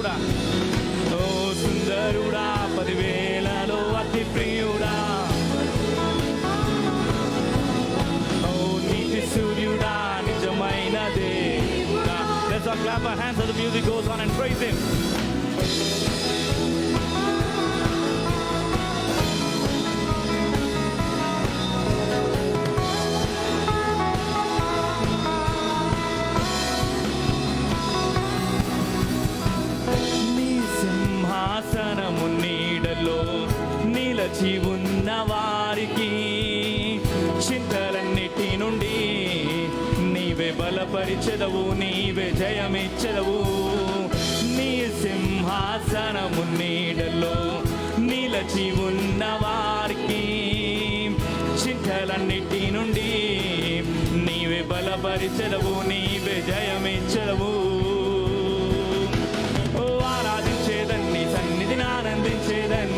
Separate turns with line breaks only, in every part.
సుందరుడా, ఓ సుందరుడా, 10,000లో అతి ప్రియుడా, ఓ నీతి సూర్యుడా, నిజమైన దేవుడా. Let's all clap our hands as the music goes on and praise him. సింహాసనము నీడలో నిలచి ఉన్న వారికి చింతలన్నిటి నుండి నీవే బలపరిచెదవు, నీవే జయమిచ్చెదవు. నీ సింహాసనము నీడలో నిలచి ఉన్న వారికి చింతలన్నిటి నుండి నీవే బలపరిచెదవు, నీవే జయమిచ్చెదవు. సన్నిధిని ఆనందించేదన్,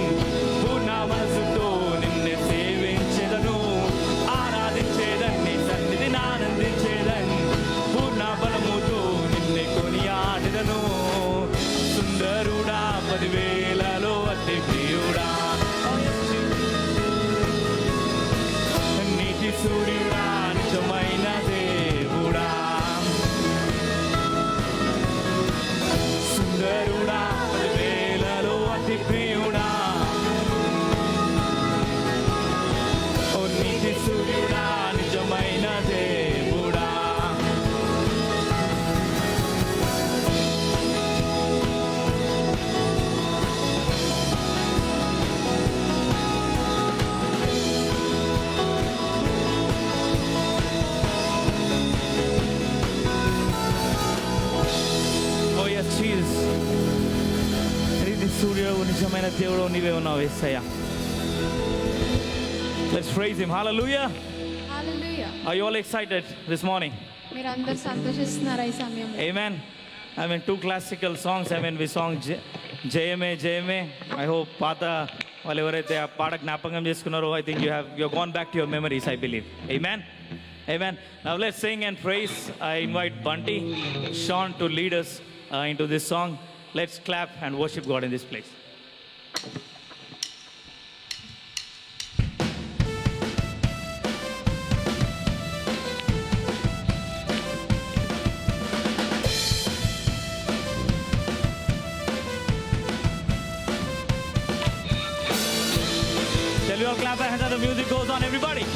పూర్ణ మనసుతో నిన్నే సేవించేదను. ఆరాధించేదన్ని సన్నిధిని ఆనందించేదన్, పూర్ణ బలముతో నిన్నే కొనియాడెదను. సుందరుడా, 10,000లో అతి ప్రియుడా, నీతి సూర్యుడా, నిజమైన దేవుడా, సుందరుడా, 10,000లో అతి ప్రియుడా, ఓ నీతి సూర్యుడా, నిజమైన దేవుడా. Oh yes, Jesus. సూర్యుడు, నిజమైన దేవుడు నీవే ఉన్నావు యేసయ్యా. Let's praise him. Hallelujah.
Hallelujah.
Are you all excited this morning?
మీరందరూ సంతోషిస్తున్నారా ఈ సమయంలో?
Amen. I mean, 2 classical songs. I mean, we song జయమే జయమే. I hope పాత వాళ్ళు ఎవరైతే ఆ పాట జ్ఞాపకం చేసుకున్నారో, I think you've gone back to your memories, I believe. Amen. Amen. Now let's sing and praise. I invite Bunty, Sean to lead us into this song. Let's clap and worship God in this place. Shall we all clap our hands as the music goes on, everybody?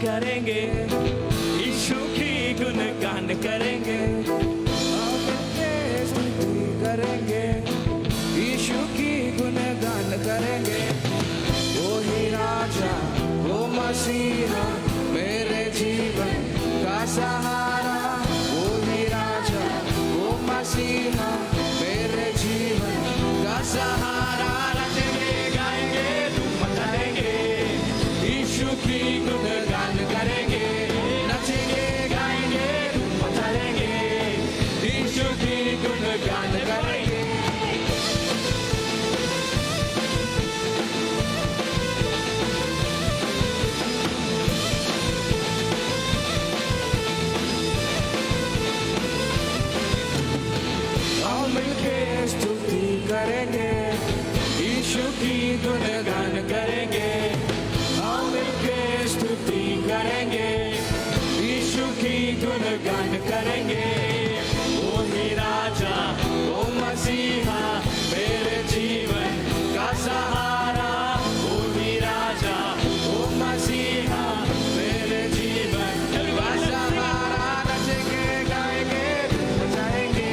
करेंगे यीशु की गुणगान करेंगे,
करेंगे यीशु की गुणगान करेंगे. वो ही राजा, वो मसीहा, मेरे जीवन का सहारा. वो ही राजा, वो मसीहा, मेरे जीवन का सहारा. नचेंगे गाएंगे धूम मचाएंगे, यीशु की गुणगान करेंगे. नचेंगे गाएंगे धूम मचाएंगे, यीशु की गुणगान करेंगे. हम मिलके स्तुति करेंगे, यीशु की गुणगान करेंगे. हम मिलके स्तुति करेंगे, यीशु की गुणगान करेंगे. वो ही राजा, वो मसीहा, मेरे जीवन का सहारा. वो ही राजा, वो मसीहा, मेरे जीवन का सहारा. नचेंगे गाएंगे बजाएंगे,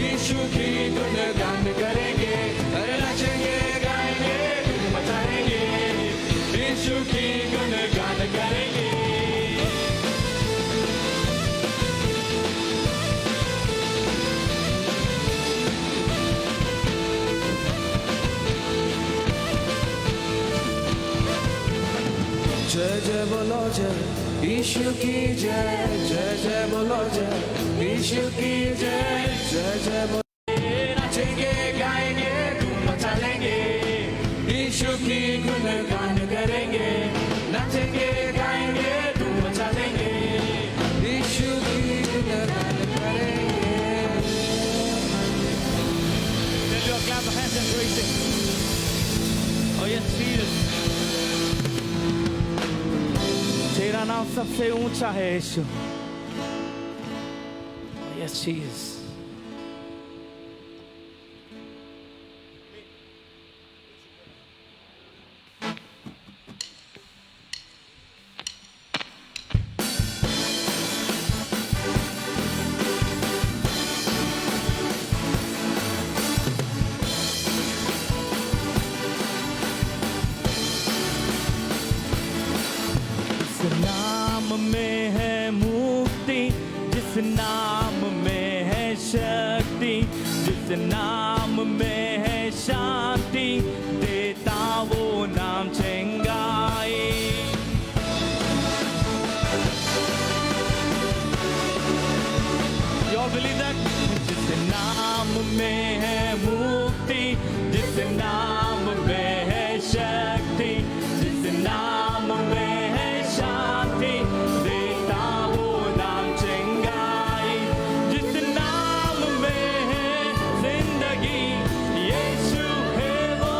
यीशु की गुणगान करेंगे. अरे नचेंगे गाएंगे बजाएंगे, यीशु की गुणगान करेंगे. जय जय बोलो जय यीशु की जय. जय जय बोलो जय यीशु की जय. जय जय बोलो. नाचेंगे गाएंगे धूम मचा लेंगे, यीशु की गुणगान करेंगे, नाचेंगे गाएंगे धूम मचा देंगे, यीशु की गुणगान करेंगे।
Tell your clap of hands and praise Him. Oh yes, Jesus. तेरा नाम सबसे ऊंचा है यीशु। Oh yes, Jesus. जिस नाम में है मुक्ति, जिस नाम में है शक्ति, जिस नाम में है शांति, देता वो नाम चंगाई। You all believe that? जिस नाम में है मुक्ति, जिस नाम में है शक्ति, जिस नाम में है शांति, देता वो नाम चंगाई। जिस नाम में है जिंदगी, यीशु है वो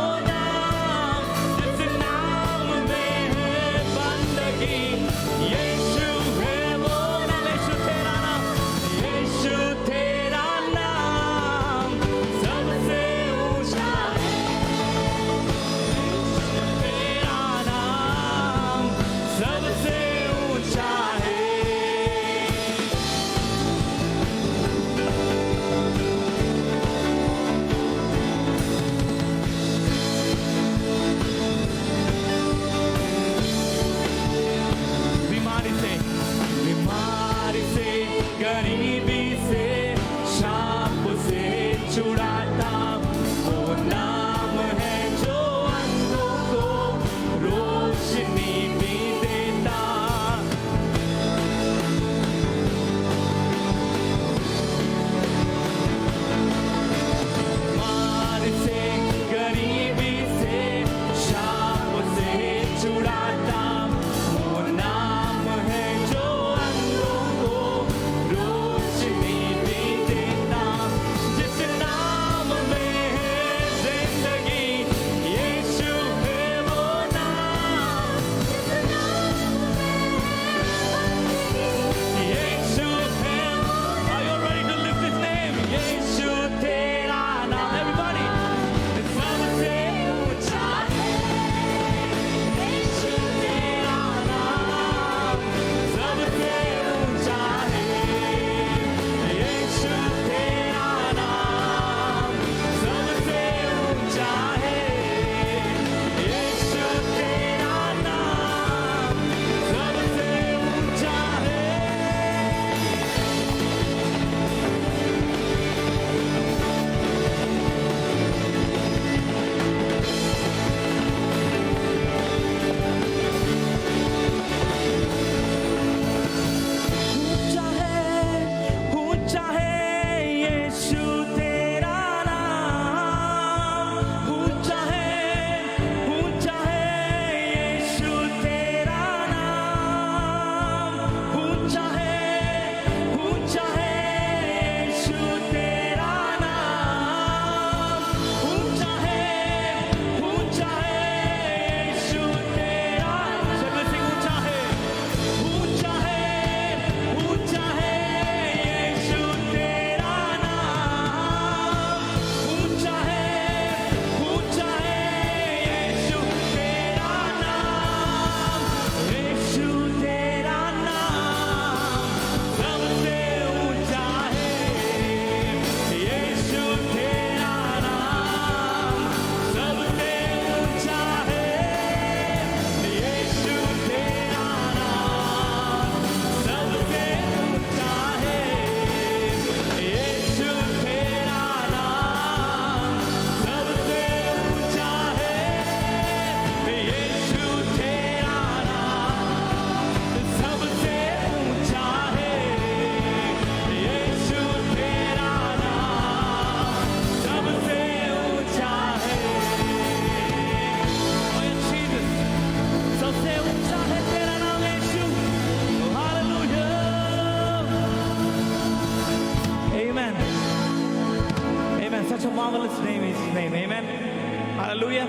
हालेलुया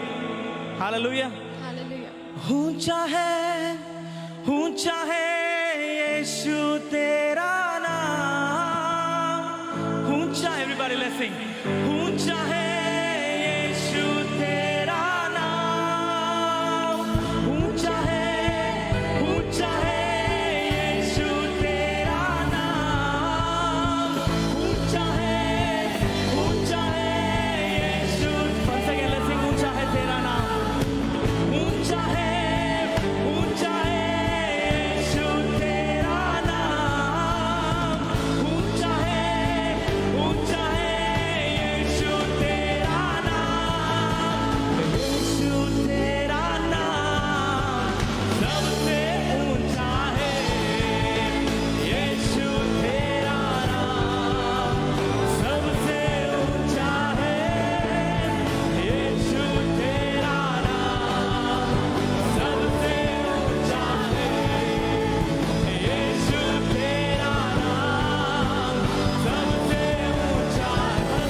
हालेलुया
హల్లెలూయా.
ऊंचा है यीशु तेरा नाम, ऊंचा, एवरीबॉडी लेट्स सिंग, ऊंचा है यीशु तेरा नाम, ऊंचा है यीशु तेरा नाम, ऊंचा है यीशु, once again let's sing, ऊंचा है तेरा नाम, ऊंचा है यीशु तेरा नाम, ऊंचा है यीशु तेरा नाम, यीशु तेरा नाम सबसे ऊंचा है, यीशु तेरा नाम सबसे ऊंचा है, यीशु तेरा नाम सबसे ऊंचा है, यीशु तेरा नाम सबसे ऊंचा है,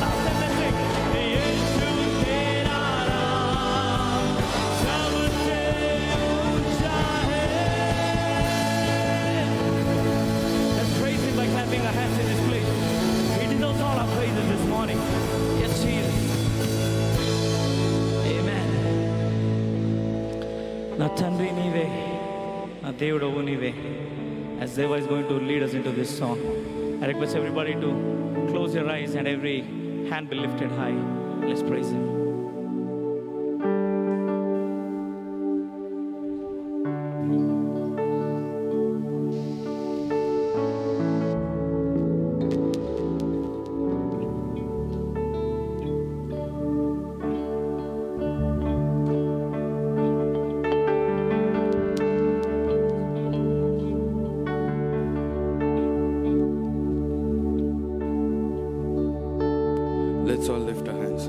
यीशु तेरा नाम सबसे ऊंचा है। Let's praise him by clapping our hands in this place. He deserves all our praises this morning. Yes, Jesus. Amen. నా తండ్రి నీవే, నా దేవుడవు నీవే. As Deva is going to lead us into this song, I request everybody to close your eyes and every hand be lifted high. Let's praise him.
Let's all lift our hands.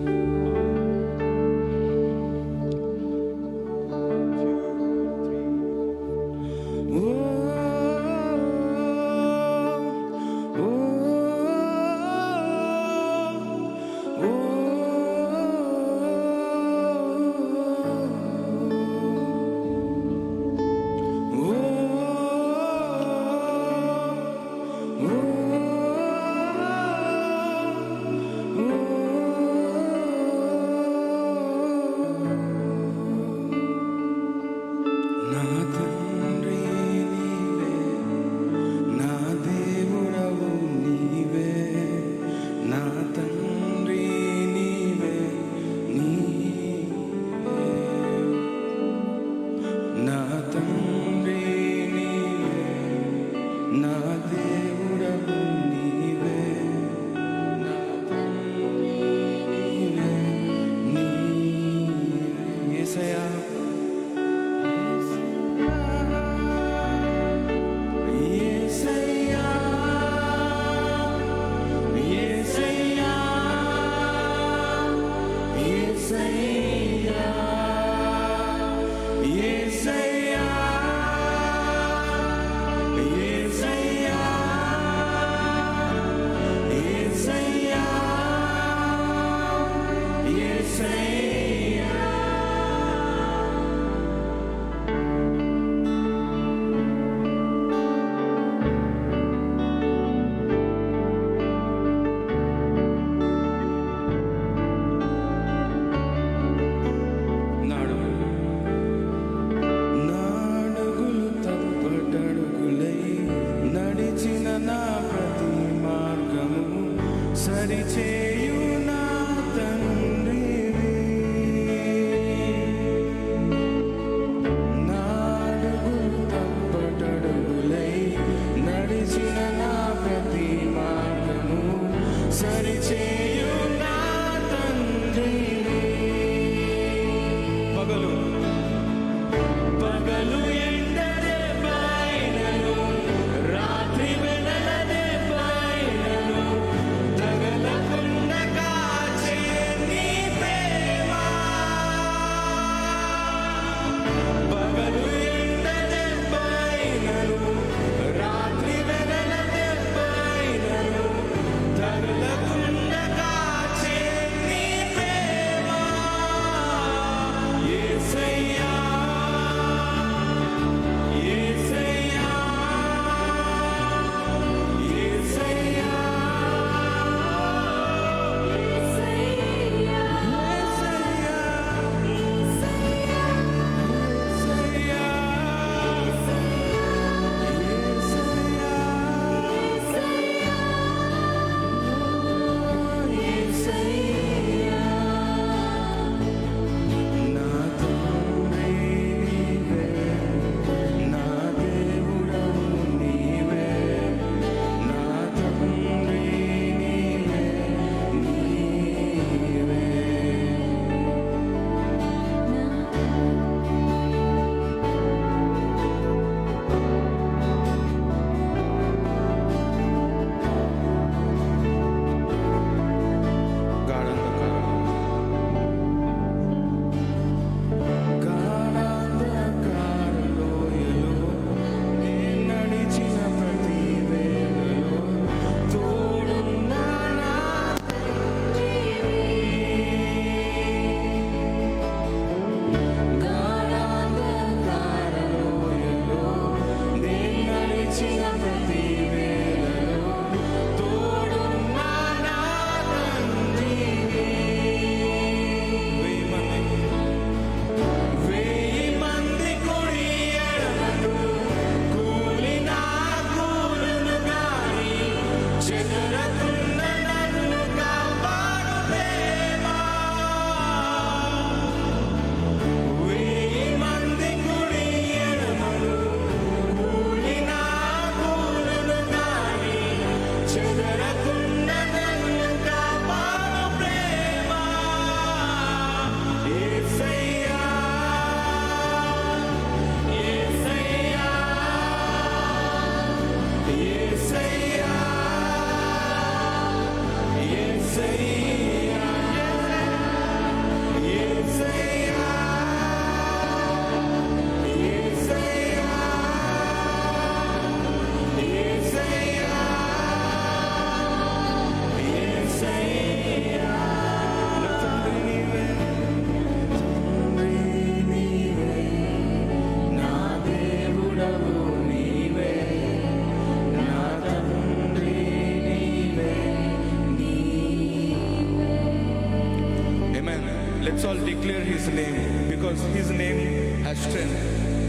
declare His name because His name has strength.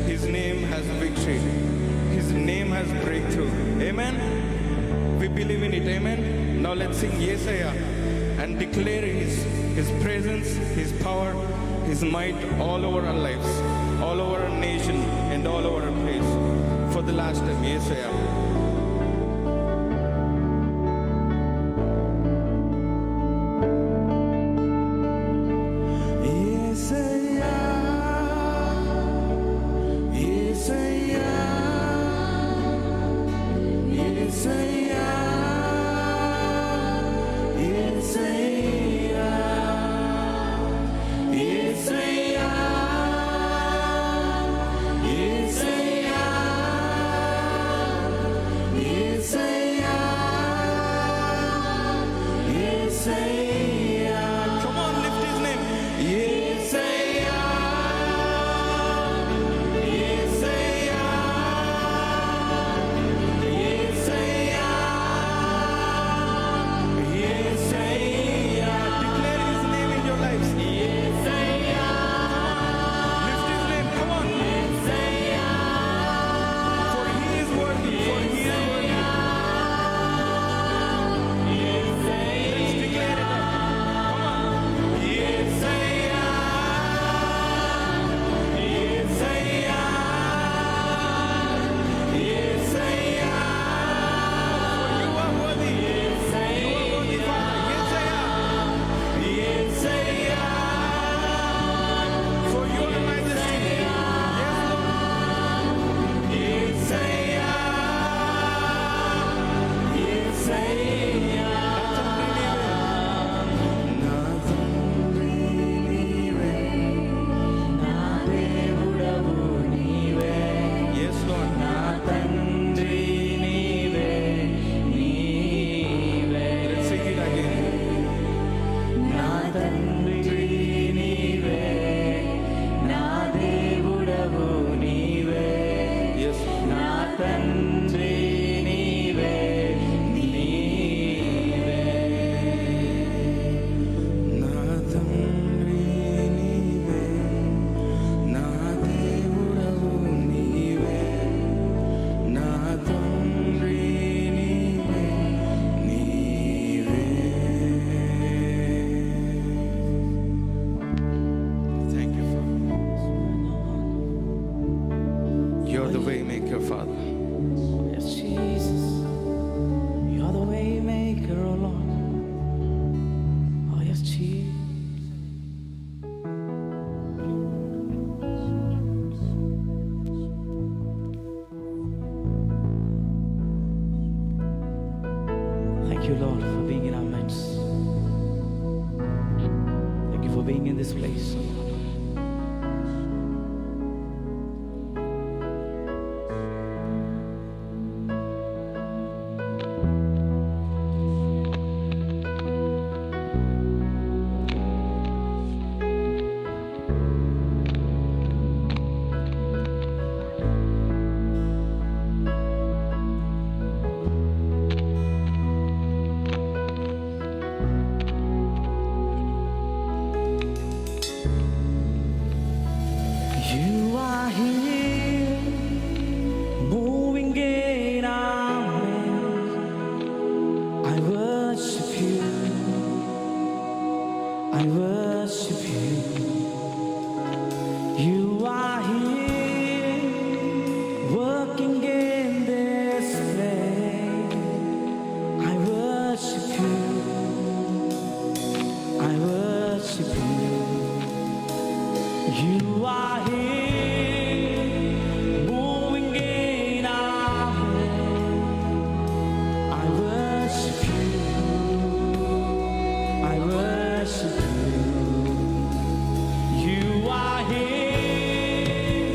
His name has victory. His name has breakthrough. Amen. We believe in it. Amen. Now let's sing Yesaya and declare His presence, His power, His might all over our lives, all over our nation, and all over our place. For the last time, Yesaya. Come on, lift His name. Yesaya, Yesaya, Yesaya, Yesaya. Declare His name in your lives. Yesaya. Lift His name. Come on. Yesaya. For He is worthy. For He is worthy. Let's declare it out. Come on. Yesaya, Yesaya, Yesaya. For you are worthy. You are worthy, Father. Yesaya, Yesaya. For your majesty. Yes, Lord. Yesaya, Yesaya. నా తండ్రి నీవే, నా దేవుడవు నీవే. Yes, Lord. నా తండ్రి నీవే, నీవే. Let's sing it again. నా తండ్రి నీవే, నా దేవుడవు నీవే. Yes. నా తండ్రి నీవే, నీవే. నా తండ్రి నీవే, నా దేవుడవు నీవే. నా తండ్రి నీవే, నీవే. Thank you, Father. You're the way maker, Father.
Yes, Jesus. You're the way maker, oh Lord. Oh, yes, Jesus. Thank you, Lord, for being in our midst. Thank you for being in this place, oh Lord. You are here, moving in our midst. I worship you. I worship you. You are here, working in this place. I worship you. I worship you. You are here, moving in our midst. I worship you. I worship you. You are here,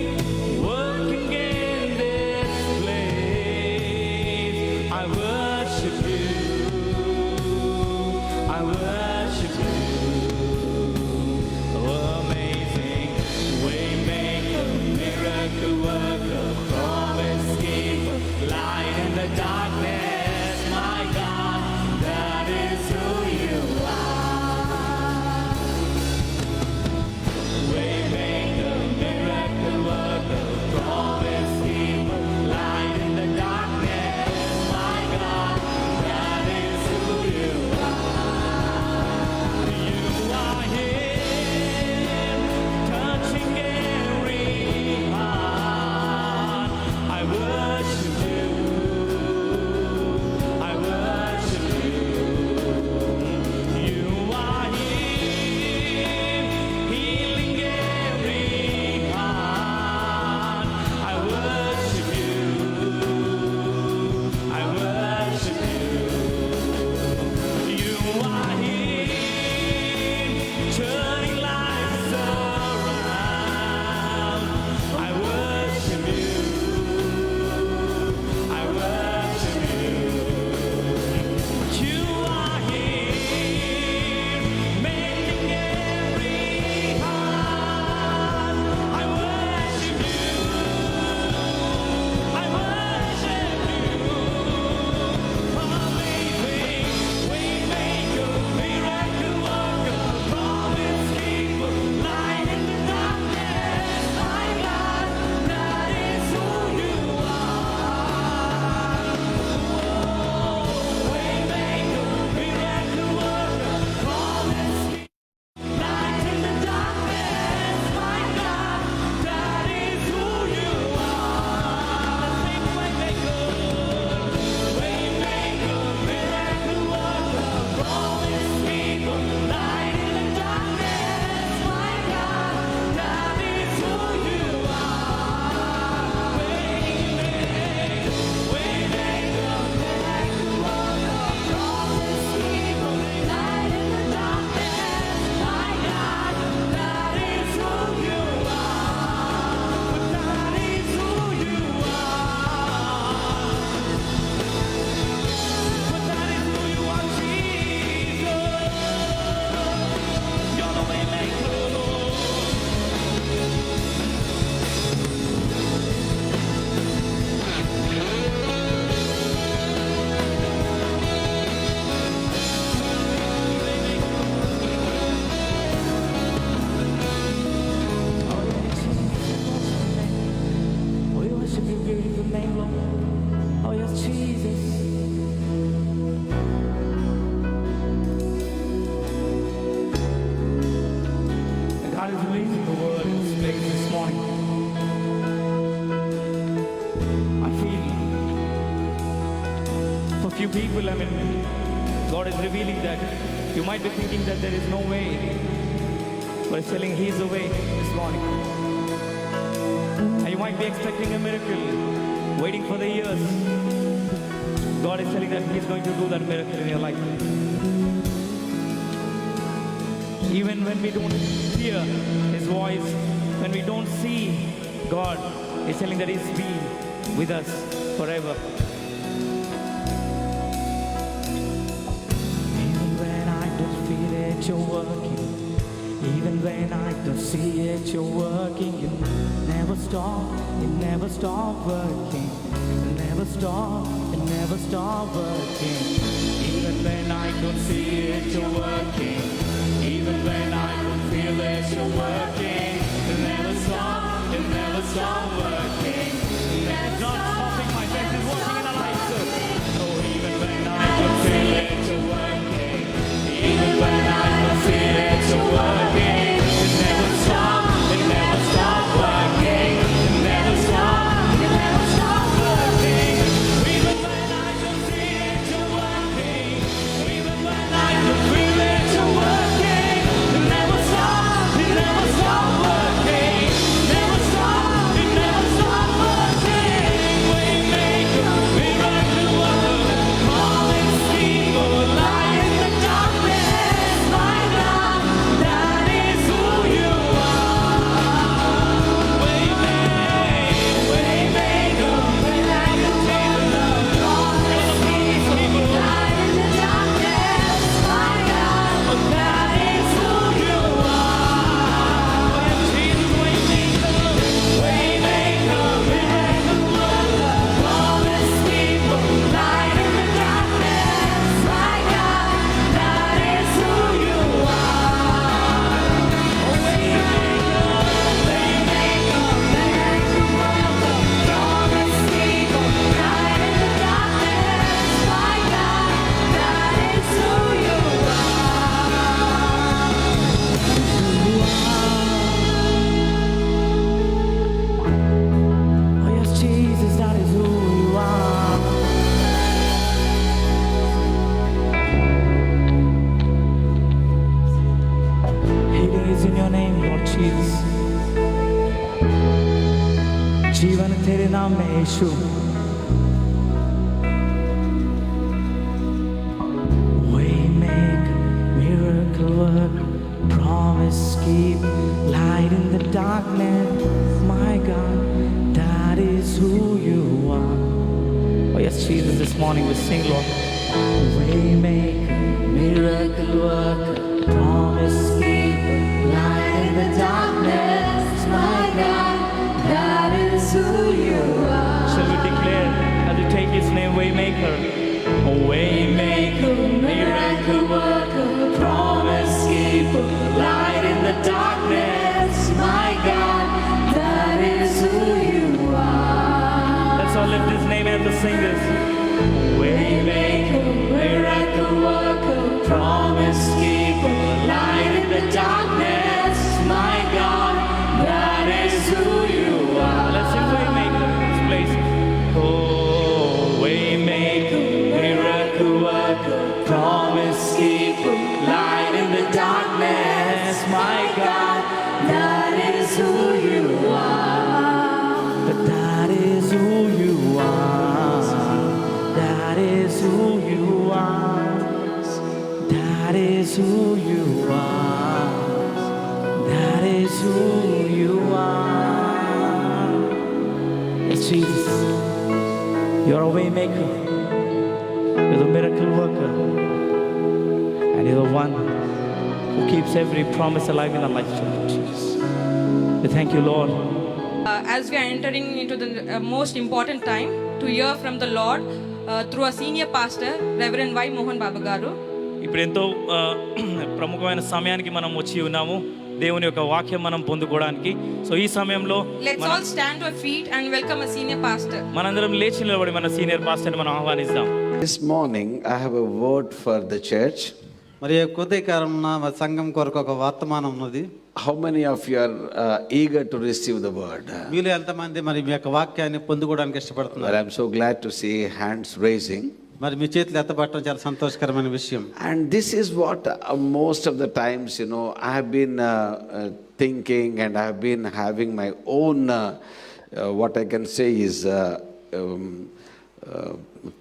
few people, God is revealing that you might be thinking that there is no way, but He's telling He is the way this morning. And you might be expecting a miracle, waiting for the years. God is telling that He's going to do that miracle in your life. Even when we don't hear His voice, when we don't see God, He's telling that He's been with us forever. Even when I don't feel it, you're working. Even when I don't see it, you're working. You never stop, you never stop working. You never stop, you never stop working. Even when I don't see it, you're working. Even when I don't feel it, you're working. You never stop, you never stop working. It's not stopping, my faith is working in our lives. Oh, even when I don't feel it, you're working. Even when I don't feel it, you're working. You never stop, you never stop working. You never stop, you never stop working. Even when I don't see it, you're working. Even when I don't feel it, you're working. You never stop, you never stop working. Never stop, you never stop working. Waymaker, miracle worker, promise keeper, light in the darkness. My God, that is who you are. Waymaker, miracle worker, promise keeper, light in the darkness. My God, that is who you are. Jesus, waymaker, miracle worker, promise keeper, light in the darkness. My God, that is who you are. Waymaker, miracle worker, promise keeper, light in the darkness. My God, that is who you are. Oh yes, Jesus, that is who you are. It is in your name, Lord Jesus. जीवन तेरे नाम में यीशु. Waymaker, miracle worker, promise keep, light in the darkness. My God, that is who you are. Oh yes, Jesus, this morning we sing, Lord. Waymaker, miracle worker, promise keep, light in the darkness. My God, that is who you are. Shall we declare as we take His name, Waymaker? Oh, Waymaker, miracle worker, promise keeper, light in the darkness. My God, that is who you are. Let's all lift His name as the singers. Waymaker, miracle worker, promise keeper, light in the darkness. My God, that is who you are. Let's sing Waymaker in this place. Oh, Waymaker, miracle worker, promise keeper, light in the darkness. My God, that is who you are. That is who you are. That is who you are. That is who you are. That is who you are. Yes, Jesus. You're a way maker. You're the miracle worker. And you're the one who keeps every promise alive in our life, Jesus. We thank you, Lord.
As we are entering into the most important time to hear from the Lord through a senior pastor, Reverend Y. Mohan Baba Garu.
ఇప్పుడు ఎంతో ప్రముఖమైన సమయానికి మనం వచ్చి ఉన్నాము దేవుని యొక్క వాక్యం మనం పొందుకోవడానికి. సో ఈ సమయంలో
Let's all stand to our feet and welcome a senior pastor.
మనందరం లేచి నిలబడి మన సీనియర్ పాస్టర్ని మనం ఆహ్వానిస్తాం.
This morning I have a word for the church.
మరి ఉదయకాలం సంఘం కొరకు ఒక వర్తమానం ఉన్నది.
How many of you are eager to receive the word?
మీలో ఎంతమంది మరి మీ యొక్క వాక్యాన్ని పొందుకోవడానికి ఇష్టపడుతున్నారు?
Well, I'm so glad to see hands raising.
మరి మీ చేతులు ఎత్తబడటం చాలా సంతోషకరమైన విషయం.
And this is what most of the times, you know, I have been thinking, and I have been having my own, what I can say is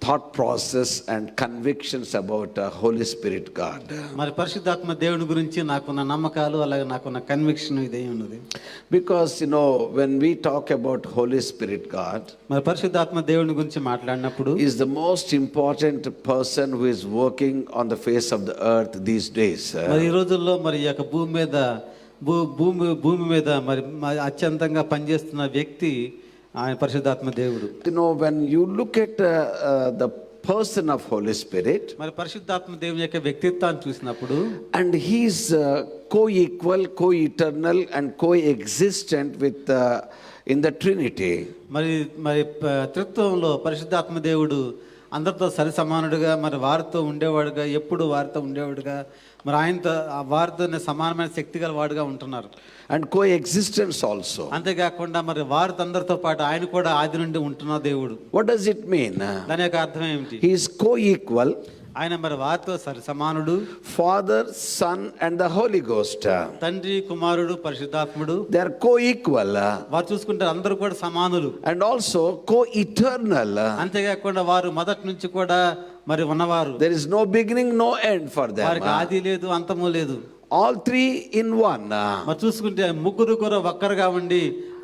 thought process and convictions about Holy Spirit God.
మరి పరిశుద్ధాత్మ దేవుని గురించి నాకున్న నమ్మకాలు, అలాగే నాకున్న conviction ఇదే ఉన్నది.
Because, you know, when we talk about Holy Spirit God,
మరి పరిశుద్ధాత్మ దేవుని గురించి మాట్లాడినప్పుడు
is the most important person who is working on the face of the earth these days.
మరి ఈ రోజుల్లో మరి ఈ యొక్క భూమి మీద మరి అత్యంతంగా పనిచేస్తున్న వ్యక్తి ఆయన పరిశుద్ధాత్మ దేవుడు.
You know, when you look at the person of Holy Spirit,
మరి పరిశుద్ధాత్మ దేవుని యొక్క వ్యక్తిత్వాన్ని చూసినప్పుడు,
and he is co-equal, co-eternal and co-existent with in the Trinity.
మరి త్రిత్వంలో పరిశుద్ధాత్మ దేవుడు అందరితో సరి సమానుడుగా, మరి వారితో ఉండేవాడుగా, ఎప్పుడు వారితో ఉండేవాడుగా, మరి ఆయనతో వారితో సమానమైన శక్తి గల వాడుగా ఉంటున్నారు.
And co-existence also.
అంతేకాకుండా మరి వారితో అందరితో పాటు ఆయన కూడా ఆది నుండి ఉంటున్న దేవుడు.
What does it mean?
దాని యొక్క అర్థం ఏమిటి?
He is co-equal,
ఆయన మరి వారితో సరి సమానుడు,
Father, Son and the Holy Ghost.
తండ్రి, కుమారుడు, పరిశుద్ధాత్ముడు.
They are co-equal.
వారు చూసుకుంటే అందరూ కూడా సమానులు.
And also co-eternal.
అంతేకాకుండా వారు మొదటి నుంచి కూడా మరి ఉన్నవారు.
There is no beginning, no end for them.
వారికి ఆది లేదు, అంతము లేదు.
All three in one.
మరి చూసుకుంటే ముగ్గురు కూడా ఒక్కరుగా ఉండి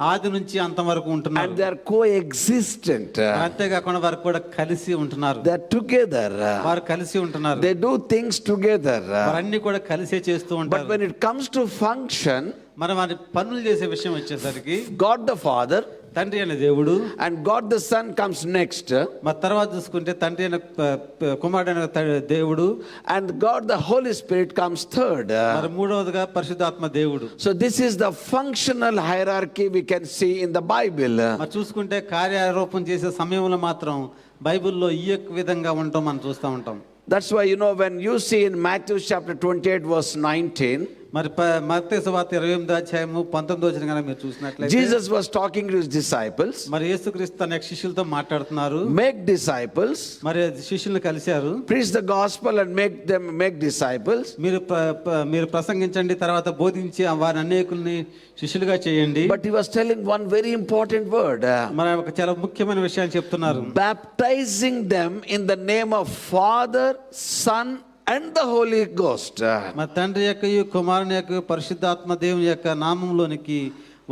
ఆది నుంచి అంతం వరకు ఉంటున్నారు.
And they are co-existent.
అంతేకాకుండా వారు కూడా కలిసి ఉంటున్నారు.
They are together.
వారు కలిసి ఉంటున్నారు.
They do things together.
వారు అన్ని కూడా కలిసే చేస్తూ
But
ఉంటారు.
when it comes to function,
మరి వారి పనులు చేసే విషయం వచ్చేసరికి
God the Father
తండ్రి అనే దేవుడు,
and God the Son comes next,
మరి తర్వాత చూసుకుంటే తండ్రి అయిన కుమారుడు అయిన దేవుడు,
and God the Holy Spirit comes third.
మరి మూడవదిగా పరిశుద్ధాత్మ దేవుడు.
So this is the functional hierarchy we can see in the Bible.
మరి చూసుకుంటే కార్యారోపణ చేసే సమయంలో మాత్రం బైబిల్లో ఈ యొక్క విధంగా ఉంటాం మనం చూస్తూ ఉంటాం.
That's why, you know, when you see in Matthew chapter 28 verse 19,
మరి మత్తయి సువార్త 28:19 కనుక మీరు చూసినట్లయితే
Jesus was talking to his disciples.
మరి యేసుక్రీస్తు తన యొక్క శిష్యులతో మాట్లాడుతున్నారు.
Make disciples,
మరి శిష్యుల్ని కలిశారు.
preach the gospel and make disciples.
మీరు ప్రసంగించండి, తర్వాత బోధించి వారి అనేకుల్ని శిష్యులుగా చేయండి.
But he was telling one very important word.
మరి ఒక చాలా ముఖ్యమైన విషయాన్ని చెప్తున్నారు.
Baptizing them in the name of Father, Son and the Holy Ghost.
మరి తండ్రి యొక్క కుమారుని యొక్క పరిశుద్ధాత్మ దేవుని యొక్క నామంలోనికి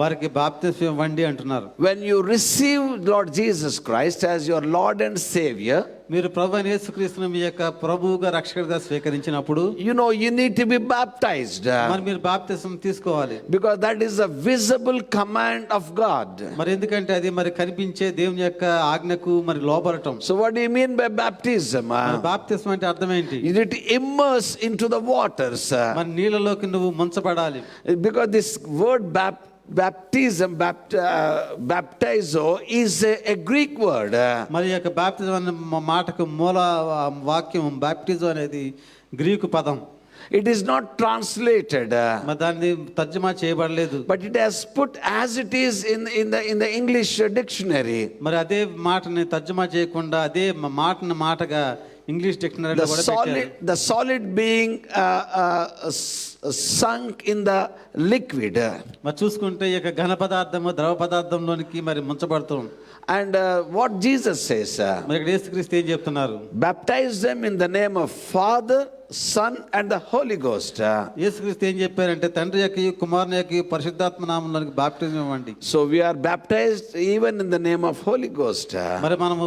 వారికి బాప్తిస్మం ఇవ్వండి అంటున్నారు.
When you receive Lord Jesus Christ as your Lord and Savior,
మీరు ప్రభు అయిన యేసుక్రీస్తును మీ యొక్క ప్రభువుగా రక్షకుడిగా స్వీకరించినప్పుడు,
you know, you need to be baptized.
మరి మీరు బాప్తిస్మం తీసుకోవాలి.
Because that is a visible command of God.
మరి ఎందుకంటే అది మరి కనిపించే దేవుని యొక్క ఆజ్ఞకు మరి లోబడటం.
So what do you mean by baptism?
బాప్తిస్మం అంటే అర్థం ఏంటి?
You need to immerse into the waters.
మరి నీళ్ళలోకి నువ్వు ముంచబడాలి.
Because this word baptism, baptizo is a Greek word.
మరి యొక్క బాప్తిజం అనే మాటకు మూల వాక్యం బాప్టిజం అనేది గ్రీకు పదం.
It is not translated,
మరి దాన్ని తర్జుమా చేయబడలేదు.
but it has put as it is in the English dictionary.
మరి అదే మాటని తర్జుమా చేయకుండా అదే మాటని మాటగా ఇంగ్లీష్ డిక్షనరీలో కూడా పెట్టారు.
The solid being sunk in the liquid.
మరి చూసుకుంటే ఈ యొక్క ఘన పదార్థము ద్రవ పదార్థంలోనికి మరి ముంచబడుతుంది.
And what Jesus says,
మరి ఇక్కడ యేసుక్రీస్తు ఏం చెప్తున్నారు?
baptize them in the name of Father, Son and the Holy Ghost.
యేసుక్రీస్తు ఏం చెప్పారంటే తండ్రి యొక్క కుమారుని యొక్క పరిశుద్ధాత్మ నామములోనికి బాప్టిజం ఇవ్వండి.
So we are baptized even in the name of Holy Ghost.
మరి మనము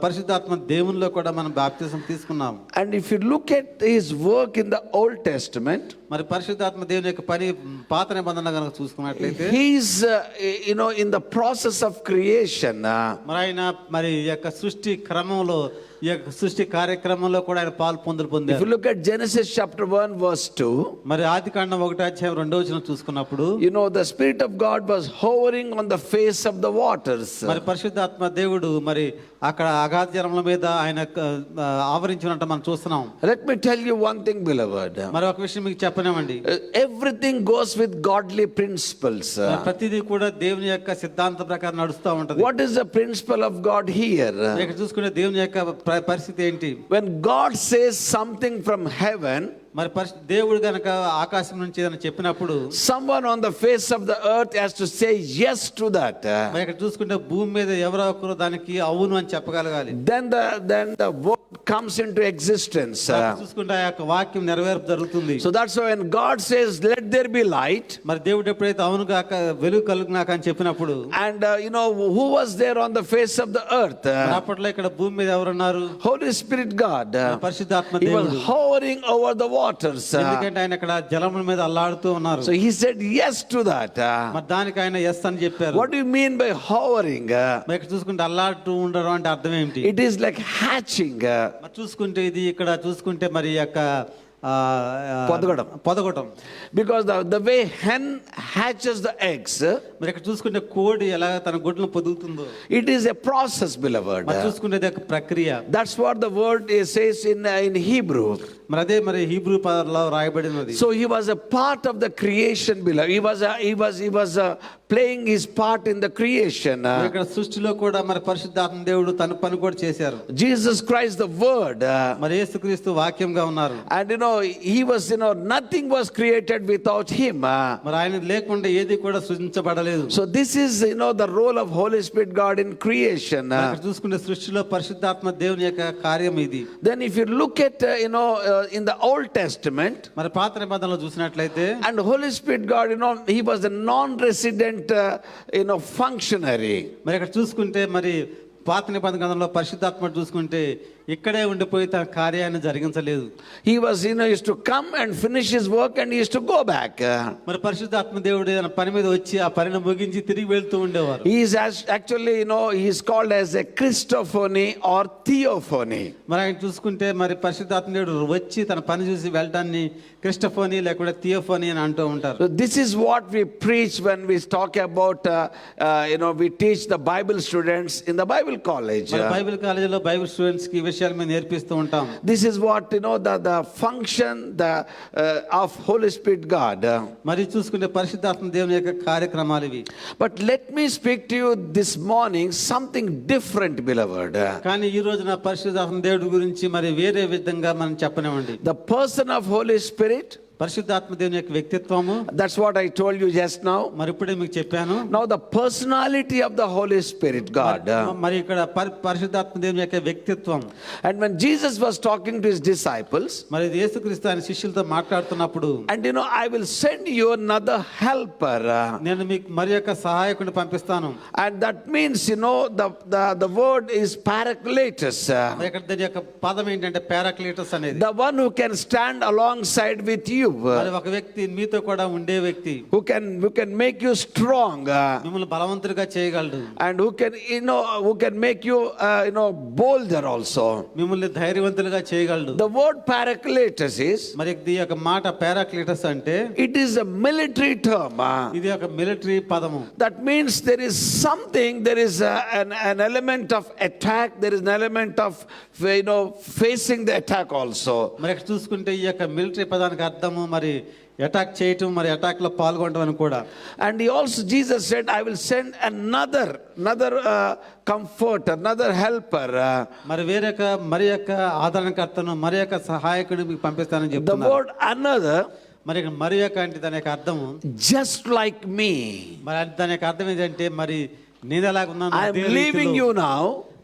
పరిశుద్ధాత్మ దేవునిలో కూడా మనం బాప్తిజం తీసుకున్నాం.
And if you look at his work in the Old Testament,
మరి పరిశుద్ధాత్మ దేవుని యొక్క పని పాత నిబంధన కనుక చూసుకున్నట్లయితే,
he is you know, in the process of creation.
మరి ఆయన మరి ఈ యొక్క సృష్టి క్రమంలో ఈ యొక్క సృష్టి కార్యక్రమంలో కూడా ఆయన పాలు
If
పొందారు.
you look at Genesis chapter 1 verse 2,
మరి ఆదికాండం 1:2 చూసుకున్నప్పుడు,
you know, the Spirit of God was hovering on the face of the waters.
మరి పరిశుద్ధాత్మ దేవుడు మరి అక్కడ అగాధ జలముల మీద ఆయన ఆవరించినట్టు మనం చూస్తున్నాం.
Let me tell you one thing, beloved.
మరి ఒక విషయం మీకు చెప్పనేమండి,
Everything goes with godly principles.
ప్రతిదీ కూడా దేవుని యొక్క సిద్ధాంత ప్రకారం నడుస్తూ ఉంటది.
What is the principle of God here?
ఇక్కడ చూసుకునే దేవుని యొక్క పరిస్థితి ఏంటి?
When God says something from heaven,
మరి దేవుడు గనక ఆకాశం నుంచి ఏదైనా చెప్పినప్పుడు
someone on the face of the earth has to say yes to that.
మరి ఇక్కడ చూసుకుంటే భూమి మీద ఎవరో ఒకరు దానికి అవును అని చెప్పగలగాలి.
Then the word comes into existence.
చూసుకుంటే ఆ యొక్క వాక్యం నెరవేర్పు జరుగుతుంది.
So that's why when God says let there be light,
మరి దేవుడు ఎప్పుడైతే అవును గాక వెలుగు కలుగునాక అని చెప్పినప్పుడు,
and who was there on the face of the earth?
మరి అప్పట్లో ఇక్కడ భూమి మీద ఎవరున్నారు?
Holy Spirit God.
పరిశుద్ధాత్మ
He was
దేవుడు.
hovering over the waters.
ఎందుకంటే ఆయన ఇక్కడ జలముల మీద అల్లాడుతూ ఉన్నారు.
So he said yes to that.
మరి దానికి ఆయన ఎస్ అని చెప్పారు.
What do you mean by hovering?
మరి ఇక్కడ చూసుకుంటే అల్లాడుతూ ఉండడం అంటే అర్థం ఏంటి?
It is like hatching.
మరి చూసుకుంటే ఇది ఇక్కడ చూసుకుంటే మరి ఈ యొక్క పొదగడం.
Because the way hen hatches the eggs,
మరి ఇక్కడ చూసుకుంటే కోడి ఎలా తన గుడ్లను పొదుగుతుందో,
it is a process, beloved.
మరి చూసుకుంటే ఇది ఒక ప్రక్రియ.
That's what the word says in Hebrew.
మరి అదే మరి హీబ్రూ పదాలలో రాయబడినది.
So he was a part of the creation, beloved. He was playing his part in the creation.
ఇక్కడ సృష్టిలో కూడా మరి పరిశుద్ధాత్మ దేవుడు తన పని కూడా చేశారు.
Jesus Christ the word.
మరి యేసుక్రీస్తు వాక్యంగా ఉన్నారు.
And he was, nothing was created without him.
మరి ఆయన లేకుండా ఏది కూడా సృజించబడలేదు.
So this is, the role of Holy Spirit God in creation.
ఇక్కడ చూసుకుంటే సృష్టిలో పరిశుద్ధాత్మ దేవుని యొక్క కార్యం ఇది.
Then if you look at, in the Old Testament,
మరి పాత నిబంధనలో చూసినట్లయితే,
and Holy Spirit God, he was a non-resident, functionary.
మరి ఇక్కడ చూసుకుంటే మరి పాత నిబంధనలో పరిశుద్ధాత్మ చూసుకుంటే ఇక్కడే ఉండిపోయి తన కార్యాన్ని జరిగించలేదు.
He was, used to come and finish his work and he used to go back.
మరి పరిశుద్ధాత్మ దేవుడు ఏదైనా పని మీద వచ్చి ఆ పనిని ముగించి తిరిగి వెళ్తూ ఉండేవారు.
He is actually, he is called as a Christophany or Theophany.
మరి ఆయన చూసుకుంటే మరి పరిశుద్ధాత్మ దేవుడు వచ్చి తన పని చూసి వెళ్ళటాన్ని క్రిస్టోఫనీ లేకుంటే థియోఫనీ అని అంటూ ఉంటారు.
So this is what we preach when we talk about, we teach the Bible students in the Bible college.
మరి బైబిల్ కాలేజీలో బైబిల్ స్టూడెంట్స్ కి విషయాలు మేము నేర్పిస్తూ ఉంటాం.
This is what, the function of Holy Spirit God.
మరి చూసుకుంటే పరిశుద్ధాత్మ దేవుని యొక్క కార్యక్రమాలు ఇవి.
But let me speak to you this morning something different, beloved.
కానీ ఈ రోజున పరిశుద్ధాత్మ దేవుడి గురించి మరి వేరే విధంగా మనం చెప్పనివ్వండి.
The person of Holy Spirit,
పరిశుద్ధాత్మ దేవుని యొక్క వ్యక్తిత్వము,
that's what I told you just now.
మరి ఇప్పుడే మీకు చెప్పాను.
Now the personality of the Holy Spirit God.
మరి ఇక్కడ పరిశుద్ధాత్మ దేవుని యొక్క వ్యక్తిత్వం.
And when Jesus was talking to his disciples,
మరి యేసుక్రీస్తు ఆయన శిష్యులతో మాట్లాడుతున్నప్పుడు,
and I will send you another helper.
నేను మీకు మరి యొక్క సహాయకుడిని పంపిస్తాను.
And that means, the word is Paracletus.
ఇక్కడ దాని యొక్క పదం ఏంటంటే పారాక్లీటస్ అనేది.
The one who can stand alongside with you.
మరి ఒక వ్యక్తి మీతో కూడా ఉండే వ్యక్తి,
who can make you strong,
మిమ్మల్ని బలవంతులుగా చేయగలడు,
and who can make you, bolder also.
మిమ్మల్ని ధైర్యవంతులుగా చేయగలడు.
The word Paracletus is,
మరి ఈ యొక్క మాట పారాక్లీటస్ అంటే
it is a military term.
ఇది ఒక మిలిటరీ పదము.
That means there is an element of attack, there is an element of, facing the attack also.
మరి ఇక్కడ చూసుకుంటే ఈ యొక్క మిలిటరీ పదానికి అర్థము మరి అటాక్ చేయటం, మరి అటాక్ లో పాల్గొనడం అని కూడా.
And Jesus said, I will send another comforter, another helper.
మరి మరి యొక్క ఆదరణకర్తను, మరి యొక్క సహాయకుడిని మీకు పంపిస్తానని
The
చెప్తున్నారు.
word another,
మరి యొక్క అంటే దాని యొక్క అర్థము
just like me.
మరి దాని యొక్క అర్థం ఏంటంటే మరి నేను ఎలాగున్నాను,
I am leaving you now,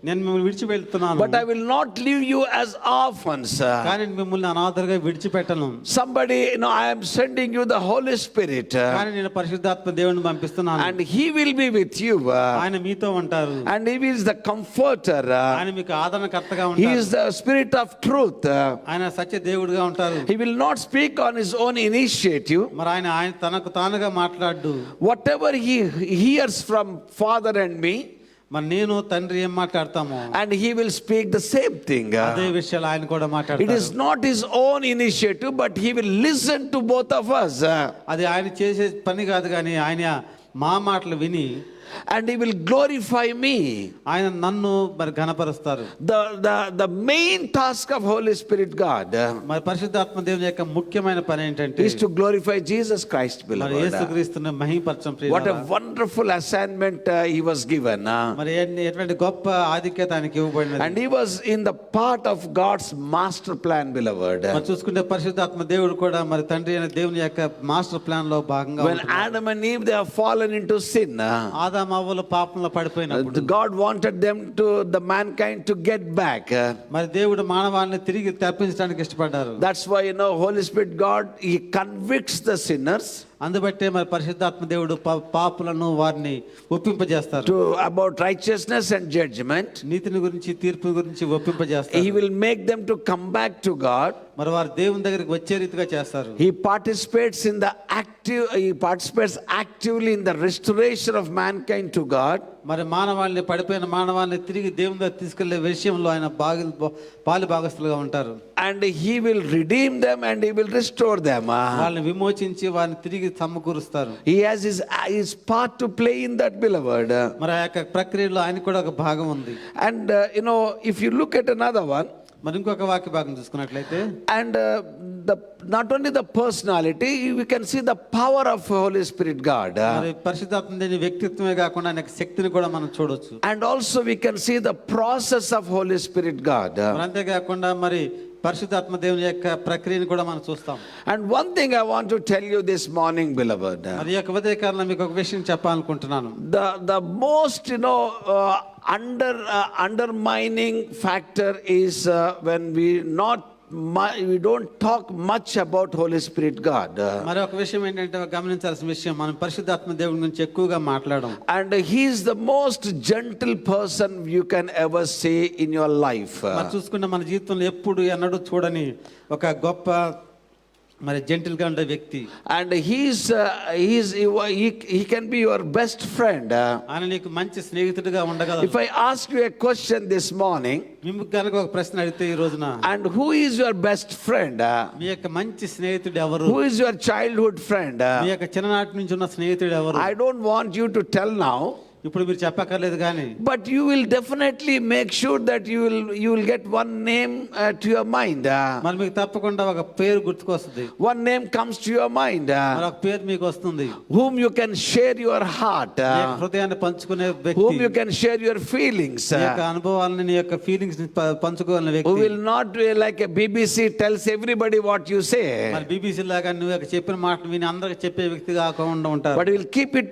నేను మిమ్మల్ని విడిచి వెళ్తున్నాను,
but I will not leave you as orphans.
కానీ మిమ్మల్ని అనాథలుగా విడిచిపెట్టను.
Somebody, I am sending you the Holy Spirit,
కానీ నేను పరిశుద్ధాత్మ దేవుని పంపిస్తున్నాను,
and he will be with you.
ఆయన మీతో ఉంటారు,
And he is the comforter.
ఆయన మీకు ఆదరణకర్తగా
He
ఉంటారు,
is the Spirit of truth.
ఆయన సత్య దేవుడిగా ఉంటారు.
He will not speak on his own initiative.
మరి ఆయన తనకు తానుగా మాట్లాడు.
Whatever he hears from Father and me,
మరి నేను తండ్రి ఏం మాట్లాడతాము,
and he will speak the same thing.
అదే విషయాలు ఆయన కూడా
It
మాట్లాడతారు.
is not his own initiative, but he will listen to both of us.
అది ఆయన చేసే పని కాదు, కానీ ఆయన మా మాటలు విని
and he will glorify me.
ఆయన నన్ను మరి ఘనపరుస్తారు.
The main task of Holy Spirit God
మరి పరిశుద్ధాత్మ దేవుని యొక్క ముఖ్యమైన పని ఏంటంటే
is to glorify Jesus Christ,
మరి
beloved.
యేసుక్రీస్తుని మహిమపరచడం.
What a
ప్రియులారా,
wonderful assignment he was given.
మరి ఎటువంటి గొప్ప ఆధిక్యత ఆయనకి ఇవ్వబడినది.
And he was in the part of God's master plan, beloved.
మరి చూసుకుంటే పరిశుద్ధాత్మ దేవుడు కూడా మరి తండ్రి అయిన దేవుని యొక్క మాస్టర్ ప్లాన్ లో భాగంగా
When
ఉంటున్నాడు.
Adam and Eve they have fallen into sin,
ఆదాము అవ్వలు పాపంలో పడిపోయినప్పుడు
God wanted them to the mankind to get back.
మరి దేవుడు మానవాళిని తిరిగి తప్పించడానికి ఇష్టపడ్డారు.
That's why Holy Spirit God, he convicts the sinners
అందుబట్టే మరి పరిశుద్ధాత్మ దేవుడు పాపులను వారిని ఒప్పింపజేస్తారు.
to about righteousness and judgment.
నీతిని గురించి తీర్పు గురించి ఒప్పింపజేస్తారు.
He will make them to come back to God.
మరి వారు దేవుని దగ్గరికి వచ్చే రీతిగా చేస్తారు.
He participates actively in the restoration of mankind to God.
మరి మానవాళిని పడిపోయిన మానవాళిని తిరిగి దేవుని దగ్గర తీసుకెళ్లే విషయంలో ఆయన పాలు భాగస్తులుగా ఉంటారు.
And he will redeem them and he will restore them.
వాళ్ళని విమోచించి వారిని తిరిగి సమకూరుస్తారు.
He has his part to play in that, beloved.
మరి ఆ యొక్క ప్రక్రియలో ఆయన కూడా ఒక భాగం ఉంది.
And if you look at another one,
మరి ఇంకొక వాక్య భాగం చూసుకున్నట్లయితే
and not only the personality, we can see the power of Holy Spirit God.
మరి పరిశుద్ధాత్మ దేవుని వ్యక్తిత్వమే కాకుండా ఆయన యొక్క శక్తిని కూడా మనం చూడొచ్చు.
And also we can see the process of Holy Spirit God.
మరి అంతేకాకుండా మరి పరిశుద్ధాత్మ దేవుని యొక్క ప్రక్రియను కూడా మనం చూస్తాం.
And one thing I want to tell you this morning, beloved.
మరి యొక్క ఉదయకాలంలో మీకు ఒక విషయం చెప్పాలనుకుంటున్నాను.
The most undermining factor is when we don't talk much about Holy Spirit God.
మరి ఒక విషయం ఏంటంటే గమనించాల్సిన విషయం, మనం పరిశుద్ధాత్మ దేవుడి గురించి ఎక్కువగా మాట్లాడడం.
And he is the most gentle person you can ever see in your life.
మరి చూసుకున్న మన జీవితంలో ఎప్పుడు ఎన్నడూ చూడని ఒక గొప్ప మరి జెంటిల్ గా ఉండే వ్యక్తి.
And he can be your best friend.
ఆయన నీకు మంచి స్నేహితుడిగా ఉండగలడు.
If I ask you a question this morning,
మీకు కనుక ఒక ప్రశ్న అడిగితే ఈ రోజున,
and who is your best friend?
మీ యొక్క మంచి స్నేహితుడు ఎవరు?
Who is your childhood friend?
మీ యొక్క చిన్ననాటి నుంచి ఉన్న స్నేహితుడు ఎవరు?
I don't want you to tell now.
ఇప్పుడు మీరు చెప్పక్కర్లేదు కానీ,
But you will definitely make sure that you will get one name to your mind.
మరి మీకు తప్పకుండా ఒక పేరు గుర్తుకొస్తుంది.
One name comes to your mind.
మరి ఒక పేరు మీకు వస్తుంది.
Whom you can share your heart.
నీ యొక్క హృదయాన్ని పంచుకునే వ్యక్తి.
Whom you can share your feelings.
నీ యొక్క అనుభవాలను, నీ యొక్క ఫీలింగ్స్ ని పంచుకోవాలనే
Who
వ్యక్తి.
will not be like a BBC tells everybody what you say.
మరి బీబీసీ లాగా నువ్వు యొక్క చెప్పిన మాటలు విని అందరికి చెప్పే వ్యక్తి కాకుండా ఉంటారు.
But he will keep it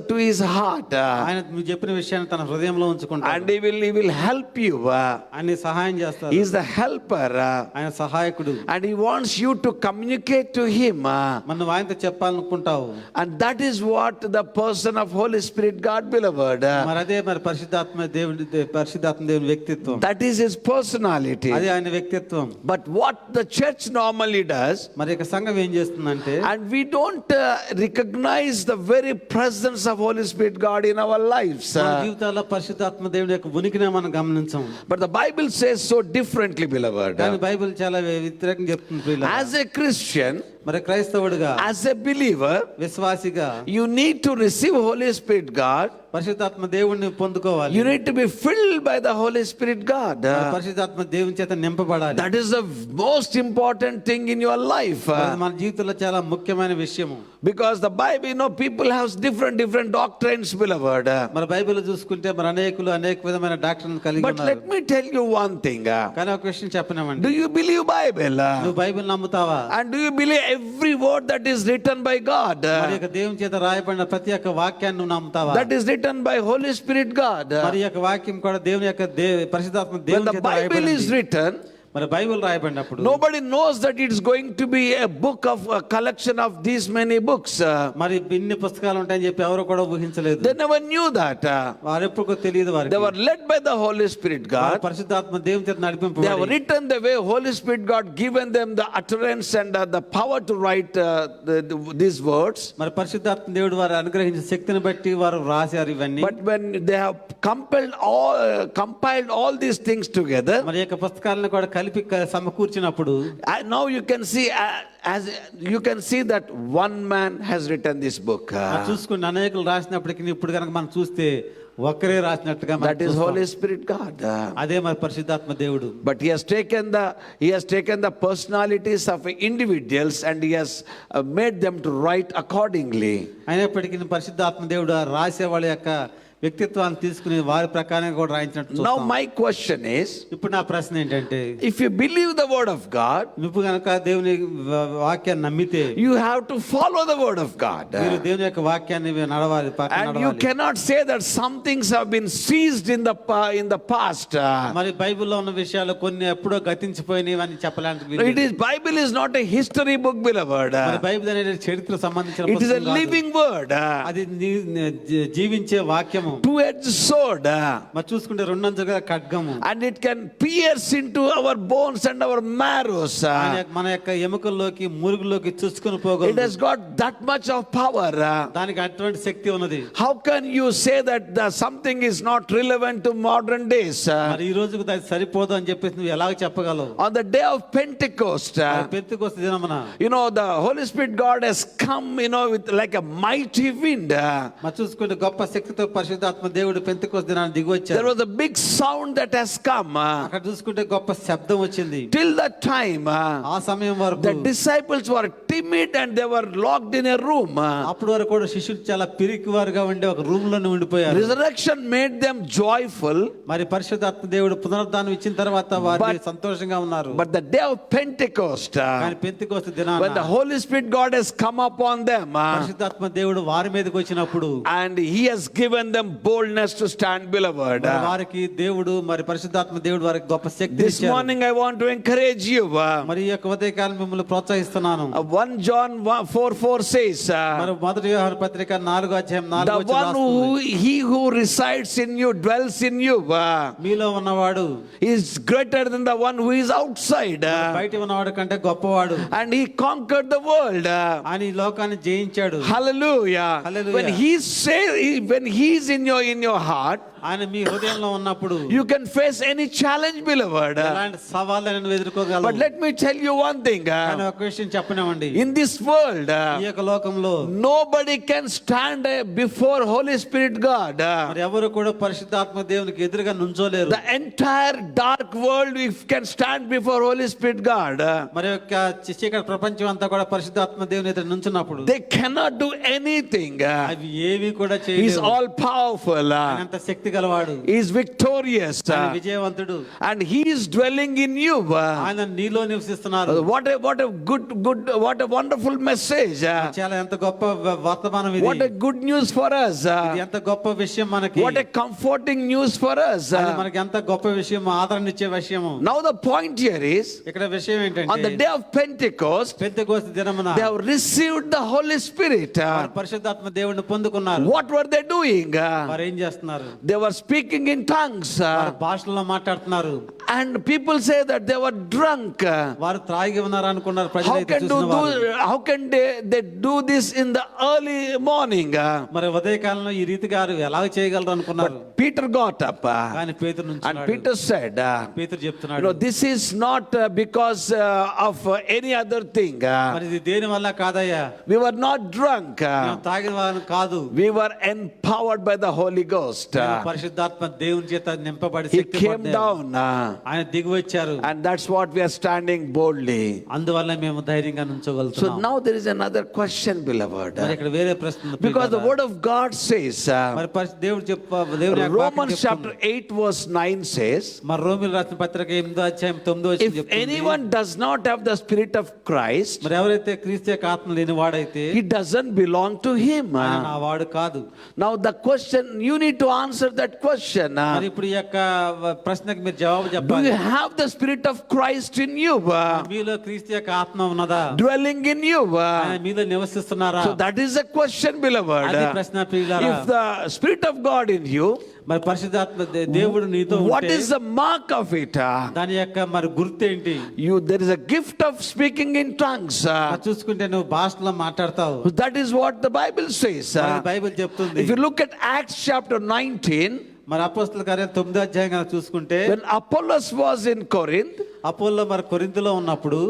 to his heart.
ఆయన నువ్వు చెప్పిన విషయాన్ని తన హృదయంలో ఉంచుకుంటాడు.
And he will help you.
ఆయన సహాయం చేస్తాడు.
He is the helper.
ఆయన సహాయకుడు.
And he wants you to communicate to him.
మనం ఆయనతో చెప్పాలనుకుంటావు.
And that is what the person of Holy Spirit God, beloved.
మరి అదే మరి పరిశుద్ధాత్మ దేవుని వ్యక్తిత్వం.
That is his personality.
అదే ఆయన వ్యక్తిత్వం.
But what the church normally does,
మరి ఇక సంఘం ఏం చేస్తుందంటే,
and we don't recognize the very presence of Holy Spirit God in our lives.
మన జీవితాల్లో పరిశుద్ధాత్మ దేవుని యొక్క ఉనికిని మనం గమనించం.
But the Bible says so differently, beloved.
కానీ బైబిల్ చాలా వ్యతిరేకంగా చెప్తుంది ప్రియులారా.
As a Christian,
మరి క్రైస్తవుడిగా,
as a believer,
విశ్వాసిగా
you need to receive Holy Spirit God.
పరిశుద్ధాత్మ దేవుణ్ణి పొందుకోవాలి.
You need to be filled by the Holy Spirit God.
మరి పరిశుద్ధాత్మ దేవుని చేత నింపబడాలి.
That is the most important thing in your life.
అది మన జీవితంలో చాలా ముఖ్యమైన విషయము.
Because the Bible, people have different doctrines, beloved.
మరి బైబిల్ చూసుకుంటే మరి అనేకులు అనేక విధమైన డాక్టర్లను కలిగి
But
ఉన్నారు.
let me tell you one thing.
కానీ ఒక విషయం చెప్పనివ్వండి.
Do you believe Bible?
నువ్వు బైబిల్ నమ్ముతావా?
And do you believe every word that is written by God?
మరి యొక్క దేవుని చేత రాయబడిన ప్రతి ఒక్క వాక్యాన్ని నువ్వు నమ్ముతావా?
That is written by Holy Spirit God.
మరి యొక్క వాక్యం కూడా దేవుని యొక్క పరిశుద్ధాత్మ
When
దేవుని
the
చేత
Bible is
రాయబడింది.
written,
మరి Bible రాయబడినప్పుడు
nobody knows that it's going to be a book of a collection of these many books.
మరి ఇన్ని పుస్తకాలు ఉంటాయని చెప్పి ఎవరు కూడా ఊహించలేదు.
They never knew that.
వారు ఎప్పుడు తెలియదు వారికి.
They were led by the Holy Spirit God.
పరిశుద్ధాత్మ దేవుని చేత
They have
నడిపింపబడి
written the way Holy Spirit God given them the utterance and the power to write these words.
మరి పరిశుద్ధాత్మ దేవుడు వారు అనుగ్రహించిన శక్తిని బట్టి వారు రాశారు ఇవన్నీ.
But when they have compiled all these things together,
మరి యొక్క పుస్తకాలను కూడా కలిపి సమకూర్చినప్పుడు
now you can see, as you can see that one man has written this book.
చూసుకుని అనేకులు రాసినప్పటికీ ఇప్పుడు కనుక మనం చూస్తే ఒక్కరే రాసినట్టుగా మనం
That is
చూస్తాం.
Holy Spirit God.
అదే మరి పరిశుద్ధాత్మ దేవుడు.
But he has taken the personalities of individuals and he has made them to write accordingly.
అయినప్పటికీ పరిశుద్ధాత్మ దేవుడు ఆ రాసే వాళ్ళ యొక్క వ్యక్తిత్వాన్ని తీసుకుని వారి ప్రకారంగా కూడా రాయించినట్టు
Now
చూస్తాం.
my question is,
ఇప్పుడు నా ప్రశ్న ఏంటంటే,
if you believe the word of God,
నువ్వు కనుక దేవుని వాక్యాన్ని నమ్మితే
you have to follow the word of God.
మీరు దేవుని యొక్క వాక్యాన్ని నడవాలి, పక్కన
And you
నడవాలి.
cannot say that some things have been seized in the past.
మరి బైబిల్లో ఉన్న విషయాలు కొన్ని ఎప్పుడో గతించిపోయినవి అని చెప్పడానికి వీలు లేదు.
Bible is not a history book, beloved.
మరి బైబిల్ అనేది చరిత్ర సంబంధించిన
It is a
పుస్తకం కాదు.
living word.
అది జీవించే వాక్యము.
Two-edged sword.
మరి చూసుకుంటే రెండంచుగా ఖడ్గము.
And it can pierce into our bones and our marrows.
మన యొక్క ఎముకల్లోకి మురుగులోకి చూసుకుని
It
పోగలదు.
has got that much of power.
దానికి అటువంటి శక్తి ఉన్నది.
How can you say that something is not relevant to modern days?
మరి ఈ రోజుకు అది సరిపోదు అని చెప్పేసి నువ్వు ఎలాగ చెప్పగలవు?
On the day of Pentecost,
Pentecost దినమున
the Holy Spirit God has come, with like a mighty wind.
మరి చూసుకుంటే గొప్ప శక్తితో పరిశుద్ధాత్మ దేవుడు పెంతెకొస్తు దినాన్ని దిగి
There
వచ్చారు.
was a big sound that has come.
అక్కడ చూసుకుంటే గొప్ప శబ్దం వచ్చింది.
Till that time,
ఆ సమయం వరకు
the disciples were timid and they were locked in a room.
అప్పటి వరకు కూడా శిష్యులు చాలా పిరికి వారుగా ఉండి ఒక రూమ్ లోనే ఉండిపోయారు.
Resurrection made them joyful.
మరి పరిశుద్ధాత్మ దేవుడు పునరుద్ధానం ఇచ్చిన తర్వాత వారు సంతోషంగా ఉన్నారు.
But the day of Pentecost,
కానీ పెంతెకొస్తు దినాన
when the Holy Spirit God has come upon them,
పరిశుద్ధాత్మ దేవుడు వారి మీదకి వచ్చినప్పుడు
and he has given them boldness to stand, beloved.
మరి వారికి దేవుడు మరి పరిశుద్ధాత్మ దేవుడు వారికి గొప్ప శక్తి
This
ఇచ్చారు.
morning I want to encourage you.
మరి ఈ యొక్క ఉదయకాలం మిమ్మల్ని ప్రోత్సహిస్తున్నాను.
1 John 4:4 says,
మరి మొదటి యోహాను పత్రిక 4:4
the one who resides in you, dwells in you,
మీలో ఉన్నవాడు
is greater than the one who is outside.
బయట ఉన్నవాడు కంటే గొప్పవాడు.
And he conquered the world.
ఆయన ఈ లోకాన్ని జయించాడు.
Hallelujah.
Hallelujah.
When he is in your heart,
ఆయన మీ హృదయంలో ఉన్నప్పుడు
you can face any challenge, beloved.
ఎలాంటి సవాళ్ళని నువ్వు
But
ఎదుర్కోగలవు.
let me tell you one thing.
కానీ ఒక విషయం చెప్పనివ్వండి.
In this world,
ఈ యొక్క లోకంలో
nobody can stand before Holy Spirit God.
మరి ఎవరు కూడా పరిశుద్ధాత్మ దేవునికి ఎదురుగా నుంచోలేరు.
The entire dark world can stand before Holy Spirit God.
మరి యొక్క చీకటి ప్రపంచం అంతా కూడా పరిశుద్ధాత్మ దేవుని ఎదురు నుంచున్నప్పుడు
They cannot do anything.
అవి ఏవి కూడా
He is
చేయలేవు.
all powerful.
ఆయన అంత శక్తి గలవాడు.
He is victorious.
ఆయన విజయవంతుడు.
And he is dwelling in you.
ఆయన నీలో నివసిస్తున్నారు.
What a wonderful message.
చాలా ఎంత గొప్ప వర్తమానం ఇది.
What a good news for us.
ఇది ఎంత గొప్ప విషయం మనకి.
What a comforting news for us.
అది మనకి ఎంత గొప్ప విషయం, ఆదరణ ఇచ్చే విషయము.
Now the point here is,
ఇక్కడ విషయం
on
ఏంటంటే
the day of Pentecost,
Pentecost దినమున
they have received the Holy Spirit.
వారు పరిశుద్ధాత్మ దేవుని పొందుకున్నారు.
What were they doing?
వారు ఏం చేస్తున్నారు?
They were speaking in tongues.
వారు భాషల్లో మాట్లాడుతున్నారు.
And people say that they were drunk.
వారు త్రాగి ఉన్నారు అనుకున్నారు
How
ప్రజలైతే
can
చూసిన వారు.
how can they do this in the early morning?
మరి ఉదయకాలంలో ఈ రీతిగా ఎలా చేయగలరు అనుకున్నారు.
Peter got up.
కానీ పేతురు
And
నుంచున్నాడు.
Peter said,
పేతురు చెప్తున్నాడు,
this is not because of any other thing.
మరి ఇది దేని వల్ల కాదయ్యా,
We were not drunk.
మేము తాగిన వారు కాదు,
We were empowered by the Holy Ghost.
మేము పరిశుద్ధాత్మ దేవుని చేత నింపబడి
He
శక్తి
came down.
ఆయన దిగి వచ్చారు.
And that's what we are standing boldly.
అందువల్ల మేము ధైర్యంగా
So
నుంచోగలుగుతున్నాం.
now there is another question, beloved.
మరి ఇక్కడ వేరే ప్రశ్న ఉంది.
Because the word of God says,
మరి దేవుడు దేవుని యొక్క వాక్యం
Romans
చెప్తుంది.
chapter 8 verse 9 says,
మరి రోమీయులకు రాసిన పత్రిక 8:9
if anyone does not have the spirit of Christ,
మరి ఎవరైతే క్రీస్తు యొక్క ఆత్మ లేని వాడైతే
he doesn't belong to him.
ఆయన నా వాడు కాదు.
Now the question, you need to answer that question.
మరి ఇప్పుడు ఈ యొక్క ప్రశ్నకు మీరు జవాబు
Do
చెప్పాలి.
you have the spirit of Christ in you?
మీలో క్రీస్తు యొక్క ఆత్మ ఉన్నదా?
Dwelling in you?
ఆయన మీలో నివసిస్తున్నారా?
So that is a question, beloved.
అది ప్రశ్న ప్రియులారా.
If the spirit of God in you,
మరి పరిశుద్ధాత్మ దేవుడు నీతో
what
ఉంటే
is the mark of it?
దాని యొక్క మరి గుర్తేంటి?
There is a gift of speaking in tongues.
మరి చూసుకుంటే నువ్వు భాషలో మాట్లాడతావు.
That is what the Bible says.
మరి బైబిల్ చెప్తుంది.
If you look at Acts chapter 19,
మరి అపోస్తలుల కార్యాలు 9వ అధ్యాయం చూసుకుంటే
when Apollos was in Corinth,
Apollo మరి కొరింథీలో ఉన్నప్పుడు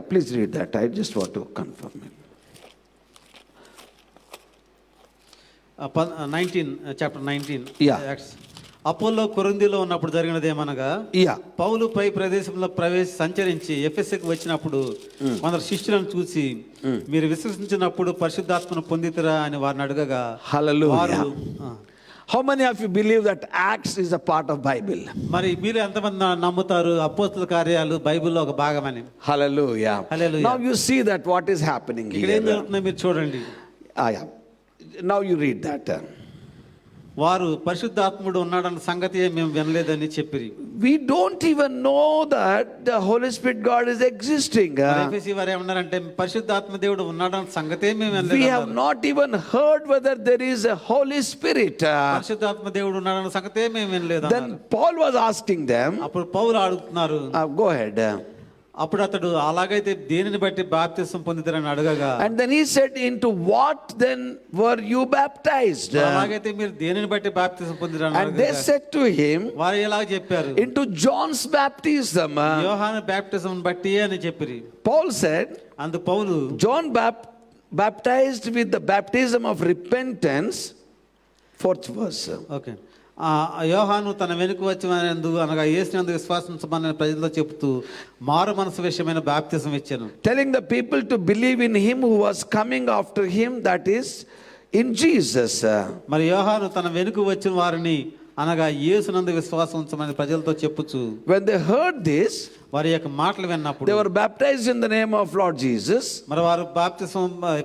Please read that. I just want to confirm it.
19 19
Yeah.
Apollo కొరింథీలో ఉన్నప్పుడు జరిగినది ఏమనగా,
Yeah.
పౌలు పై ప్రదేశంలో సంచరించి ఎఫెసుకు వచ్చినప్పుడు కొందరు శిష్యులను చూసి మీరు విశ్వసించినప్పుడు పరిశుద్ధాత్మను పొందితిరా అని వారిని అడగగా,
Hallelujah.
వారు
How many of you believe that Acts is a part of Bible?
మరి మీరు ఎంతమంది నమ్ముతారు అపోస్తల కార్యాలు బైబిల్లో ఒక భాగమని?
Hallelujah.
Hallelujah.
Now you see that what is happening
ఇక్కడ ఏం
here.
జరుగుతుందో మీరు చూడండి.
Yeah. Now you read that.
వారు పరిశుద్ధాత్ముడు ఉన్నాడన్న సంగతి మేము వినలేదని చెప్పిరి.
We don't even know that the Holy Spirit God is existing.
ఎఫెసీ వారు ఏమన్నారంటే పరిశుద్ధాత్మ దేవుడు ఉన్నాడన్న సంగతే మేము
We
వినలేదు.
have not even heard whether there is a Holy Spirit.
పరిశుద్ధాత్మ దేవుడు ఉన్నాడన్న సంగతే మేము వినలేదు.
Then Paul was asking them.
అప్పుడు పౌలు అడుగుతున్నారు.
Go ahead.
అప్పుడు అతడు అలాగైతే దేనిని బట్టి బాప్తిసం పొందుతారని అడగగా,
And then he said, into what then were you baptized?
అలాగైతే మీరు దేనిని బట్టి బాప్తిసం పొందుతారని
And they
అడగగా,
said to him,
వారు ఎలా చెప్పారు,
into John's baptism.
యోహాను బాప్తిసం బట్టి అని చెప్పిరి.
Paul said,
అందు పౌలు
John baptized with the baptism of repentance. 4th verse.
Okay, యోహాను తన వెనుక వచ్చినందు అనగా యేసునందు విశ్వాసించమని ప్రజలతో చెబుతూ మారు మనసు విషయమైన బాప్తిసం ఇచ్చాను.
Telling the people to believe in him who was coming after him, that is in Jesus.
మరి యోహాను తన వెనుక వచ్చిన వారిని అనగా యేసునందు విశ్వాసం ఉంచమని ప్రజలతో చెప్పుచు,
When they heard this,
వారి యొక్క మాటలు విన్నప్పుడు
they were baptized in the name of Lord Jesus.
మరి వారు బాప్తిసం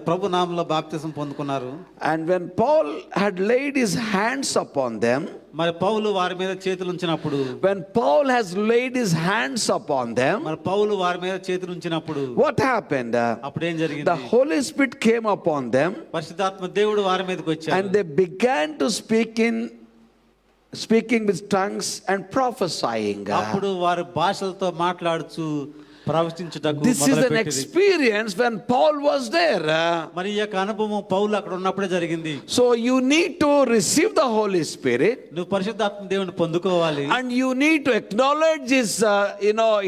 ప్రభు నామములో బాప్తిసం పొందుకున్నారు.
And when Paul had laid his hands upon them,
మరి పౌలు వారి మీద చేతులు ఉంచినప్పుడు,
when Paul has laid his hands upon them,
మరి పౌలు వారి మీద చేతులు ఉంచినప్పుడు
what happened?
అప్పుడు ఏం
The
జరిగింది?
Holy Spirit came upon them,
పరిశుద్ధాత్మ దేవుడు వారి మీదకి వచ్చాడు.
and they began to speaking with tongues and prophesying.
అప్పుడు వారు భాషలతో మాట్లాడుచు ప్రవచించుటకు
This is an
మొదలుపెట్టిరి.
experience when Paul was there.
మరి ఈ యొక్క అనుభవం పౌలు అక్కడ ఉన్నప్పుడే జరిగింది.
So you need to receive the Holy Spirit,
నువ్వు పరిశుద్ధాత్మ దేవుని పొందుకోవాలి.
and you need to acknowledge his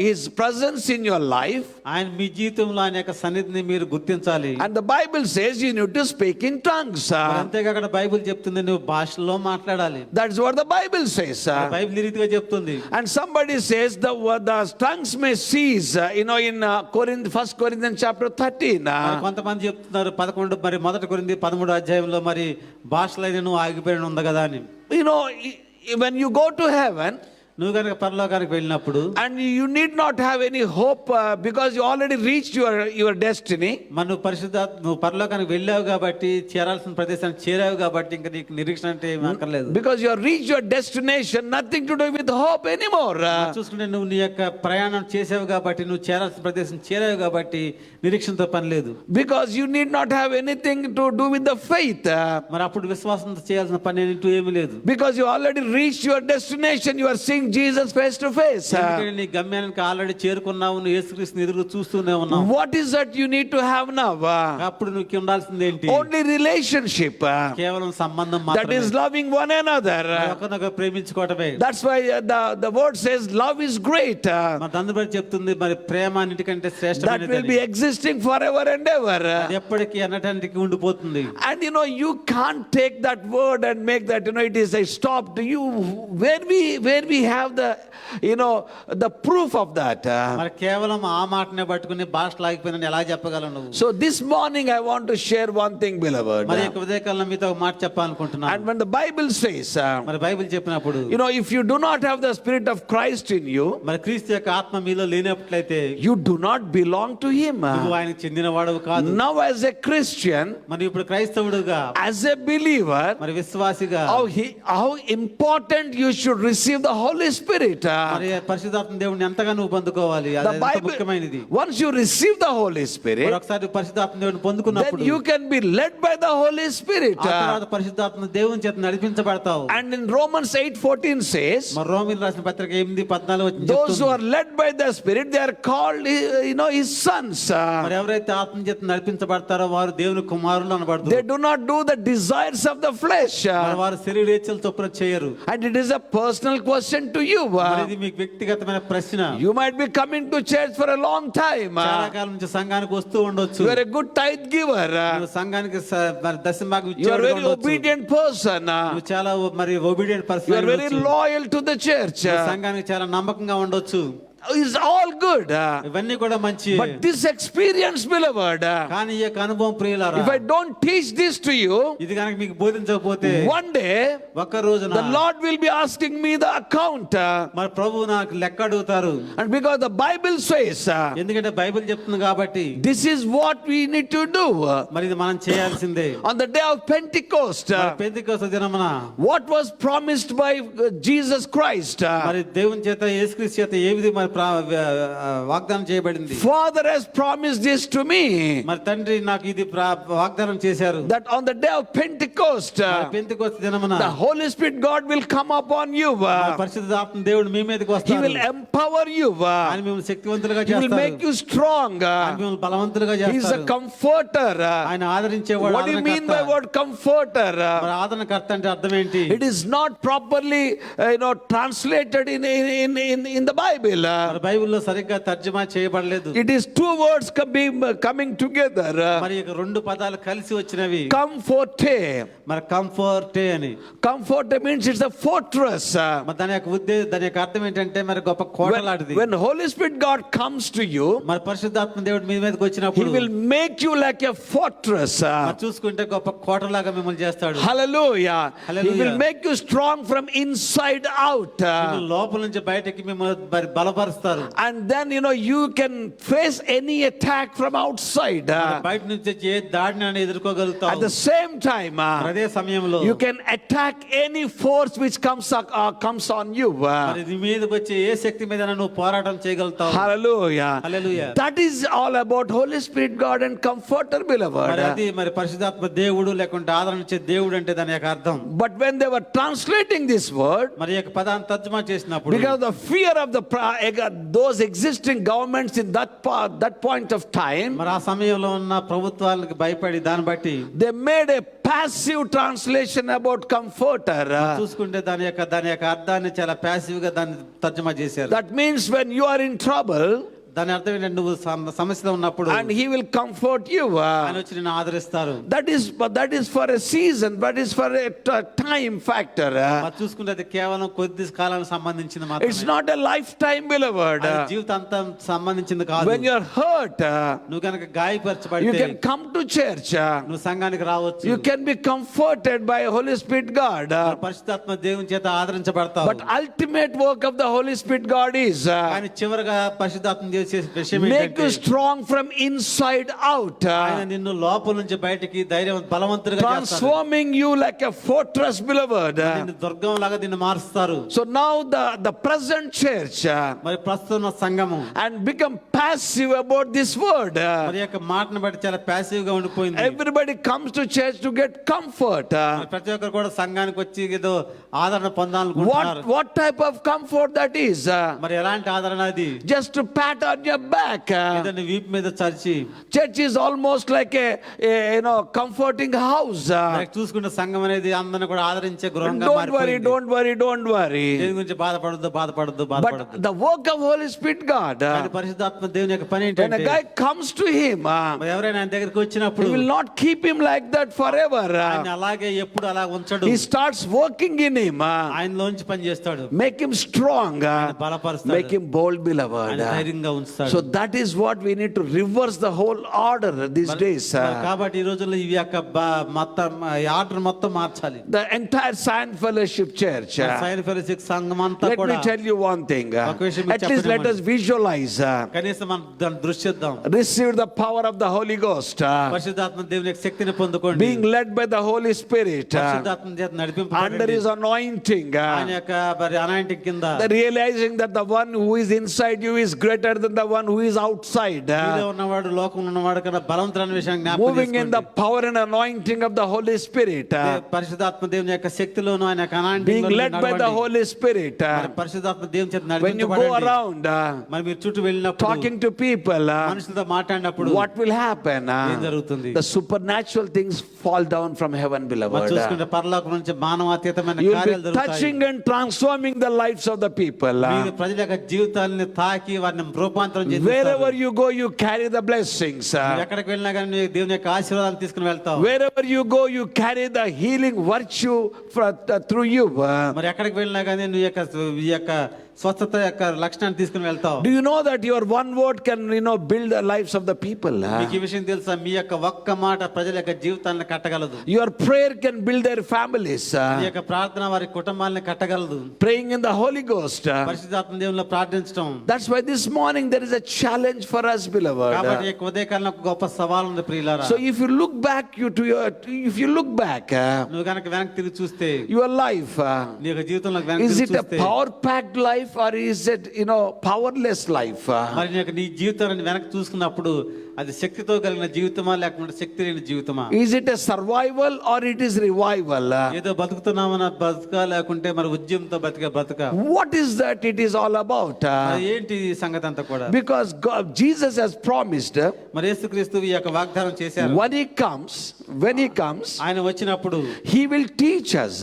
his presence in your life.
ఆయన మీ జీవితంలో ఆయన యొక్క సన్నిధిని మీరు గుర్తించాలి.
And the Bible says you need to speak in tongues.
మరి అంతేకాకుండా బైబిల్ చెప్తుంది నువ్వు భాషలో మాట్లాడాలి.
That's what the Bible says.
Bible ఈ రీతిగా చెప్తుంది.
And somebody says the tongues may cease. In 1 Corinthians chapter 13.
మరి కొంతమంది చెప్తున్నారు 11 మరి 1 కొరింథీ 13 అధ్యాయంలో మరి భాషలైన ఆగిపోయి ఉంది కదా అని.
When you go to heaven,
నువ్వు కనుక పరలోకానికి వెళ్ళినప్పుడు
and you need not have any hope because you already reached your destiny.
మరి నువ్వు పరలోకానికి వెళ్ళావు కాబట్టి చేరాల్సిన ప్రదేశానికి చేరావు కాబట్టి ఇంకా నీకు నిరీక్షణ అంటే ఏమీ అక్కర్లేదు.
Because you have reached your destination, nothing to do with hope anymore.
చూసుకుంటే నువ్వు నీ యొక్క ప్రయాణం చేసావు కాబట్టి నువ్వు చేరాల్సిన ప్రదేశం చేరావు కాబట్టి నిరీక్షణతో పని లేదు.
Because you need not have anything to do with the faith.
మరి అప్పుడు విశ్వాసంతో చేయాల్సిన పని ఏంటూ ఏమీ లేదు.
Because you already reached your destination, you are seeing Jesus face to face.
ఎందుకంటే నీ గమ్యానికి ఆల్రెడీ చేరుకున్నావు, నువ్వు యేసుక్రీస్తుని ఎదురు చూస్తూనే ఉన్నావు.
What is that you need to have now?
అప్పుడు నువ్వు ఉండాల్సింది ఏంటి?
Only relationship.
కేవలం సంబంధం
That
మాత్రమే.
is loving one another.
ఒకరినొకరు ప్రేమించుకోవటమే.
That's why the word says love is great.
మరి దాన్ని బట్టి చెప్తుంది మరి ప్రేమ అన్నిటికంటే
That
శ్రేష్టమైనది.
will be existing forever and ever.
అది ఎప్పటికీ అన్నటానికి ఉండిపోతుంది.
And you can't take that word and make that it is a stop to you. Where we have the proof of that.
మరి కేవలం ఆ మాటనే పట్టుకుని భాషలు ఆగిపోయిందని ఎలా చెప్పగలను నువ్వు?
So this morning I want to share one thing, beloved.
మరి యొక్క ఉదయకాలంలో మీతో ఒక మాట చెప్పాలనుకుంటున్నాను.
And when the Bible says,
మరి బైబిల్ చెప్పినప్పుడు
if you do not have the Spirit of Christ in you,
మరి క్రీస్తు యొక్క ఆత్మ మీలో లేనట్లయితే
you do not belong to Him.
నువ్వు ఆయనకు చెందిన వాడవు కాదు.
Now as a Christian,
మరి ఇప్పుడు క్రైస్తవుడుగా,
as a believer,
మరి విశ్వాసిగా
how important you should receive the Holy Spirit.
మరి పరిశుద్ధాత్మ దేవుని ఎంతగా నువ్వు పొందుకోవాలి. అది
The
ఎంత
Bible,
ముఖ్యమైనది.
once you receive the Holy
మరి
Spirit,
ఒకసారి పరిశుద్ధాత్మ దేవుని
then
పొందుకున్నప్పుడు
you can be led by the Holy Spirit.
ఆ తర్వాత పరిశుద్ధాత్మ దేవుని చేత నడిపించబడతావు.
And in Romans 8:14 says,
మరి రోమీయులకు రాసిన పత్రిక 8:14 వచ్చి
those who
చెప్తుంది.
are led by the Spirit, they are called His sons.
మరి ఎవరైతే ఆత్మ చేత నడిపించబడతారో వారు దేవుని కుమారులు
They
అనబడతారు.
do not do the desires of the flesh.
మరి వారు శరీరేచ్ఛల చొప్పున చేయరు.
And it is a personal question to to you.
మరి ఇది మీకు వ్యక్తిగతమైన ప్రశ్న.
You might be coming to church for a long time.
చాలా కాలం నుంచి సంఘానికి వస్తూ ఉండొచ్చు.
You are a good tithe giver.
నువ్వు సంఘానికి మరి దశమభాగం
You are
ఇచ్చేవాడుగా
very
ఉండొచ్చు.
obedient person.
నువ్వు చాలా మరి obedient
You
person
are very loyal to the church.
సంఘానికి చాలా నమ్మకంగా ఉండొచ్చు.
It's all good.
ఇవన్నీ కూడా మంచి.
But this experience, beloved,
కానీ ఈ యొక్క అనుభవం ప్రియులారా,
if I don't teach this to you,
ఇది కనుక మీకు బోధించకపోతే
one day
ఒక్క రోజున
the Lord will be asking me the account.
మరి ప్రభువు నాకు లెక్క అడుగుతారు.
And because the Bible says,
ఎందుకంటే బైబిల్ చెప్తుంది కాబట్టి
this is what we need to do.
మరి ఇది మనం చేయాల్సిందే.
On the day of Pentecost,
Pentecost దినమున
what was promised by Jesus Christ?
మరి దేవుని చేత యేసుక్రీస్తు చేత ఏ విధంగా మరి వాగ్దానం చేయబడింది.
Father has promised this to me,
మరి తండ్రి నాకు ఇది వాగ్దానం చేశారు.
that on the day of Pentecost,
Pentecost దినమున
the Holy Spirit God will come upon you.
పరిశుద్ధాత్మ దేవుడు మీ మీదకి
He
వస్తాడు.
will empower you.
ఆయన మిమ్మల్ని శక్తివంతులుగా
He will
చేస్తాడు.
make you strong.
ఆయన మిమ్మల్ని బలవంతులుగా
He is a
చేస్తాడు.
comforter.
ఆయన ఆదరించేవాడు.
What do you mean by word comforter?
మరి ఆదరణకర్త అంటే అర్థం ఏంటి?
It is not properly translated in the Bible.
మరి బైబిల్లో సరిగ్గా తర్జుమా చేయబడలేదు.
It is two words coming together.
మరి ఇక రెండు పదాలు కలిసి వచ్చినవి.
Comforte.
మరి కంఫర్టే అని.
Comforte means it's a fortress.
మరి దాని యొక్క దాని యొక్క అర్థం ఏంటంటే మరి గొప్ప కోట లాంటిది.
When Holy Spirit God comes to you,
మరి పరిశుద్ధాత్మ దేవుడు మీ మీదకి
He
వచ్చినప్పుడు
will make you like a fortress.
మరి చూసుకుంటే గొప్ప కోటలాగా మిమ్మల్ని చేస్తాడు.
Hallelujah. He
Hallelujah.
will make you strong from inside out.
మిమ్మల్ని లోపల నుంచి బయటకి మిమ్మల్ని మరి బలపరుస్తారు.
And then you can face any attack from outside.
మరి బయట నుంచి వచ్చే ఏ దాడిని ఎదుర్కోగలుగుతావు.
At the same time,
మరి అదే సమయంలో
you can attack any force which comes on you.
మరి నీ మీదకి వచ్చే ఏ శక్తి మీద నువ్వు పోరాటం చేయగలుగుతావు.
Hallelujah.
Hallelujah.
That is all about Holy Spirit God and Comforter,
మరి
beloved.
అది మరి పరిశుద్ధాత్మ దేవుడు లేకుంటే ఆదరణ ఇచ్చే దేవుడు అంటే దాని యొక్క అర్థం.
But when they were translating this word,
మరి యొక్క పదాన్ని తర్జుమా చేసినప్పుడు
because of the fear of those existing governments in that point of time,
మరి ఆ సమయంలో ఉన్న ప్రభుత్వాలకు భయపడి దాన్ని బట్టి
they made a passive translation about comforter.
చూసుకుంటే దాని యొక్క అర్థాన్ని చాలా ప్యాసివ్ గా దాన్ని తర్జుమా చేశారు.
That means when you are in trouble,
దాని అర్థం ఏంటంటే నువ్వు సమస్యలో ఉన్నప్పుడు
and He will comfort you.
ఆయన వచ్చి నిన్ను ఆదరిస్తారు.
That is for a season, but is for a time factor.
మరి చూసుకుంటే అది కేవలం కొద్ది కాలానికి సంబంధించింది
It's
మాత్రమే.
not a lifetime, beloved.
అది జీవితాంతం సంబంధించింది కాదు.
When you are hurt,
నువ్వు కనుక
you
గాయపరచబడితే
can come to church.
నువ్వు సంఘానికి రావచ్చు.
You can be comforted by Holy Spirit God.
పరిశుద్ధాత్మ దేవుని చేత ఆదరించబడతావు.
But ultimate work of the Holy Spirit God is
కానీ చివరగా పరిశుద్ధాత్మ దేవుని చేసే విషయం
make
ఏంటంటే
you strong from inside out,
ఆయన నిన్ను లోపల నుంచి బయటికి బలవంతుడిగా చేస్తాడు.
transforming you like a fortress, beloved.
నిన్ను దుర్గం లాగా నిన్ను మారుస్తారు.
So now the present church
మరి ప్రస్తుతం సంఘము
and become passive about this word.
మరి యొక్క మాటను బట్టి చాలా ప్యాసివ్ గా ఉండిపోయింది.
Everybody comes to church to get comfort.
మరి ప్రతి ఒక్కరు కూడా సంఘానికి వచ్చి ఏదో ఆదరణ పొందాలనుకుంటున్నారు.
What type of comfort that is?
మరి ఎలాంటి ఆదరణ అది?
Just to pat on your back.
ఏదైనా వీపు మీద చరిచి
Church is almost like a comforting house.
మరి చూసుకుంటే సంఘం అనేది అందరిని కూడా ఆదరించే గృహంగా
Don't
మారిపోయింది.
worry.
దేని గురించి బాధపడద్దు.
But the work of Holy Spirit God,
కానీ పరిశుద్ధాత్మ దేవుని యొక్క పని
when a
ఏంటంటే
guy comes to Him,
మరి ఎవరైనా ఆయన దగ్గరికి
He
వచ్చినప్పుడు
will not keep him like that forever.
ఆయన అలాగే ఎప్పుడు అలా ఉంచడు.
He starts working in him.
ఆయనలోంచి పని చేస్తాడు.
Make him strong.
బలపరుస్తాడు.
Make him bold, beloved.
ఆయన ధైర్యంగా ఉంచుతాడు.
So that is what we need to reverse the whole order these days.
మరి కాబట్టి ఈ రోజుల్లో ఈ యొక్క మొత్తం ఆర్డర్ మొత్తం మార్చాలి.
The entire Zion Fellowship Church.
Zion fellowship సంఘం అంతా
Let
కూడా
me tell you one thing.
ఒక విషయం మీకు
At least let
చెప్పనివ్వండి.
us visualize.
కనీసం మనం దాన్ని దృశ్యిద్దాం.
Receive the power of the Holy Ghost.
పరిశుద్ధాత్మ దేవుని యొక్క శక్తిని పొందుకోండి.
Being led by the Holy Spirit.
పరిశుద్ధాత్మ చేత
Under
నడిపింపబడండి.
His anointing.
ఆయన యొక్క మరి అనాయింటింగ్ కింద
Realizing that the one who is inside you is greater than than the one who is outside.
మీలో ఉన్నవాడు లోకంలో ఉన్నవాడు కన్నా బలవంతుడైన విషయాన్ని జ్ఞాపకం
Moving in the
చేసుకోండి.
power and anointing of the Holy Spirit.
పరిశుద్ధాత్మ దేవుని యొక్క శక్తిలోను ఆయన యొక్క
Being
anointing loan
led by the
నడవండి.
Holy Spirit.
మరి పరిశుద్ధాత్మ దేవుని చేత
When you go
నడిపించబడండి.
around
మరి మీరు చుట్టూ వెళ్ళినప్పుడు
talking to people,
మనుషులతో మాట్లాడినప్పుడు
what will happen?
ఏం జరుగుతుంది?
The supernatural things fall down from heaven,
మరి
beloved.
చూసుకుంటే పరలోకం నుంచి మానవాతీతమైన
You will
కార్యాలు
be
జరుగుతాయి.
touching and transforming the lives of the people.
మీరు ప్రజల యొక్క జీవితాలను తాకి వారిని రూపాంతరం చేస్తారు.
Wherever you go, you carry the blessings.
నువ్వు ఎక్కడికి వెళ్ళినా కానీ నువ్వు దేవుని యొక్క ఆశీర్వాదాలు తీసుకుని వెళ్తావు.
Wherever you go, you carry the healing virtue through you.
మరి ఎక్కడికి వెళ్ళినా కానీ నువ్వు ఈ యొక్క స్వస్థత యొక్క లక్షణాన్ని తీసుకుని వెళ్తావు.
Do you know that your one word can, build the lives of the people?
మీకు ఈ విషయం తెలుసా? మీ యొక్క ఒక్క మాట ప్రజల యొక్క జీవితాలను కట్టగలదు.
Your prayer can build their families.
మీ యొక్క ప్రార్థన వారి కుటుంబాలను కట్టగలదు.
Praying in the Holy Ghost.
పరిశుద్ధాత్మ దేవునిలో ప్రార్థించడం.
That's why this morning there is a challenge for us,
కాబట్టి
beloved.
ఈ యొక్క ఉదయకాలంలో ఒక గొప్ప సవాల్ ఉంది ప్రియులారా.
So if you look back, if you look back,
నువ్వు కనుక వెనక్కి తిరిగి చూస్తే
your life,
నీ యొక్క జీవితంలో వెనక్కి
is
తిరిగి
it a
చూస్తే
power-packed life or is it, powerless life?
మరి నీ జీవితాన్ని వెనక్కి చూసుకున్నప్పుడు అది శక్తితో కలిగిన జీవితమా లేకపోతే శక్తి లేని జీవితమా?
Is it a survival or it is revival?
ఏదో బతుకుతున్నామన్న బతుక లేకుంటే మరి ఉద్యమంతో బతుక
What is that it is all about?
మరి ఏంటి ఈ సంగతి అంతా కూడా?
Because Jesus has promised,
మరి యేసుక్రీస్తు ఈ యొక్క వాగ్దానం చేశారు.
when he comes,
ఆయన వచ్చినప్పుడు
he will teach us,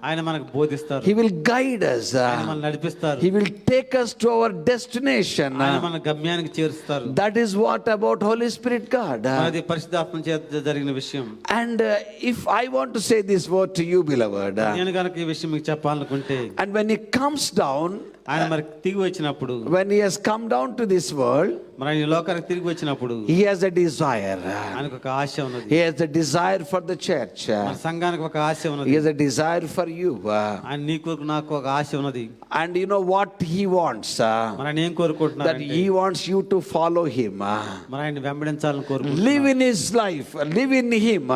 ఆయన మనకు బోధిస్తారు,
he will guide us,
ఆయన మనల్ని నడిపిస్తారు,
he will take us to our destination.
ఆయన మన గమ్యానికి చేరుస్తారు.
That is what about Holy Spirit God.
అది పరిశుద్ధాత్మ చేత జరిగిన విషయం.
And if I want to say this word to you, beloved,
నేను కనుక ఈ విషయం మీకు చెప్పాలనుకుంటే,
and when he comes down,
ఆయన మరి తిరిగి వచ్చినప్పుడు,
when he has come down to this world,
మరి ఆయన ఈ లోకానికి తిరిగి వచ్చినప్పుడు
he has a desire.
ఆయనకు ఒక ఆశ ఉన్నది.
He has a desire for the church.
మన సంఘానికి ఒక ఆశ ఉన్నది.
He has a desire for you.
ఆయన నీకు నాకు ఒక ఆశ ఉన్నది.
And you know what he wants?
మరి ఆయన ఏం కోరుకుంటున్నారు
That
అంటే,
he wants you to follow him.
మరి ఆయన వెంబడించాలని కోరుకుంటున్నారు.
Live in his life. Live in him.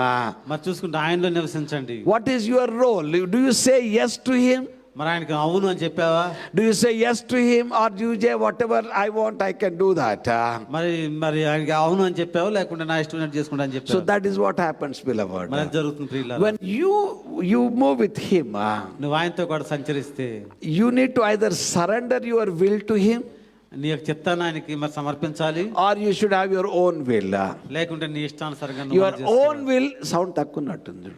మరి చూసుకుంటే ఆయనలో నివసించండి.
What is your role? Do you say yes to him?
మరి ఆయనకి అవును అని చెప్పావా?
Do you say yes to him or do you say whatever I want I can do that?
మరి ఆయనకి అవును అని చెప్పావా లేకుంటే నా ఇష్టం చేసుకుంటా అని
So
చెప్పావా?
that is what happens, beloved.
మరి అది జరుగుతుంది ప్రియులారా.
When you move with him,
నువ్వు ఆయనతో కూడా సంచరిస్తే
you need to either surrender your will to him
నీ యొక్క చిత్తాన్ని ఆయనకి మరి సమర్పించాలి,
or you should have your own will.
లేకుంటే నీ ఇష్టానుసారంగా నువ్వు
Your own will sound takkunnattundi.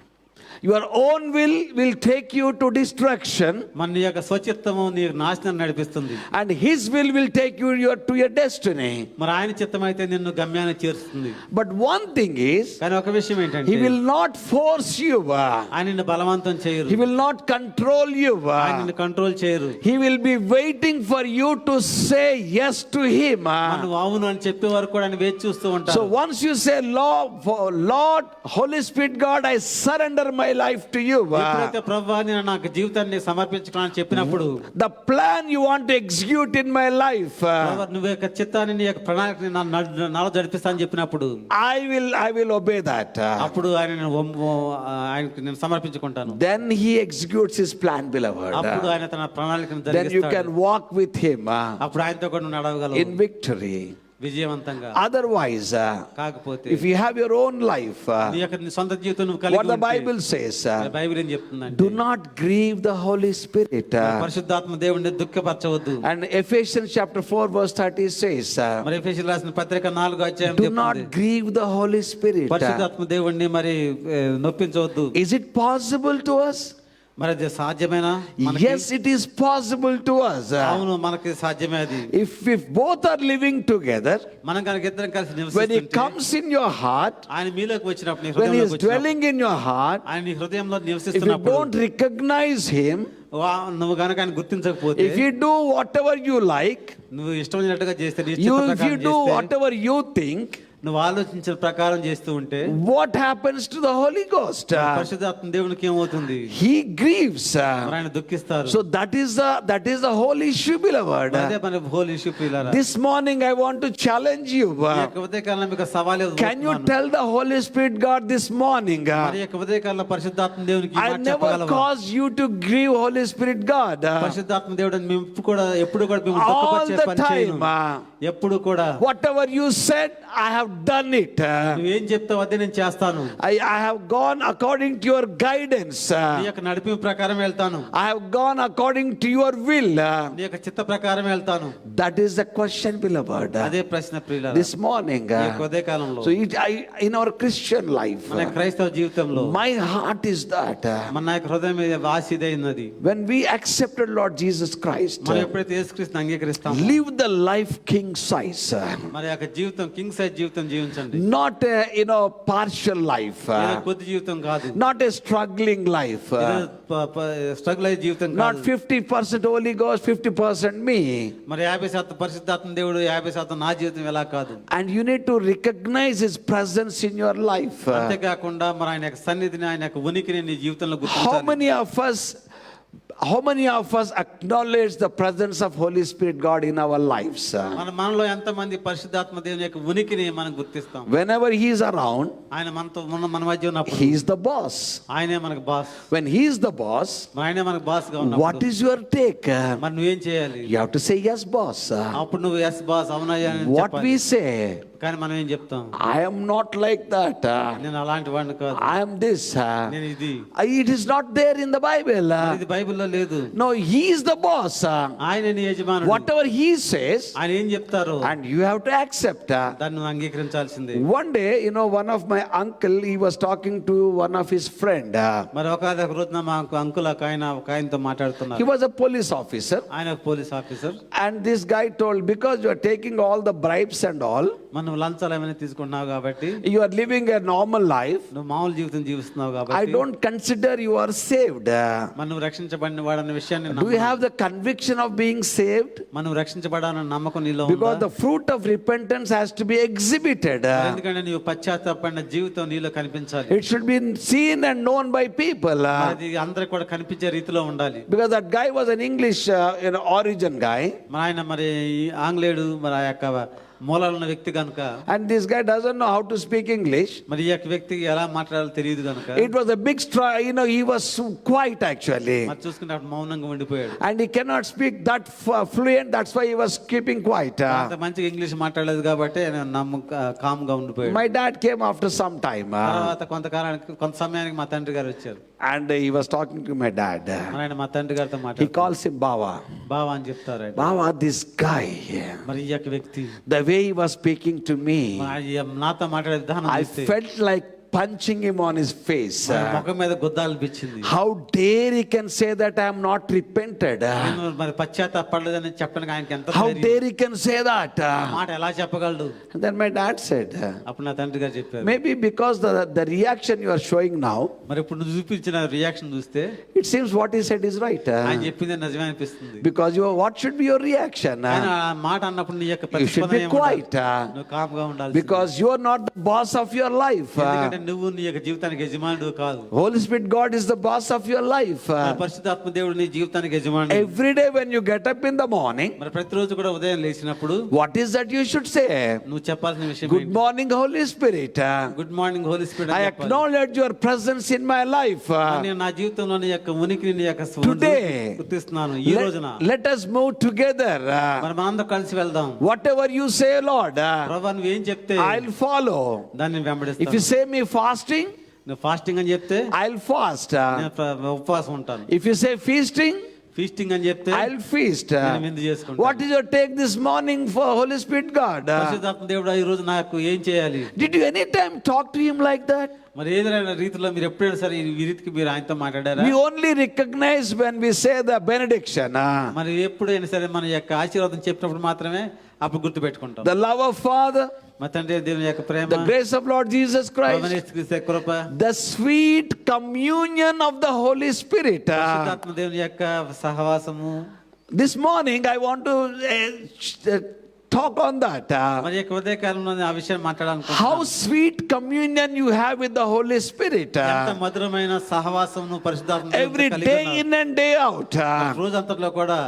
Your own will take you to destruction,
మన నీ యొక్క స్వచిత్తము నీ నాశనం నడిపిస్తుంది.
and his will take you to your destiny.
మరి ఆయన చిత్తం అయితే నిన్ను గమ్యానికి చేరుస్తుంది.
But one thing is,
కానీ ఒక విషయం ఏంటంటే
he will not force you.
ఆయన నిన్ను బలవంతం చేయరు,
He will not control you.
ఆయన నిన్ను కంట్రోల్ చేయరు.
He will be waiting for you to say yes to him.
నువ్వు అవును అని చెప్పే వరకు కూడా ఆయన వేచి చూస్తూ
So
ఉంటారు.
once you say, Lord, Holy Spirit God, I surrender my life to you.
ఎప్పుడైతే ప్రభువా నేను నాకు జీవితాన్ని సమర్పించుకున్నాను చెప్పినప్పుడు,
The plan you want to execute in my life,
ప్రభువా, నువ్వు యొక్క చిత్తాన్ని నీ యొక్క ప్రణాళికని నాలో జరిపిస్తా అని చెప్పినప్పుడు
I will obey that.
అప్పుడు ఆయనకి నేను సమర్పించుకుంటాను.
Then he executes his plan, beloved.
అప్పుడు ఆయన తన ప్రణాళికను
Then you
జరిగిస్తాడు.
can walk with him
అప్పుడు ఆయనతో కూడా నువ్వు నడవగలవు
in victory.
విజయవంతంగా.
Otherwise,
కాకపోతే
if you have your own life,
నీ యొక్క నీ సొంత జీవితం నువ్వు
what
కలిగి
the Bible says,
ఉంటే, బైబిల్ ఏం చెప్తుందంటే,
do not grieve the Holy Spirit.
పరిశుద్ధాత్మ దేవుడిని దుఃఖపరచవద్దు.
And Ephesians chapter 4 verse 30 says,
మరి ఎఫెసీయులకు రాసిన పత్రిక 4వ అధ్యాయం
do
చెప్తుంది,
not grieve the Holy Spirit.
పరిశుద్ధాత్మ దేవుడిని మరి నొప్పించవద్దు.
Is it possible to us?
మరి అది సాధ్యమేనా?
Yes, it is possible to us.
అవును, మనకి సాధ్యమే అది.
If both are living together,
మనం కనుక ఇద్దరం కలిసి
when he
నివసిస్తుంటే,
comes in your heart,
ఆయన మీలోకి వచ్చినప్పుడు, నీ
when he is
హృదయంలోకి వచ్చినప్పుడు,
dwelling in your heart,
ఆయన నీ హృదయంలో
if you
నివసిస్తున్నప్పుడు,
don't recognize him,
నువ్వు కనుక ఆయన గుర్తించకపోతే,
if you do whatever you like,
నువ్వు ఇష్టం వచ్చినట్టుగా చేస్తే, నీ
if
చిత్త
you
ప్రకారం
do
చేస్తే,
whatever you think,
నువ్వు ఆలోచించిన ప్రకారం చేస్తూ ఉంటే
what happens to the Holy Ghost?
పరిశుద్ధాత్మ దేవునికి ఏమవుతుంది?
He grieves.
మరి ఆయన దుఃఖిస్తారు.
So that is the whole issue, beloved.
అదే మన హోల్ ఇష్యూ పిల్లరా.
This morning I want to challenge you.
ఈ యొక్క ఉదయకాలంలో మీకు సవాల్
Can you tell the Holy Spirit God this morning?
మరి యొక్క ఉదయకాలంలో పరిశుద్ధాత్మ దేవునికి ఈ
I
మాట
never
చెప్పగలవా?
caused you to grieve Holy Spirit God.
పరిశుద్ధాత్మ దేవుడు మేము ఎప్పుడు కూడా మేము
All
దుఃఖపరిచే
the
పని చేయను.
time.
ఎప్పుడు కూడా
Whatever you said, I have done it.
నువ్వేం చెప్తావు అదే నేను చేస్తాను.
I have gone according to your guidance.
నీ యొక్క నడిపింపు ప్రకారం వెళ్తాను.
I have gone according to your will.
నీ యొక్క చిత్త ప్రకారం వెళ్తాను.
That is the question, beloved.
అదే ప్రశ్న ప్రియులారా.
This morning.
ఈ యొక్క ఉదయకాలంలో
So in our Christian life,
మన క్రైస్తవ జీవితంలో
my heart is that
మన యొక్క హృదయం మీద ఆశ ఇదే ఉన్నది.
when we accepted Lord Jesus Christ,
మనం ఎప్పుడైతే యేసుక్రీస్తుని అంగీకరిస్తామో
live the life king size.
మన యొక్క జీవితం కింగ్ సైజ్ జీవితం జీవించండి.
Not partial life.
ఏదో కొద్ది జీవితం కాదు.
Not a struggling life.
Struggle అయ్యే జీవితం
Not
కాదు.
50% Holy Ghost, 50% me.
మరి 50% పరిశుద్ధాత్మ దేవుడు 50% నా జీవితం ఎలా కాదు.
And you need to recognize His presence in your life.
అంతేకాకుండా మరి ఆయన యొక్క సన్నిధిని ఆయన యొక్క ఉనికిని నీ జీవితంలో
How
గుర్తించాలి.
many of us acknowledge the presence of Holy Spirit God in our lives?
మనలో ఎంతమంది పరిశుద్ధాత్మ దేవుని యొక్క ఉనికిని మనం గుర్తిస్తాం.
Whenever He is around,
ఆయన మనతో మన మధ్య ఉన్నప్పుడు
He is the boss.
ఆయనే మనకు boss.
When He is the boss,
ఆయనే మనకు బాస్ గా
what
ఉన్నప్పుడు
is your take?
మరి నువ్వేం చేయాలి?
You have to say yes, boss.
అప్పుడు నువ్వు ఎస్ బాస్ అవునయ్యా అని
What
చెప్పాలి.
we say,
కానీ మనం ఏం చెప్తాం?
I am not like that.
నేను అలాంటి వాడిని కాదు.
I am this.
నేను ఇది.
It is not there in the Bible.
ఇది బైబిల్లో లేదు.
No, He is the boss.
ఆయన నీ యజమానుడు.
Whatever He says,
ఆయన ఏం చెప్తారో
and you have to accept.
దాన్ని నువ్వు అంగీకరించాల్సిందే.
One day, one of my uncle, he was talking to one of his friend.
మరి ఒక రోజున మా అంకుల్ ఒక ఆయనతో
He
మాట్లాడుతున్నారు.
was a police officer.
ఆయన ఒక police officer.
And this guy told, because you are taking all the bribes and all,
మనం లంచాలు ఏమైనా తీసుకుంటున్నావు కాబట్టి,
you are living a normal life,
నువ్వు మామూలు జీవితం జీవిస్తున్నావు
I
కాబట్టి,
don't consider you are saved.
మనం రక్షించబడిన వాడన్న విషయాన్ని
Do you have the conviction of being saved?
మనం రక్షించబడాలన్న నమ్మకం నీలో
Because
ఉందా?
the fruit of repentance has to be exhibited.
ఎందుకంటే నీవు పశ్చాత్తాపడిన జీవితం నీలో కనిపించాలి.
It should be seen and known by people.
అది అందరికి కూడా కనిపించే రీతిలో ఉండాలి.
Because that guy was an English origin guy.
మరి ఆయన మరి ఆంగ్లేయుడు, మరి ఆ యొక్క మూలాలు ఉన్న వ్యక్తి కనుక,
And this guy doesn't know how to speak English.
మరి ఈ యొక్క వ్యక్తికి ఎలా మాట్లాడాలో తెలియదు కనుక,
It was a big he was quiet actually.
మరి చూసుకుంటే అప్పుడు మౌనంగా ఉండిపోయాడు.
And he cannot speak that fluent, that's why he was keeping quiet.
అంత మంచిగా ఇంగ్లీష్ మాట్లాడలేదు కాబట్టి ఆయన కామ్ గా ఉండిపోయాడు.
My dad came after some time.
తర్వాత కొంత సమయానికి మా తండ్రి గారు వచ్చారు.
And he was talking to my dad.
మరి ఆయన మా తండ్రి గారితో
He
మాట్లాడారు.
calls him Baba.
బావా అని చెప్తారు ఆయన.
Baba, this guy,
మరి ఈ యొక్క వ్యక్తి
the way he was speaking to me,
నాతో మాట్లాడే విధానం
I
చూస్తే
felt like punching him on his face.
ఆయన ముఖం మీద గుద్దాలు బిచ్చింది.
How dare he can say that I am not repented?
నేను మరి పశ్చాత్తాపడలేదని చెప్పడానికి ఆయనకి ఎంత
How
ధైర్యం?
dare he can say that?
ఆ మాట ఎలా చెప్పగలడు?
And then my dad said,
అప్పుడు నా తండ్రి గారు చెప్పారు,
maybe because the reaction you are showing now,
మరి ఇప్పుడు నువ్వు చూపించిన రియాక్షన్ చూస్తే
it seems what he said is right.
ఆయన చెప్పింది నిజమే అనిపిస్తుంది.
Because what should be your reaction?
ఆయన ఆ మాట అన్నప్పుడు నీ యొక్క
You should
ప్రతిస్పందన
be
ఏముండాలి?
quiet.
నువ్వు కామ్గా ఉండాలి.
Because you are not the boss of your life.
ఎందుకంటే నువ్వు నీ యొక్క జీవితానికి యజమానుడు కాదు.
Holy Spirit God is the boss of your life.
పరిశుద్ధాత్మ దేవుడు నీ జీవితానికి యజమానుడు.
Every day when you get up in the morning,
మరి ప్రతిరోజు కూడా ఉదయం లేచినప్పుడు
what is that you should say?
నువ్వు చెప్పాల్సిన విషయం
Good morning, Holy Spirit.
Good morning Holy Spirit
I acknowledge your presence in my life.
నేను నా జీవితంలో నీ యొక్క ఉనికిని నీ యొక్క
Today,
గుర్తిస్తున్నాను. ఈ రోజున
let us move together.
మరి మనందరం కలిసి వెళ్దాం.
Whatever you say, Lord,
ప్రభువా నువ్వు ఏం చెప్తే
I'll follow.
దాన్ని
If you
వెంబడిస్తాను.
say me fasting,
నువ్వు ఫాస్టింగ్ అని చెప్తే
I'll fast.
నేను ఉపవాసం ఉంటాను.
If you say feasting,
feasting అని చెప్తే
I'll feast.
నేను విందు చేసుకుంటాను.
What is your take this morning for Holy Spirit God?
పరిశుద్ధాత్మ దేవుడా ఈ రోజు నాకు ఏం చేయాలి?
Did you anytime talk to him like that?
మరి ఏదైనా రీతిలో మీరు ఎప్పుడైనా సరే ఈ రీతికి మీరు ఆయనతో మాట్లాడారా?
We only recognize when we say the benediction.
మరి ఎప్పుడైనా సరే మన యొక్క ఆశీర్వాదం చెప్పినప్పుడు మాత్రమే అప్పుడు గుర్తు పెట్టుకుంటాం.
The love of Father,
మా తండ్రి దేవుని యొక్క ప్రేమ,
the grace of Lord Jesus Christ,
ప్రభువైన యేసుక్రీస్తు యొక్క కృప,
the sweet communion of the Holy Spirit.
పరిశుద్ధాత్మ దేవుని యొక్క సహవాసము.
This morning I want to talk on that.
మరి యొక్క ఉదయకాలంలో ఆ విషయం
How
మాట్లాడాలనుకుంటున్నాను.
sweet communion you have with the Holy Spirit.
ఎంత మధురమైన సహవాసం నువ్వు పరిశుద్ధాత్మ దేవునితో
Every
కలిగి
day
ఉన్నావు.
in and day out.
రోజంతట్లో కూడా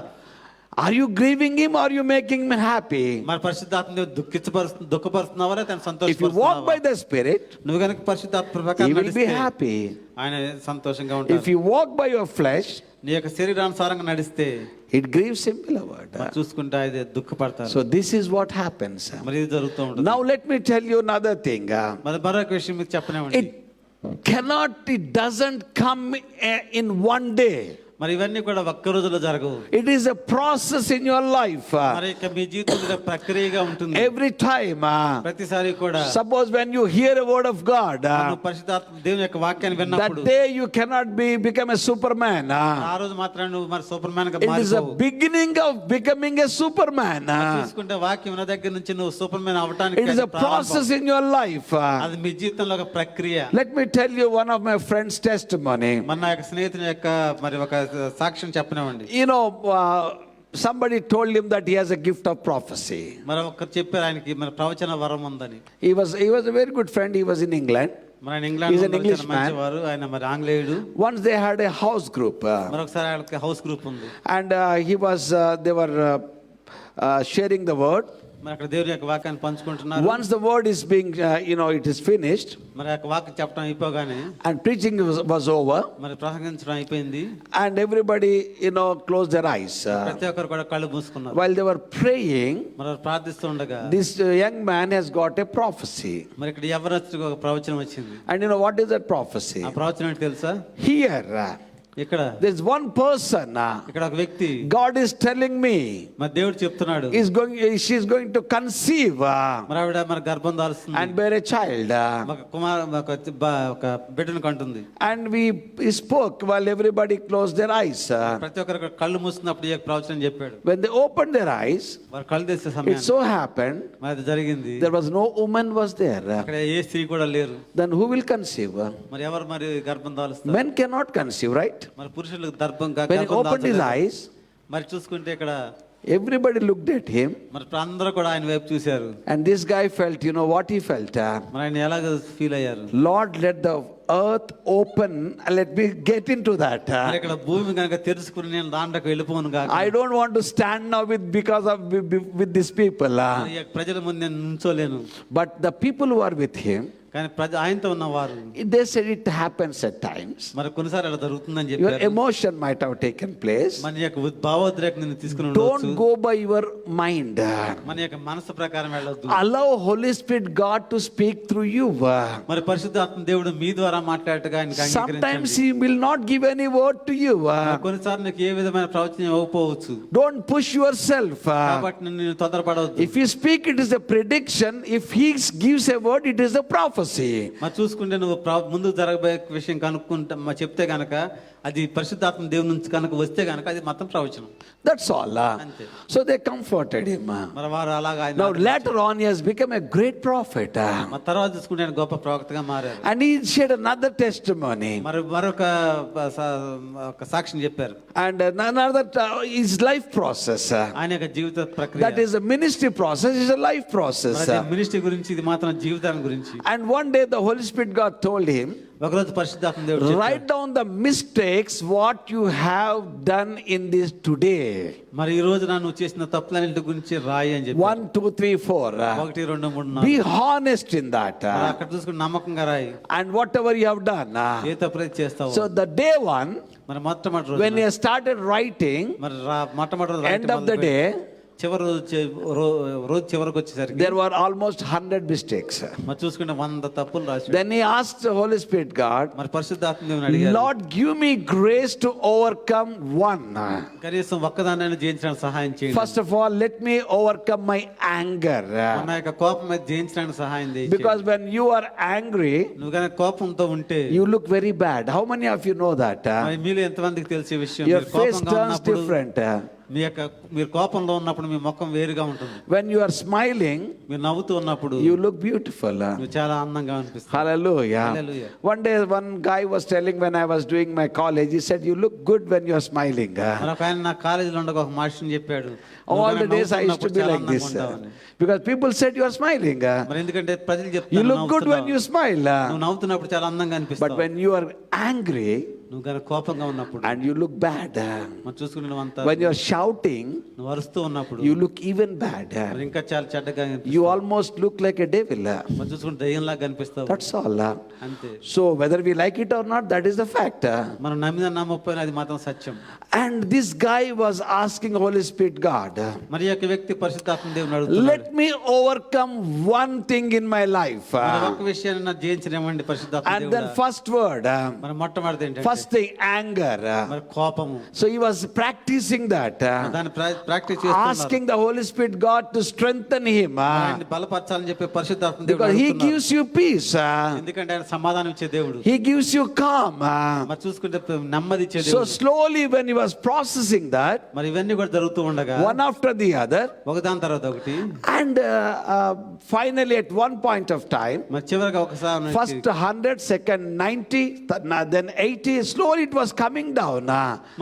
Are you grieving him or are you making him happy?
మరి పరిశుద్ధాత్మ దేవుడు దుఃఖపరుస్తున్నావా లేదా తను
If you walk by
సంతోషపరుస్తున్నావా?
the Spirit,
నువ్వు కనుక పరిశుద్ధాత్మ
he
ప్రకారం
will be
నడిస్తే
happy.
ఆయన సంతోషంగా
If
ఉంటాడు.
you walk by your flesh,
నీ యొక్క శరీరానుసారంగా నడిస్తే
it grieves him, beloved.
మరి చూసుకుంటే అది దుఃఖపడతారు.
So this is what happens.
మరి ఇది జరుగుతూ ఉంటుంది.
Now let me tell you another thing.
మరి మరొక విషయం మీకు చెప్పనివ్వండి.
It doesn't come in one day.
మరి ఇవన్నీ కూడా ఒక్క రోజులో జరగవు.
It is a process in your life.
మరి ఇక మీ జీవితంలో ప్రక్రియగా ఉంటుంది.
Every time.
ప్రతిసారి కూడా
Suppose when you hear a word of God,
నువ్వు పరిశుద్ధాత్మ దేవుని యొక్క వాక్యాన్ని
that
విన్నప్పుడు
day you cannot become a Superman.
ఆ రోజు మాత్రం నువ్వు మరి సూపర్ మ్యాన్ గా
It is a
మారిపోవు.
beginning of becoming a Superman.
చూసుకుంటే వాక్యం ఉన్న దగ్గర నుంచి నువ్వు సూపర్ మ్యాన్ అవటానికి
It is a
అది ప్రారంభం.
process in your life.
అది మీ జీవితంలో ఒక ప్రక్రియ.
Let me tell you one of my friend's testimony.
మన నా యొక్క స్నేహితుని యొక్క మరి ఒక సాక్ష్యం చెప్పనివ్వండి.
You know, somebody told him that he has a gift of prophecy.
మరి ఒకరు చెప్పారు ఆయనకి మరి ప్రవచన వరం ఉందని.
He was a very good friend. He was in England.
మరి ఆయన
He's
ఇంగ్లాండ్
an Englishman.
మంచివారు. ఆయన మరి ఆంగ్లేయుడు.
Once they had a house group,
మరొకసారి ఆయనకి హౌస్ గ్రూప్ ఉంది.
and they were sharing the word.
మరి అక్కడ దేవుని యొక్క వాక్యాన్ని పంచుకుంటున్నారు.
Once the word is being, it is finished,
మరి ఆ యొక్క వాక్యం చెప్పడం అయిపోగానే
and preaching was over,
మరి ప్రసంగించడం అయిపోయింది.
and everybody, closed their eyes.
ప్రతి ఒక్కరు కూడా కళ్ళు మూసుకున్నారు.
While they were praying,
మరి ప్రార్థిస్తుండగా
this young man has got a prophecy.
మరి ఇక్కడ యవనస్తుడికి ఒక ప్రవచనం వచ్చింది.
And what is that prophecy?
ఆ ప్రవచనం ఏంటి తెలుసా?
Here,
ఇక్కడ
there's one person.
ఇక్కడ ఒక వ్యక్తి
God is telling me
మరి దేవుడు చెప్తున్నాడు
she's going to conceive
మరి ఆవిడ మరి గర్భం దాల్స్తుంది
and bear a child.
ఒక బిడ్డను కంటుంది.
And we spoke while everybody closed their eyes.
ప్రతి ఒక్కరు కళ్ళు మూసుకున్నప్పుడు ఈ యొక్క ప్రవచనం చెప్పాడు.
When they opened their eyes,
మరి కళ్ళు తెచ్చే
it
సమయం
so happened
మరి అది జరిగింది.
there was no woman was there.
అక్కడ ఏ స్త్రీ కూడా లేరు.
Then who will conceive?
మరి ఎవరు మరి గర్భం దాలుస్తారు?
Men cannot conceive, right?
మరి పురుషులకు గర్భం
When he opened his eyes,
మరి చూసుకుంటే ఇక్కడ
everybody looked at him,
మరి అందరూ కూడా ఆయన వైపు చూశారు.
and this guy felt, what he felt?
మరి ఆయన ఎలాగ ఫీల్ అయ్యారు?
Lord, let the earth open and let me get into that.
మరి ఇక్కడ భూమి కనుక తెరుచుకుని నేను దాంట్లోకి వెళ్ళిపోను కాక
I don't want to stand now with these people.
ఈ యొక్క ప్రజల ముందు నేను నుంచోలేను.
But the people who are with him,
కానీ ఆయనతో ఉన్నవారు
they said it happens at times.
మరి కొన్నిసార్లు అలా జరుగుతుందని
Your
చెప్పారు.
emotion might have taken place.
మన యొక్క భావోద్రేకం నిన్ను తీసుకుని
Don't
ఉండొచ్చు.
go by your mind.
మన యొక్క మనసు ప్రకారం వెళ్ళొద్దు.
Allow Holy Spirit God to speak through you.
మరి పరిశుద్ధాత్మ దేవుడు మీ ద్వారా మాట్లాడటగా ఆయనకి
Sometimes
అంగీకరించండి.
He will not give any word to you.
కొన్నిసార్లు నీకు ఏ విధమైన ప్రవచనం ఇవ్వకపోవచ్చు.
Don't push yourself.
కాబట్టి నేను తొందరపడవద్దు.
If you speak, it is a prediction. If He gives a word, it is a prophecy.
మరి చూసుకుంటే నువ్వు ముందు జరగబోయే విషయం కనుక్కుంటా చెప్తే గనక అది పరిశుద్ధాత్మ దేవుని నుంచి కనుక వస్తే గనక అది మొత్తం ప్రవచనం.
That's all. So they comforted him.
మరి వారు అలాగా
Now later on, he has become a great prophet.
మరి తర్వాత చూసుకుంటే ఆయన గొప్ప ప్రవక్తగా మారారు.
And he shared another testimony.
మరి మరొక సాక్ష్యం చెప్పారు.
And another, his life process.
ఆయన యొక్క జీవిత ప్రక్రియ.
That is a ministry process, is a life process.
Ministry గురించి ఇది మాత్రం జీవితాన్ని గురించి.
And one day the Holy Spirit God told him,
ఒకరోజు పరిశుద్ధాత్మ దేవుడు
write down the mistakes what you have done in this today.
మరి ఈ రోజు నువ్వు చేసిన తప్పులన్నిటి గురించి రాయి అని చెప్పి
1, 2, 3, 4.
1, 2, 3, 4
Be honest in that.
అక్కడ చూసుకుని నమ్మకంగా రాయి.
And whatever you have done.
ఏ తప్పులైతే చేస్తావు.
So the day one,
మరి మొట్టమొదటి
when
రోజు
he started writing,
మరి మొట్టమొదటి రోజు
end of the day,
చివరి రోజు చివరికి వచ్చేసరికి
there were almost 100 mistakes.
మరి చూసుకుంటే 100 తప్పులు రాసి
Then he asked the Holy Spirit God,
మరి పరిశుద్ధాత్మ దేవుని అడిగారు.
Lord, give me grace to overcome one.
కనీసం ఒక్కదాన్ని జయించడానికి సహాయం చేయండి.
First of all, let me overcome my anger.
నా యొక్క కోపం మీద జయించడానికి సహాయం చేయండి.
Because when you are angry,
నువ్వు కనుక కోపంతో ఉంటే
you look very bad. How many of you know that?
మరి మీలో ఎంతమందికి తెలిసే విషయం?
Your
మీరు
face
కోపంగా
turns
ఉన్నప్పుడు
different.
మీరు కోపంలో ఉన్నప్పుడు మీ ముఖం వేరుగా ఉంటుంది.
When you are smiling,
మీరు నవ్వుతూ ఉన్నప్పుడు
you look beautiful.
నువ్వు చాలా అందంగా అనిపిస్తుంది.
Hallelujah.
Hallelujah.
One day, one guy was telling when I was doing my college, he said, "You look good when you are smiling."
మరొక ఆయన నా కాలేజీలో ఉండగా ఒక మాస్టర్ని చెప్పాడు,
All
"నువ్వు
the days I used to
నవ్వుతున్నప్పుడు
be
చాలా
like
అందంగా
this,
ఉంటావని."
because people said you are smiling.
మరి ఎందుకంటే ప్రజలు
You
చెప్తారు,
look good when you smile.
నువ్వు నవ్వుతున్నప్పుడు చాలా అందంగా
But
అనిపిస్తావు.
when you are angry
నువ్వు కనుక కోపంగా ఉన్నప్పుడు
and you look bad,
మనం చూసుకుని నువ్వు అంతా
when you are shouting,
నువ్వు అరుస్తూ ఉన్నప్పుడు
you look even bad.
మరి ఇంకా చాలా చెడ్డగా అనిపిస్తావు.
You almost look like a devil.
మనం చూసుకుని దయ్యంలాగా కనిపిస్తావు.
That's all.
అంతే.
So whether we like it or not, that is the fact.
మనం నమ్మిన నమ్మకపోయినా అది మాత్రం సత్యం.
And this guy was asking Holy Spirit, God,
మరి ఈ యొక్క వ్యక్తి పరిశుద్ధాత్మ దేవుని అడుగుతున్నాడు,
let me overcome one thing in my life.
మరి ఒక విషయాన్ని నాకు జయించనివ్వండి పరిశుద్ధాత్మ
And then
దేవుడా.
first word,
మరి మొట్టమొదటి ఏంటంటే
first thing, anger.
మరి కోపము.
So he was practicing that,
దాన్ని ప్రాక్టీస్ చేస్తున్నారు.
asking the Holy Spirit God to strengthen him,
ఆయన్ని బలపరచాలని చెప్పి పరిశుద్ధాత్మ దేవుడు
because he
అడుగుతున్నారు.
gives you peace.
ఎందుకంటే ఆయన సమాధానం ఇచ్చే దేవుడు.
He gives you calm.
మరి చూసుకుంటే నెమ్మది ఇచ్చే
So
దేవుడు.
slowly when he was processing that,
మరి ఇవన్నీ కూడా జరుగుతూ ఉండగా
one after the other,
ఒకదాని తర్వాత ఒకటి,
and finally at one point of time,
మరి చివరిగా ఒకసారి
first 100, second 90, then 80, slowly it was coming down.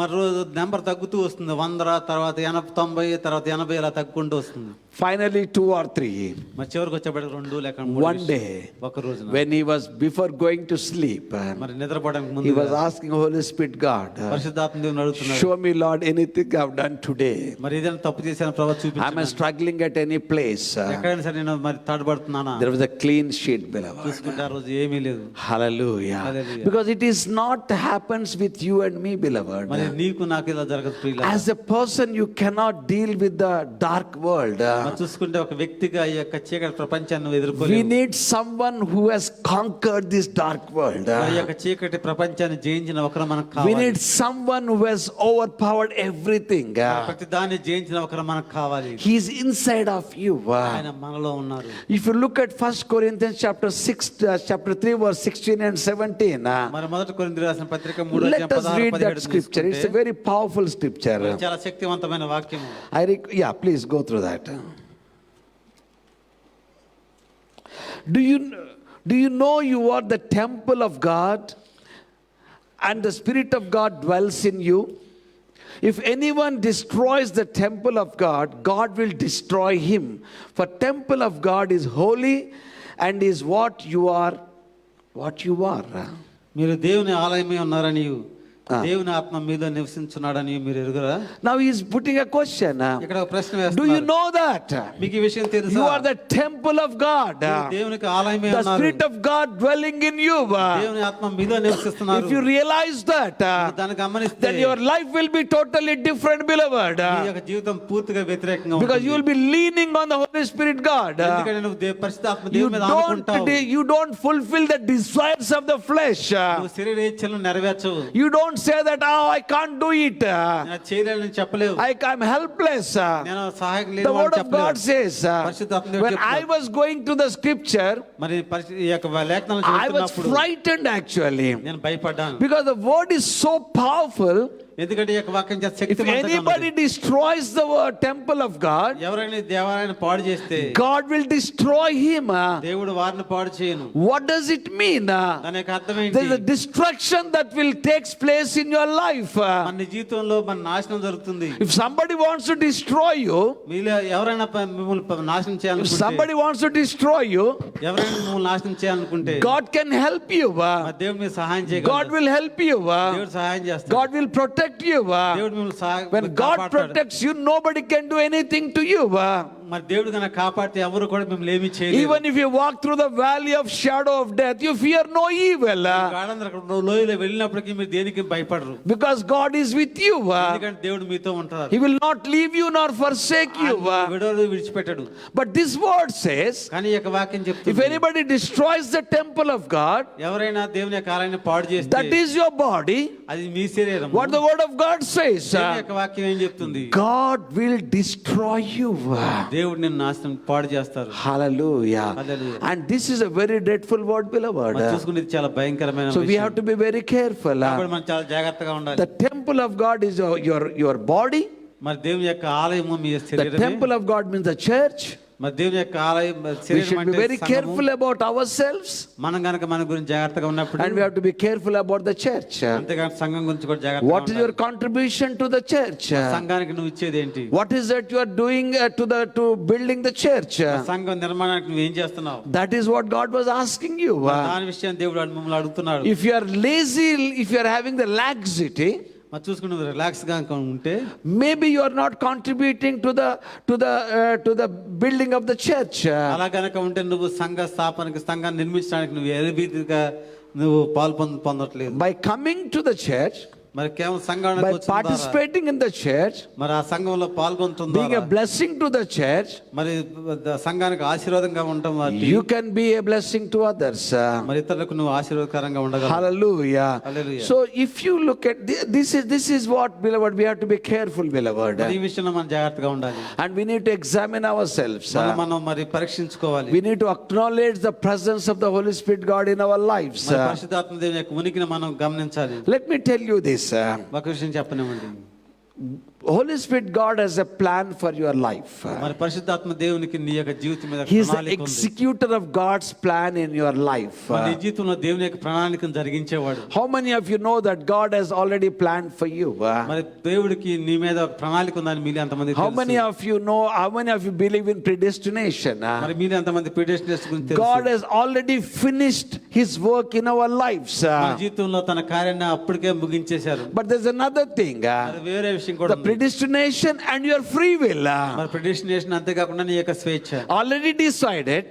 మరి రోజు నెంబర్ తగ్గుతూ వస్తుంది. 100 తర్వాత 80, 90 తర్వాత 80 ఇలా తగ్గుకుంటూ వస్తుంది.
Finally 2 or 3.
మరి చివరికి వచ్చేప్పటికి 2 లేక 3
One day,
ఒక రోజున
when he was before going to sleep,
మరి నిద్రపోవడానికి
he
ముందు
was asking Holy Spirit, God,
పరిశుద్ధాత్మ దేవుని అడుగుతున్నాడు,
show me, Lord, anything I've done today.
మరి ఏదైనా తప్పు చేశాను ప్రభు
Am I
చూపించు.
struggling at any place?
ఎక్కడైనా సరే నేను మరి తడబడుతున్నానా?
There was a clean sheet, beloved.
చూసుకుంటే ఆ రోజు ఏమీ లేదు.
Hallelujah.
Hallelujah.
Because it is not happens with you and me, beloved.
మరి నీకు నాకు ఇలా జరగదు ప్రియుల.
As a person, you cannot deal with the dark world.
మరి చూసుకుంటే ఒక వ్యక్తిగా ఈ యొక్క చీకటి ప్రపంచాన్ని నువ్వు
We
ఎదుర్కోలేవు.
need someone who has conquered this dark world.
మరి ఈ యొక్క చీకటి ప్రపంచాన్ని జయించిన ఒకరు మనకు
We
కావాలి.
need someone who has overpowered everything.
ప్రతి దాన్ని జయించిన ఒకరు మనకు కావాలి.
He is inside of you.
ఆయన మనలో ఉన్నారు.
If you look at 1 Corinthians chapter 6, chapter 3, verse 16 and 17,
మరి మొదటి కొరింథీయులకు రాసిన పత్రిక 3
let us read that scripture. It's a very powerful scripture.
చాలా శక్తివంతమైన వాక్యం.
Yeah, please go through that. Do you know you are the temple of God and the Spirit of God dwells in you? If anyone destroys the temple of God, God will destroy him. For temple of God is holy and is what you are.
మీరు దేవుని ఆలయమే ఉన్నారని, దేవుని ఆత్మ మీలో నివసించున్నాడని మీరు ఎరుగురా?
Now he is putting a question.
ఇక్కడ ఒక ప్రశ్న
Do you
వేస్తున్నారు.
know that?
మీకు ఈ విషయం తెలుసా?
You are the temple of God.
మీరు దేవునికి ఆలయమే
The
ఉన్నారు.
Spirit of God dwelling in you.
దేవుని ఆత్మ మీలో నివసిస్తున్నారు.
If you realize that,
దాన్ని గమనిస్తే
then your life will be totally different, beloved.
మీ యొక్క జీవితం పూర్తిగా వ్యతిరేకంగా
Because you
ఉంటుంది.
will be leaning on the Holy Spirit, God.
ఎందుకంటే నువ్వు పరిశుద్ధాత్మ
You
దేవుని మీద ఆనుకుంటావు.
don't fulfill the desires of the flesh.
నువ్వు శరీర ఇచ్చలను నెరవేర్చవు.
You don't say that, oh, I can't do it.
నేను చేయలేనని చెప్పలేవు.
I'm helpless.
నేను సహాయం
The
లేదు
word
అని
of God
చెప్పలేవు.
says,
పరిశుద్ధాత్మ దేవుడు
when I
చెప్తున్నాడు.
was going to the scripture,
మరి ఈ యొక్క లేఖనాలను
I was
చదువుతున్నప్పుడు
frightened actually.
నేను భయపడ్డాను.
Because the word is so powerful.
ఎందుకంటే ఈ యొక్క వాక్యం చాలా
If
శక్తివంతంగా
anybody
ఉన్నది.
destroys the temple of God,
ఎవరైనా దేవాలయాన్ని పాడు చేస్తే
God will destroy him.
దేవుడు వారిని పాడు చేయను.
What does it mean?
దాని యొక్క అర్థం
There
ఏంటి?
is a destruction that will takes place in your life.
మన జీవితంలో మన నాశనం జరుగుతుంది.
If somebody wants to destroy you,
మీలో ఎవరైనా మిమ్మల్ని నాశనం
if
చేయాలనుకుంటే,
somebody wants to destroy you,
ఎవరైనా మిమ్మల్ని నాశనం చేయాలనుకుంటే
God can help you.
మరి దేవుడు మీకు సహాయం
God
చేయగలడు.
will help you.
దేవుడు సహాయం చేస్తాడు.
God will protect you.
దేవుడు మిమ్మల్ని
When God
కాపాడతాడు.
protects you, nobody can do anything to you.
మరి దేవుడు కనుక కాపాడితే ఎవరు కూడా మిమ్మల్ని ఏమీ చేయలేరు.
Even if you walk through the valley of shadow of death, you fear no evil.
గాఢంధకరపు లోయలో వెళ్ళినప్పటికీ మీరు దేనికి భయపడరు.
Because God is with you.
ఎందుకంటే దేవుడు మీతో ఉంటారు.
He will not leave you nor forsake you.
విడవడు విడిచిపెట్టడు.
But this word says,
కానీ ఈ యొక్క వాక్యం
if
చెప్తుంది,
anybody destroys the temple of God,
ఎవరైనా దేవుని యొక్క ఆలయాన్ని పాడు చేస్తే
that is your body.
అది మీ శరీరం.
What the word of God says,
దేవుని యొక్క వాక్యం ఏం చెప్తుంది?
God will destroy you.
దేవుడు నిన్ను నాశనం పాడు చేస్తారు.
Hallelujah.
Hallelujah.
And this is a very dreadful word,
మనం
beloved.
చూసుకునేది చాలా భయంకరమైన
So we
విషయం.
have to be very careful.
కాబట్టి మనం చాలా జాగ్రత్తగా ఉండాలి.
The temple of God is your body.
మరి దేవుని యొక్క ఆలయము మీ
The
శరీరమే.
temple of God means the church.
మరి దేవుని యొక్క ఆలయం
We
శరీరం
should be
అంటే
very
సంఘము.
careful about ourselves,
మనం గనక మన గురించి జాగ్రత్తగా ఉన్నప్పుడు
and we have to be careful about the church.
అంతేగాని సంఘం గురించి కూడా జాగ్రత్తగా
What is your
ఉండాలి.
contribution to the church?
సంఘానికి నువ్వు ఇచ్చేది ఏంటి?
What is that you are doing to building the church?
సంఘం నిర్మాణానికి నువ్వు ఏం చేస్తున్నావు?
That is what God was asking you.
దాని విషయం దేవుడు మిమ్మల్ని అడుగుతున్నాడు.
If you are lazy, if you are having the laxity,
మరి చూసుకుని నువ్వు రిలాక్స్ గా ఉంటే
maybe you are not contributing to the building of the church.
అలా గనక ఉంటే నువ్వు సంఘ స్థాపనకి సంఘాన్ని నిర్మించడానికి నువ్వు ఏ రీతిగా నువ్వు పొందట్లేదు.
By coming to the church,
మరి కేవలం సంఘానికి
by
వచ్చిన ద్వారా,
participating in the church,
మరి ఆ సంఘంలో పాల్గొంటున్న
being a
ద్వారా,
blessing to the church,
మరి సంఘానికి ఆశీర్వాదంగా ఉండటం బట్టి
you can be a blessing to others.
మరి ఇతరులకు నువ్వు ఆశీర్వాదకరంగా ఉండగలవు.
Hallelujah.
Hallelujah.
So if you look at this is what, beloved, we have to be careful, beloved.
మరి ఈ విషయంలో మనం జాగ్రత్తగా ఉండాలి.
And we need to examine ourselves.
మనం మరి పరీక్షించుకోవాలి.
We need to acknowledge the presence of the Holy Spirit God in our lives.
మరి పరిశుద్ధాత్మ దేవుని యొక్క ఉనికిని మనం గమనించాలి.
Let me tell you this.
ఒక విషయం చెప్పనివ్వండి.
Holy Spirit God has a plan for your life.
మరి పరిశుద్ధాత్మ దేవునికి నీ యొక్క జీవితం మీద
He is the
ప్రణాళిక ఉంది.
executor of God's plan in your life.
మరి నీ జీవితంలో దేవుని యొక్క ప్రణాళికను జరిగించేవాడు.
How many of you know that God has already planned for you?
మరి దేవుడికి నీ మీద ఒక ప్రణాళిక ఉందని మీరు ఎంతమంది
How
తెలుసు?
many of you know, how many of you believe in predestination?
మరి మీరు ఎంతమంది ప్రిడిస్టినేషన్ గురించి తెలుసు?
God has already finished his work in our lives.
మన జీవితంలో తన కార్యాన్ని అప్పటికే ముగించేశారు.
But there's another thing.
మరి వేరే విషయం కూడా
The
ఉంది.
predestination and your free will.
మరి ప్రిడిస్టినేషన్ అంతేకాకుండా నీ యొక్క స్వేచ్ఛ
Already decided.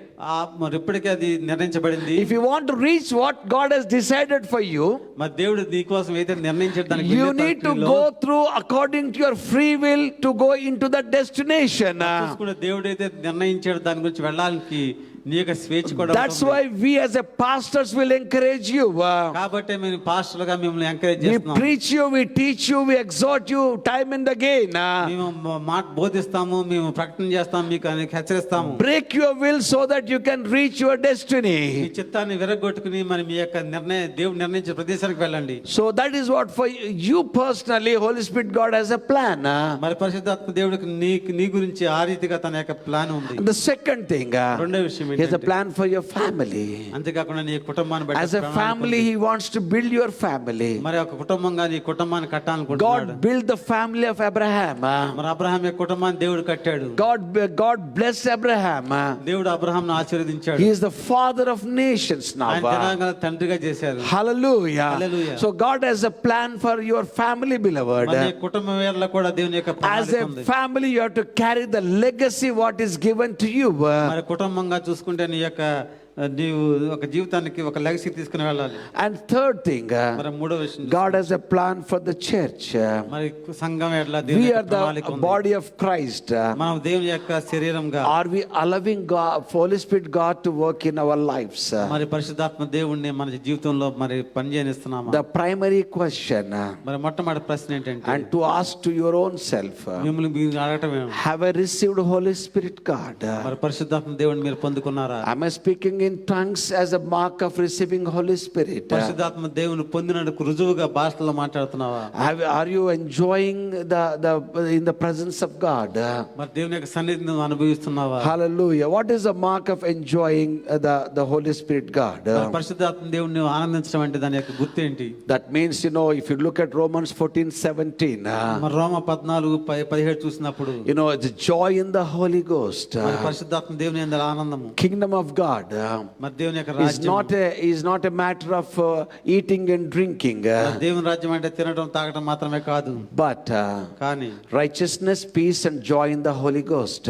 మరి ఇప్పటికే అది నిర్ణయించబడింది.
If you want to reach what God has decided for you,
మరి దేవుడు నీ కోసం అయితే నిర్ణయించాడు దానికి
you
వెళ్ళే
need to
ప్రక్రియలో
go through according to your free will to go into that destination.
చూసుకునే దేవుడు అయితే నిర్ణయించాడు దాని గురించి వెళ్ళడానికి నీ యొక్క స్వేచ్ఛ కూడా
That's
ఉంటుంది.
why we as a pastors will encourage you.
కాబట్టి మేము పాస్టర్లుగా మిమ్మల్ని ఎంకరేజ్
We
చేస్తున్నాం.
preach you, we teach you, we exhort you time and again.
మేము మాట బోధిస్తాము, మేము ప్రకటన చేస్తాము, మీకు హెచ్చరిస్తాము.
Break your will so that you can reach your
me
destiny.
చిత్తాన్ని విరగొట్టుకుని మరి మీ యొక్క దేవుడు నిర్ణయించిన ప్రదేశానికి వెళ్ళండి.
So that is what for you personally, Holy Spirit God has a plan.
మరి పరిశుద్ధాత్మ దేవుడికి నీ గురించి ఆ రీతిగా తన యొక్క ప్లాన్ ఉంది.
And the second thing,
రెండో విషయం
he has a
ఏంటంటే
plan for your family.
అంతేకాకుండా నీ కుటుంబాన్ని బట్టి
As a
ప్రణాళిక
family,
ఉంది.
he wants to build your family.
మరి ఒక కుటుంబంగా నీ కుటుంబాన్ని కట్టాలనుకుంటున్నాడు.
God built the family of Abraham.
మరి అబ్రహాం యొక్క కుటుంబాన్ని దేవుడు కట్టాడు.
God blessed Abraham.
దేవుడు అబ్రహాంను ఆశీర్వదించాడు.
He is the father of nations now.
ఆయన జనాంగాల తండ్రిగా చేశారు.
Hallelujah.
Hallelujah.
So God has a plan for your family, beloved.
మరి నీ కుటుంబం వేళలో కూడా దేవుని యొక్క
As
ప్రణాళిక
a
ఉంది.
family, you have to carry the legacy what is given to you.
మరి కుటుంబంగా చూసుకుంటే నీ యొక్క నీవు ఒక జీవితానికి ఒక లెగసీ తీసుకుని వెళ్ళాలి.
And third thing,
మరి మూడో విషయం
God has a plan for the church.
మరి సంఘం ఎట్లా దేవుని
We
యొక్క
are
ప్రణాళిక
the
ఉంది.
body of Christ.
మనం దేవుని యొక్క శరీరంగా
Are we allowing God, Holy Spirit God to work in our lives?
మరి పరిశుద్ధాత్మ దేవుణ్ణి మన జీవితంలో మరి పని చేయనిస్తున్నామా?
The primary question,
మరి మొట్టమొదటి ప్రశ్న ఏంటంటే
and to ask to your own self,
మిమ్మల్ని మీరు అడగటం ఏమి?
have I received Holy Spirit God?
మరి పరిశుద్ధాత్మ దేవుని మీరు పొందుకున్నారా?
Am I speaking in tongues as a mark of receiving Holy Spirit?
పరిశుద్ధాత్మ దేవుని పొందినందుకు రుజువుగా భాషలో మాట్లాడుతున్నావా?
Are you enjoying the in the presence of God?
మరి దేవుని యొక్క సన్నిధిని నువ్వు అనుభవిస్తున్నావా?
Hallelujah. What is the mark of enjoying the Holy Spirit God?
మరి పరిశుద్ధాత్మ దేవుని నువ్వు ఆనందించడం అంటే దాని యొక్క గుర్తు ఏంటి?
That means, if you look at Romans 14:17,
మరి రోమ 14:17 చూసినప్పుడు
the joy in the Holy Ghost,
మరి పరిశుద్ధాత్మ దేవుని యందు ఆనందము,
kingdom of God,
మరి దేవుని యొక్క
is
రాజ్యం
not a matter of eating and drinking,
మరి దేవుని రాజ్యం అంటే తినడం తాగడం మాత్రమే కాదు,
but
కానీ
righteousness, peace and joy in the Holy Ghost.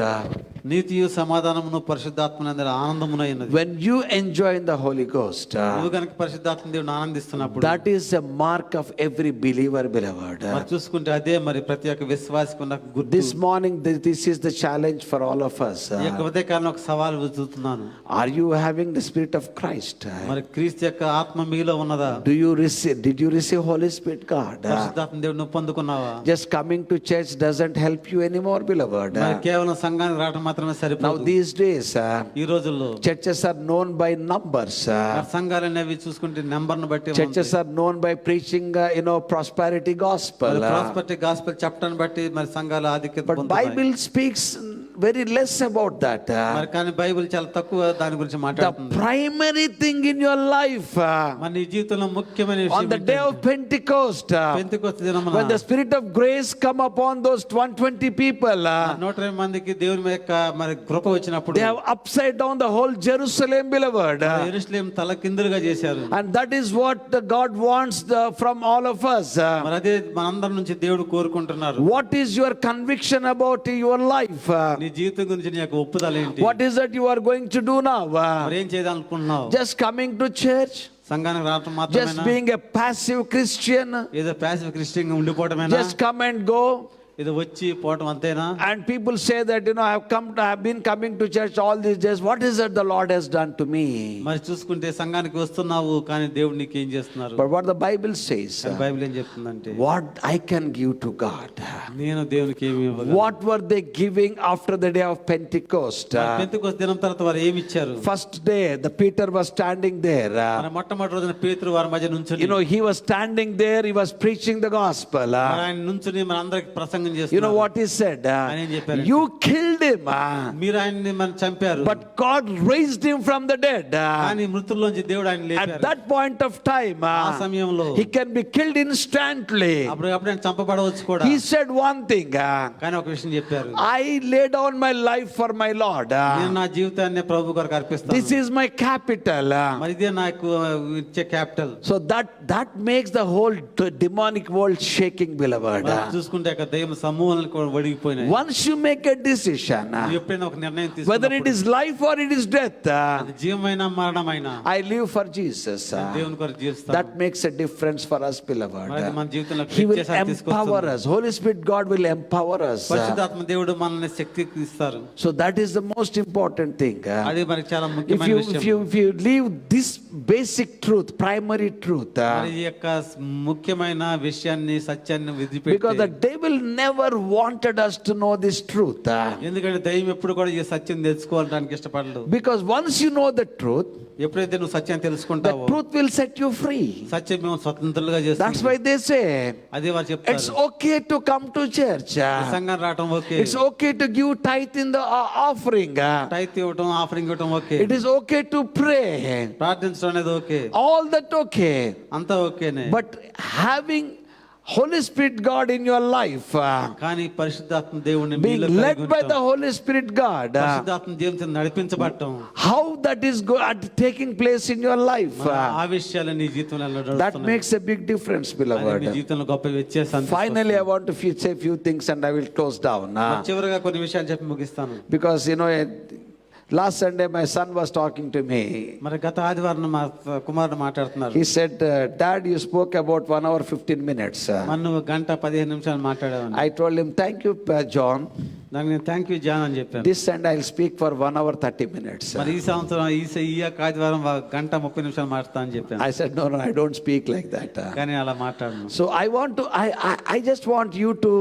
నీతియు సమాధానమును పరిశుద్ధాత్మనందు ఆనందమునైనది.
When you enjoy in the Holy Ghost,
నువ్వు కనుక పరిశుద్ధాత్మ దేవుని ఆనందిస్తున్నప్పుడు
that is a mark of every believer, beloved.
మరి చూసుకుంటే అదే మరి ప్రతి ఒక్క విశ్వాసికి ఉన్న గుర్తు.
This morning, this is the challenge for all of us.
ఈ యొక్క ఉదయకాలంలో ఒక సవాల్ విసురుతున్నాను.
Are you having the Spirit of Christ?
మరి క్రీస్తు యొక్క ఆత్మ మీలో ఉన్నదా?
Did you receive Holy Spirit God?
పరిశుద్ధాత్మ దేవుని నువ్వు పొందుకున్నావా?
Just coming to church doesn't help you anymore, beloved.
మరి కేవలం సంఘానికి రావడం మాత్రం మాత్రమే
Now
సరిపోదు.
these days,
ఈ రోజుల్లో
churches are known by numbers.
సంఘాలు అనేవి చూసుకుంటే నెంబర్ను బట్టి
Churches are known by preaching, prosperity gospel.
Prosperity gospel చెప్పడాన్ని బట్టి మరి సంఘాలు ఆధిక్యత
But
పొందుతాయి.
Bible speaks very less about that.
మరి కానీ బైబిల్ చాలా తక్కువ దాని గురించి
The
మాట్లాడుతుంది.
primary thing in your life,
మన నీ జీవితంలో ముఖ్యమైన
on the day of Pentecost,
Pentecost దినమున
when the spirit of grace come upon those 120 people,
120 మందికి దేవుని యొక్క మరి కృప వచ్చినప్పుడు
they have upside down the whole Jerusalem, beloved.
యెరూషలేము తల కిందులుగా చేశారు.
And that is what God wants from all of us.
మరి అదే మనందరి నుంచి దేవుడు కోరుకుంటున్నారు.
What is your conviction about your life?
నీ జీవితం గురించి నీ యొక్క ఒప్పుదల ఏంటి?
What is that you are going to do now?
మరి ఏం చేయాలనుకుంటున్నావు?
Just coming to church?
సంఘానికి రావటం
Just
మాత్రమేనా?
being a passive Christian?
ఏదో ప్యాసివ్ క్రిస్టియన్ గా ఉండిపోవటమేనా?
Just come and go?
ఏదో వచ్చి పోవటం అంతేనా?
And people say that, I have been coming to church all these days. What is it the Lord has done to me?
మరి చూసుకుంటే సంఘానికి వస్తున్నావు కానీ దేవుడు నీకు ఏం చేస్తున్నారు?
But what the Bible says,
కానీ బైబిల్ ఏం చెప్తుందంటే
what I can give to God.
నేను దేవునికి ఏమి ఇవ్వగలను?
What were they giving after the day of Pentecost?
Pentecost దినం తర్వాత వారు ఏమి ఇచ్చారు?
First day, the Peter was standing there.
మన మొట్టమొదటి రోజున పేతురు వారి మధ్య నుంచుని
He was standing there. He was preaching the gospel.
మరి ఆయన నుంచుని మన అందరికి ప్రసంగం
You know
చేస్తున్నారు.
what he said?
ఆయన ఏం చెప్పారంటే,
You killed him,
మీరు ఆయన్ని మనం చంపారు
but God raised him from the dead.
కానీ మృతుల్లోంచి దేవుడు ఆయన
At
లేపారు.
that point of time,
ఆ సమయంలో
he can be killed instantly.
అప్పుడు ఆయన చంపబడవచ్చు కూడా.
He said one thing,
కానీ ఒక విషయం చెప్పారు,
I lay down my life for my Lord.
నేను నా జీవితాన్ని ప్రభు కొరకు అర్పిస్తాను.
This is my capital.
మరి ఇదే నాకు ఇచ్చే capital.
So that makes the whole demonic world shaking, beloved.
చూసుకుంటే అక్కడ దయ్యం సమూహాలను కూడా వడిగిపోయినాయి.
Once you make a decision,
నువ్వు ఎప్పుడైనా ఒక నిర్ణయం
whether it
తీసుకున్నప్పుడు
is life or it is death,
అది జీవమైన మరణమైన
I live for Jesus.
దేవుని కొరకు జీవిస్తాను.
That makes a difference for us, beloved.
మరి మన జీవితంలో
He will
వ్యత్యాసాన్ని
empower
తీసుకొస్తుంది.
us. Holy Spirit God will empower us.
పరిశుద్ధాత్మ దేవుడు మనల్ని శక్తి ఇస్తారు.
So that is the most important thing.
అది మనకి చాలా
If
ముఖ్యమైన విషయం.
you leave this basic truth, primary truth,
మరి ఈ యొక్క ముఖ్యమైన విషయాన్ని సత్యాన్ని
because
విడిచిపెట్టి,
the devil never wanted us to know this truth.
ఎందుకంటే దయ్యం ఎప్పుడు కూడా ఈ సత్యం తెలుసుకోవడానికి ఇష్టపడదు.
Because once you know the truth,
ఎప్పుడైతే నువ్వు సత్యాన్ని
the
తెలుసుకుంటావో
truth will set you free.
సత్యం మేము స్వతంత్రులుగా
That's
చేస్తాం.
why they say
అదే వారు
it's
చెప్తారు,
okay to come to church.
సంఘం రావటం okay,
It's okay to give tithe in the offering.
Tithe ఇవ్వటం ఆఫరింగ్ ఇవ్వటం okay,
It is okay to pray.
ప్రార్థించడం అనేది ఓకే,
All that okay.
అంతా ఓకేనే.
But having Holy Spirit God in your life,
కానీ పరిశుద్ధాత్మ దేవుని
being
మీలో
led
కలిగి
by the
ఉండటం,
Holy Spirit God,
పరిశుద్ధాత్మ దేవునితో నడిపించబడటం,
how that is taking place in your life,
మన ఆ విషయాలు నీ జీవితంలో ఎలా
that
నడుస్తున్నాయి?
makes a big difference,
అది నీ
beloved.
జీవితంలో గొప్ప వ్యత్యాసాన్ని
Finally, I
తీసుకొస్తుంది.
want to say a few things and I will close down.
మరి చివరిగా కొన్ని విషయాలు చెప్పి ముగిస్తాను.
Because last Sunday my son was talking to me.
మరి గత ఆదివారం మా కుమారుడు మాట్లాడుతున్నారు.
He said, Dad, you spoke about 1 hour 15 minutes.
మరి నువ్వు గంట 15 నిమిషాలు మాట్లాడావని.
I told him, thank you, John.
దానికి నేను థ్యాంక్ యూ జాన్ అని చెప్పాను.
This Sunday I'll speak for 1 hour 30 minutes.
మరి ఈ సంవత్సరం ఈ యొక్క ఆదివారం గంట 30 నిమిషాలు మాట్లాడతా అని చెప్పాను.
I said, no, I don't speak like that.
కానీ అలా మాట్లాడను.
So I just want you to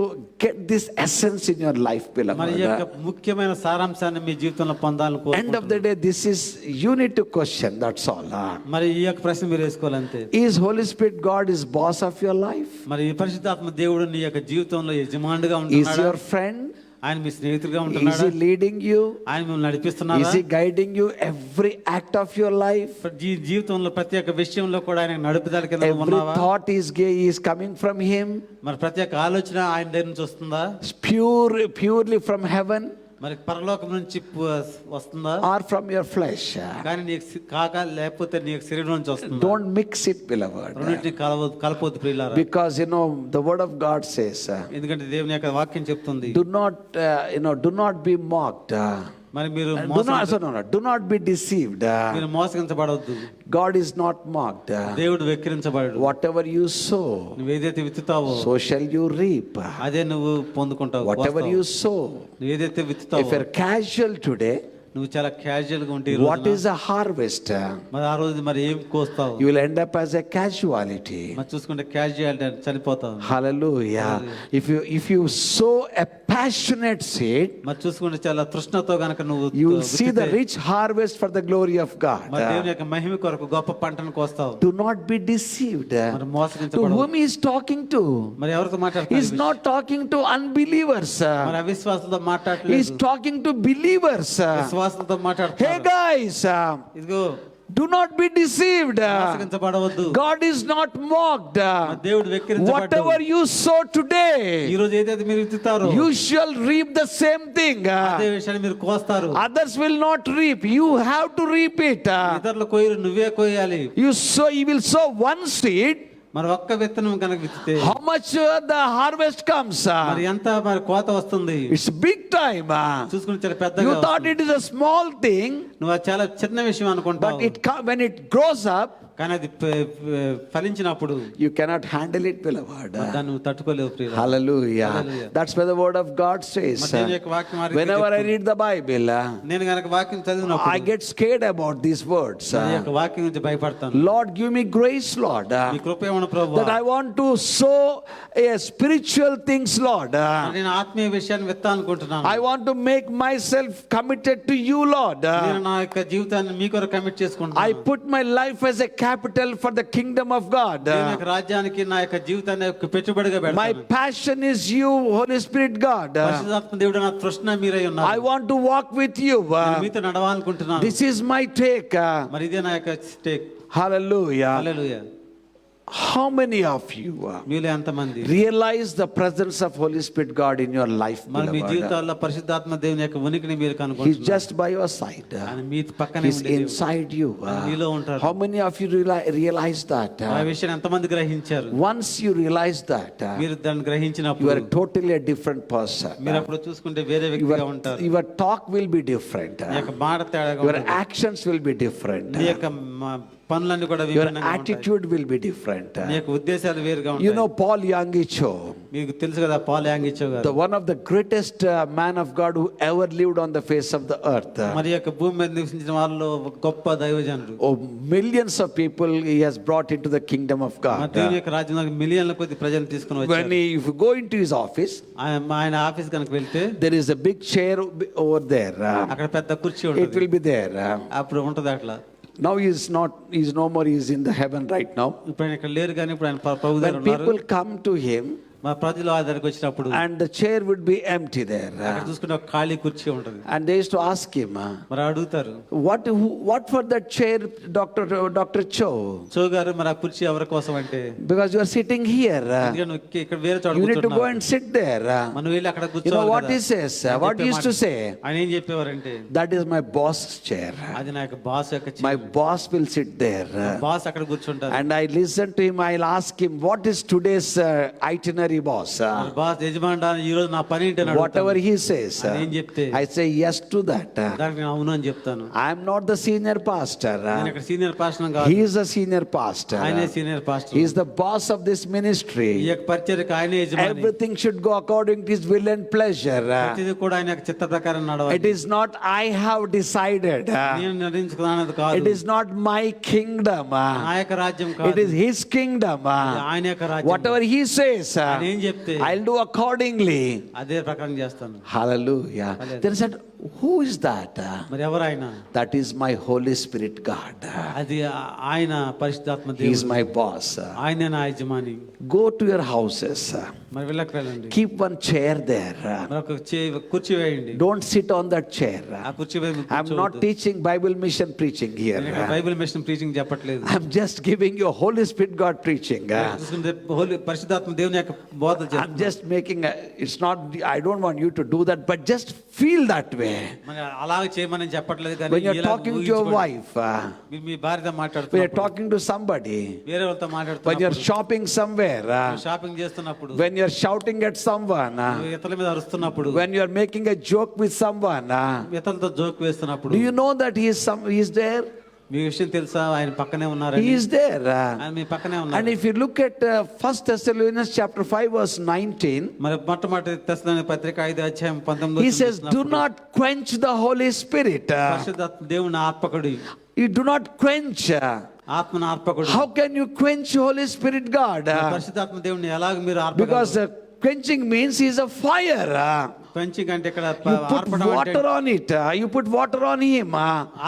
get this essence in your life,
మరి ఈ యొక్క
beloved.
ముఖ్యమైన సారాంశాన్ని మీ జీవితంలో పొందాలని
End of
కోరుకుంటున్నాను.
the day, you need to question, that's all.
మరి ఈ యొక్క ప్రశ్న మీరు వేసుకోవాలంతే.
Is Holy Spirit God is boss of your life?
మరి ఈ పరిశుద్ధాత్మ దేవుడు నీ యొక్క జీవితంలో యజమానుడిగా
Is
ఉంటున్నాడా?
your friend?
ఆయన మీ స్నేహితుడిగా
Is
ఉంటున్నాడా?
he leading you?
ఆయన మిమ్మల్ని నడిపిస్తున్నాడా?
Is he guiding you every act of your life?
జీవితంలో ప్రతి ఒక్క విషయంలో కూడా ఆయన నడుపుదల కింద
Every
ఉన్నావా?
thought is coming from him?
మరి ప్రతి ఒక్క ఆలోచన ఆయన దగ్గర నుంచి వస్తుందా?
Purely from heaven
మరి పరలోకం నుంచి వస్తుందా?
or from your flesh?
కానీ నీకు కాక లేకపోతే నీకు శరీరం నుంచి వస్తుందా?
Don't mix it, beloved.
రెండింటిని కలపొద్దు ప్రియులారా.
Because the word of God says,
ఎందుకంటే దేవుని యొక్క వాక్యం చెప్తుంది,
do not be mocked.
మరి మీరు
Do not be deceived.
మీరు మోసగించబడవద్దు.
God is not mocked.
దేవుడు వెక్కిరించబడడు.
Whatever you sow,
నువ్వు ఏదైతే విత్తుతావో
so shall you reap.
అదే నువ్వు పొందుకుంటావు.
Whatever you sow.
నువ్వు ఏదైతే
If
విత్తుతావో,
you're casual today,
నువ్వు చాలా క్యాజువల్ గా ఉంటే
what is a harvest?
మరి ఆ రోజు మరి ఏం కోస్తావు?
You will end up as a casualty.
మరి చూసుకుంటే casualty చనిపోతావు.
Hallelujah. If you sow a passionate seed,
మరి చూసుకుంటే చాలా తృష్ణతో గనక నువ్వు
you will see the
విత్తితే,
rich harvest for the glory of God.
మరి దేవుని యొక్క మహిమ కొరకు గొప్ప పంటను కోస్తావు.
Do not be deceived.
మరి
To
మోసగించబడవు.
whom he is talking to?
మరి ఎవరితో
He is
మాట్లాడుతున్నాడు?
not talking to unbelievers.
మరి అవిశ్వాసులతో
He is
మాట్లాడలేదు,
talking to believers.
విశ్వాసులతో
Hey
మాట్లాడుతున్నాడు.
guys,
ఇదిగో
do not be deceived.
మోసగించబడవద్దు.
God is not mocked.
మరి దేవుడు వెక్కిరించబడ్డాడు.
Whatever you sow
ఈ
today,
రోజు ఏదైతే మీరు విత్తుతారో
you shall reap the same thing.
అదే విషయాన్ని మీరు కోస్తారు.
Others will not reap. You have to reap it.
ఇతరుల కోయరు నువ్వే కోయాలి.
You will sow one seed.
మరి ఒక్క విత్తనం కనుక విత్తితే
How much the harvest comes?
మరి ఎంత మరి కోత వస్తుంది.
It's big time.
చూసుకుని చాలా
You
పెద్దగా
thought
వస్తుంది.
it is a small thing,
నువ్వు అది చాలా చిన్న విషయం అనుకుంటావు,
but when it grows up,
కానీ అది ఫలించినప్పుడు
you cannot handle it, beloved.
దాన్ని నువ్వు తట్టుకోలేవు ప్రియుల.
Hallelujah.
Hallelujah.
That's where the word of God says.
మరి దేవుని యొక్క వాక్యం ఆ రీతిగా
Whenever I
చెప్తుంది.
read the Bible,
నేను గనక వాక్యం చదివినప్పుడు
I get scared about these words.
ఈ యొక్క వాక్యం నుంచి భయపడతాను.
Lord, give me grace, Lord,
నీ కృప ఏమన్నా ప్రభువా,
that I want to sow spiritual things, Lord.
నేను ఆత్మీయ విషయాన్ని విత్తాలనుకుంటున్నాను.
I want to make myself committed to you, Lord.
నేను నా యొక్క జీవితాన్ని మీ కొరకు కమిట్
I
చేసుకుంటున్నాను.
put my life as a capital for the kingdom of God.
దేవుని యొక్క రాజ్యానికి నా యొక్క జీవితాన్ని ఒక పెట్టుబడిగా
My
పెడతాను.
passion is you, Holy Spirit God.
పరిశుద్ధాత్మ దేవుడు నా తృష్ణ మీరై
I
ఉన్నారు.
want to walk with you.
నేను మీతో నడవాలనుకుంటున్నాను.
This is my take.
మరి ఇదే నా యొక్క stake.
Hallelujah.
Hallelujah.
How many of you
మీలో ఎంతమంది
realize the presence of Holy Spirit God in your life,
మరి మీ
beloved?
జీవితాల్లో పరిశుద్ధాత్మ దేవుని యొక్క ఉనికిని మీరు
He's
కనుగొంటున్నారు.
just by your side.
ఆయన మీ పక్కనే
He's
ఉండే దేవుడు.
inside you.
మీలో ఉంటారు.
How many of you realize that?
ఆ విషయాన్ని ఎంతమంది గ్రహించారు?
Once you realize that,
మీరు దాన్ని
you
గ్రహించినప్పుడు
are totally a different person.
మీరు అప్పుడు చూసుకుంటే వేరే వ్యక్తిగా ఉంటారు.
Your talk will be different.
నీ యొక్క మాట తేడాగా
Your
ఉంటుంది.
actions will be different.
నీ యొక్క పనులన్నీ కూడా
Your
విభిన్నంగా ఉంటాయి.
attitude will be different.
నీ యొక్క ఉద్దేశాలు వేరుగా
You
ఉంటాయి.
know Paul Yangicho,
మీకు తెలుసు కదా పాల్ యాంగిచో
the
గారు,
one of the greatest man of God who ever lived on the face of the earth.
మరి యొక్క భూమి మీద నివసించిన వాళ్ళలో ఒక గొప్ప దైవజనుడు.
Oh, millions of people he has brought into the kingdom of
మరి
God.
దేవుని యొక్క రాజ్యంలో మిలియన్ల కొద్ది ప్రజలు తీసుకుని
When
వచ్చారు.
if you go into his office,
ఆయన ఆఫీస్ కనుక వెళ్తే
there is a big chair over there.
అక్కడ పెద్ద కుర్చీ
It
ఉంటుంది.
will be there.
అప్పుడు ఉంటది అట్లా.
Now he's no more, he's in the heaven right now.
ఇప్పుడు ఆయన ఇక్కడ లేరు కానీ ఇప్పుడు ఆయన ప్రభు దగ్గర
When
ఉన్నారు.
people come to him,
మా ప్రజలు ఆ దగ్గరికి వచ్చినప్పుడు
and the chair would be empty there.
అక్కడ చూసుకుంటే ఒక ఖాళీ కుర్చీ ఉంటది.
And they used to ask him,
మరి అడుగుతారు,
what for that chair, Dr. Cho?
చో గారు మరి ఆ కుర్చీ ఎవరి కోసం అంటే,
Because you are sitting here.
ఎందుకంటే నువ్వు ఇక్కడ వేరే చోట
You need to go
కూర్చున్నావు.
and sit there.
మనం వెళ్ళి అక్కడ
You know
కూర్చోవాలి
what
కదా.
he says?
ఆయన
What he
చెప్పే
used to
మాట-
say?
ఆయన ఏం చెప్పేవారంటే,
That is my boss's chair.
అది నా యొక్క బాస్ యొక్క
My boss will sit there.
Boss అక్కడ కూర్చుంటారు.
And I listen to him, I'll ask him, what is today's itinerary, boss?
మరి బాస్ యజమానుడా ఈ రోజు నా పని ఏంటి అని
Whatever
అడుగుతాను.
he says,
ఆయన ఏం చెప్తే
I say yes to that.
దానికి నేను అవును అని చెప్తాను.
I am not the senior pastor.
నేను ఇక్కడ సీనియర్ పాస్టర్ కాదు,
He is a senior pastor.
ఆయనే senior pastor.
He is the boss of this
ఈ
ministry.
యొక్క పరిచర్యకు ఆయనే యజమాని.
Everything should go according to his will and pleasure.
ప్రతిదీ కూడా ఆయన యొక్క చిత్త ప్రకారం నడవాలి.
It is not I have decided.
నేను నిర్ణయించుకున్నది కాదు.
It is not my kingdom.
నా యొక్క రాజ్యం
It
కాదు.
is his kingdom.
ఆయన యొక్క రాజ్యం.
Whatever he says,
ఆయన ఏం చెప్తే
I'll do accordingly.
అదే ప్రకారం చేస్తాను.
Hallelujah.
Hallelujah.
Then he said, who is that?
మరి ఎవరైన?
That is my Holy Spirit God.
అది ఆయన పరిశుద్ధాత్మ
He is
దేవుడు.
my boss.
ఆయనే నా యజమాని.
Go to your houses.
మరి వెళ్ళకి వెళ్ళండి.
Keep one chair there.
మరి ఒక కుర్చీ వేయండి.
Don't sit on that chair.
ఆ కుర్చీ మీద మీరు
I'm not
కూర్చోవద్దు.
teaching Bible mission preaching
నేను ఇక్కడ
here.
బైబిల్ మిషన్ ప్రీచింగ్ చెప్పట్లేదు.
I'm just giving you Holy Spirit God preaching.
చూసుకుంటే పరిశుద్ధాత్మ దేవుని యొక్క బోధ
I'm
చేస్తున్నాను.
just making it's not, I don't want you to do that, but just feel that way.
మరి అలాగే చేయమని చెప్పట్లేదు కానీ
When you're
ఇలా
talking to your
ఊహించుకోండి.
wife,
మీ భార్యతో
when you're
మాట్లాడుతున్నప్పుడు,
talking to somebody,
వేరే వాళ్ళతో
when you're
మాట్లాడుతున్నప్పుడు,
shopping somewhere,
షాపింగ్ చేస్తున్నప్పుడు,
when you're shouting at someone,
నువ్వు ఇతరుల మీద అరుస్తున్నప్పుడు,
when you're making a joke with someone,
ఇతరులతో జోక్ వేస్తున్నప్పుడు,
do you know that he is there?
మీ విషయం తెలుసా? ఆయన పక్కనే
He
ఉన్నారని.
is there.
ఆయన మీ పక్కనే
And
ఉన్నారు.
if you look at 1 Thessalonians chapter 5 verse 19,
మరి మొట్టమొదటి తెస్సలోనిక పత్రిక 5:19
he says, do not quench the Holy Spirit.
పరిశుద్ధాత్మ దేవుని ఆత్మకుడి.
You do not quench.
ఆత్మను ఆత్మకుడు.
How can you quench Holy Spirit God?
పరిశుద్ధాత్మ దేవుని ఎలాగ మీరు
Because quenching means he's a fire.
Punching అంటే ఇక్కడ
You put
ఆర్పడం అంటే
water on it. You put water on him.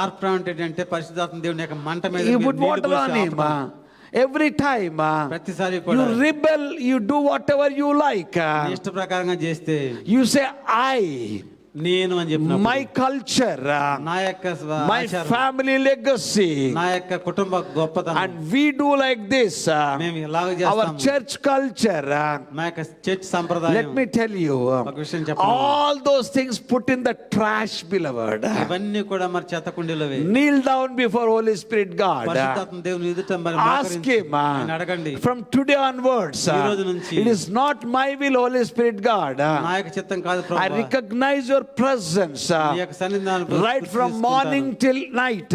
ఆర్పడం అంటే పరిశుద్ధాత్మ దేవుని యొక్క మంట మీద
You
మీరు
put
నీళ్లు
water
పోసి
on him.
ఆర్పడం.
Every time
ప్రతిసారి
you
కూడా
rebel, you do whatever you like.
నీ ఇష్ట ప్రకారంగా చేస్తే
You say, I,
నేను అని చెప్పిన
my culture,
నా యొక్క
my
ఆచారం,
family legacy,
నా యొక్క కుటుంబ గొప్పతనం,
and we do like this.
మేము ఇలాగ
Our
చేస్తాము.
church culture.
నా యొక్క చర్చ్
Let
సంప్రదాయం,
me tell you,
ఒక విషయం చెప్పను.
all those things put in the trash, beloved.
ఇవన్నీ కూడా మరి చెత్త కుండీలోవే.
Kneel down before Holy Spirit God.
పరిశుద్ధాత్మ దేవుని ఎదుట మరి
Ask
మోకరించి
him
ఆయన అడగండి.
from today onwards.
ఈ రోజు నుంచి
It is not my will, Holy Spirit God.
నా యొక్క చిత్తం కాదు
I
ప్రభువా.
recognize your presence
నీ యొక్క సన్నిధానం
right from morning till night.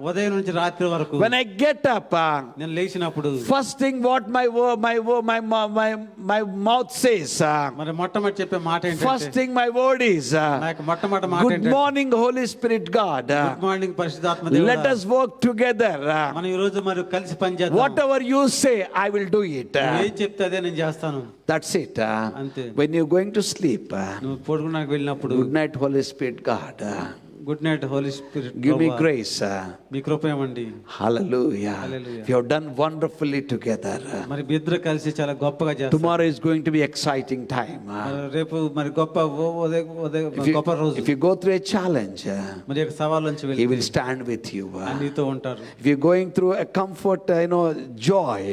ఉదయం నుంచి రాత్రి వరకు
When I get up,
నేను లేచినప్పుడు
first thing what my mouth says,
మరి మొట్టమొదటి చెప్పే మాట
first
ఏంటంటే
thing my word is,
నా యొక్క మొట్టమొదటి మాట
good
ఏంటంటే
morning, Holy Spirit God.
Good morning పరిశుద్ధాత్మ
Let
దేవుడా.
us work together.
మనం ఈ రోజు మరి కలిసి పని చేద్దాం.
Whatever you say, I will do it.
ఏం చెప్తే అదే నేను చేస్తాను.
That's it.
అంతే.
When you're going to sleep,
నువ్వు పడుకున్నాక వెళ్ళినప్పుడు
good night, Holy Spirit God.
Good night Holy Spirit,
Give me grace.
మీ కృప ఇవ్వండి.
Hallelujah.
Hallelujah.
We have done wonderfully together.
మరి మీ ఇద్దరు కలిసి చాలా గొప్పగా చేస్తారు.
Tomorrow is going to be exciting time.
మరి రేపు మరి గొప్ప
If
గొప్ప రోజు.
you go through a challenge,
మరి యొక్క సవాల్ నుంచి
He
వెళ్ళి
will stand with you.
ఆయన నీతో ఉంటారు.
If you're going through a comfort, joy,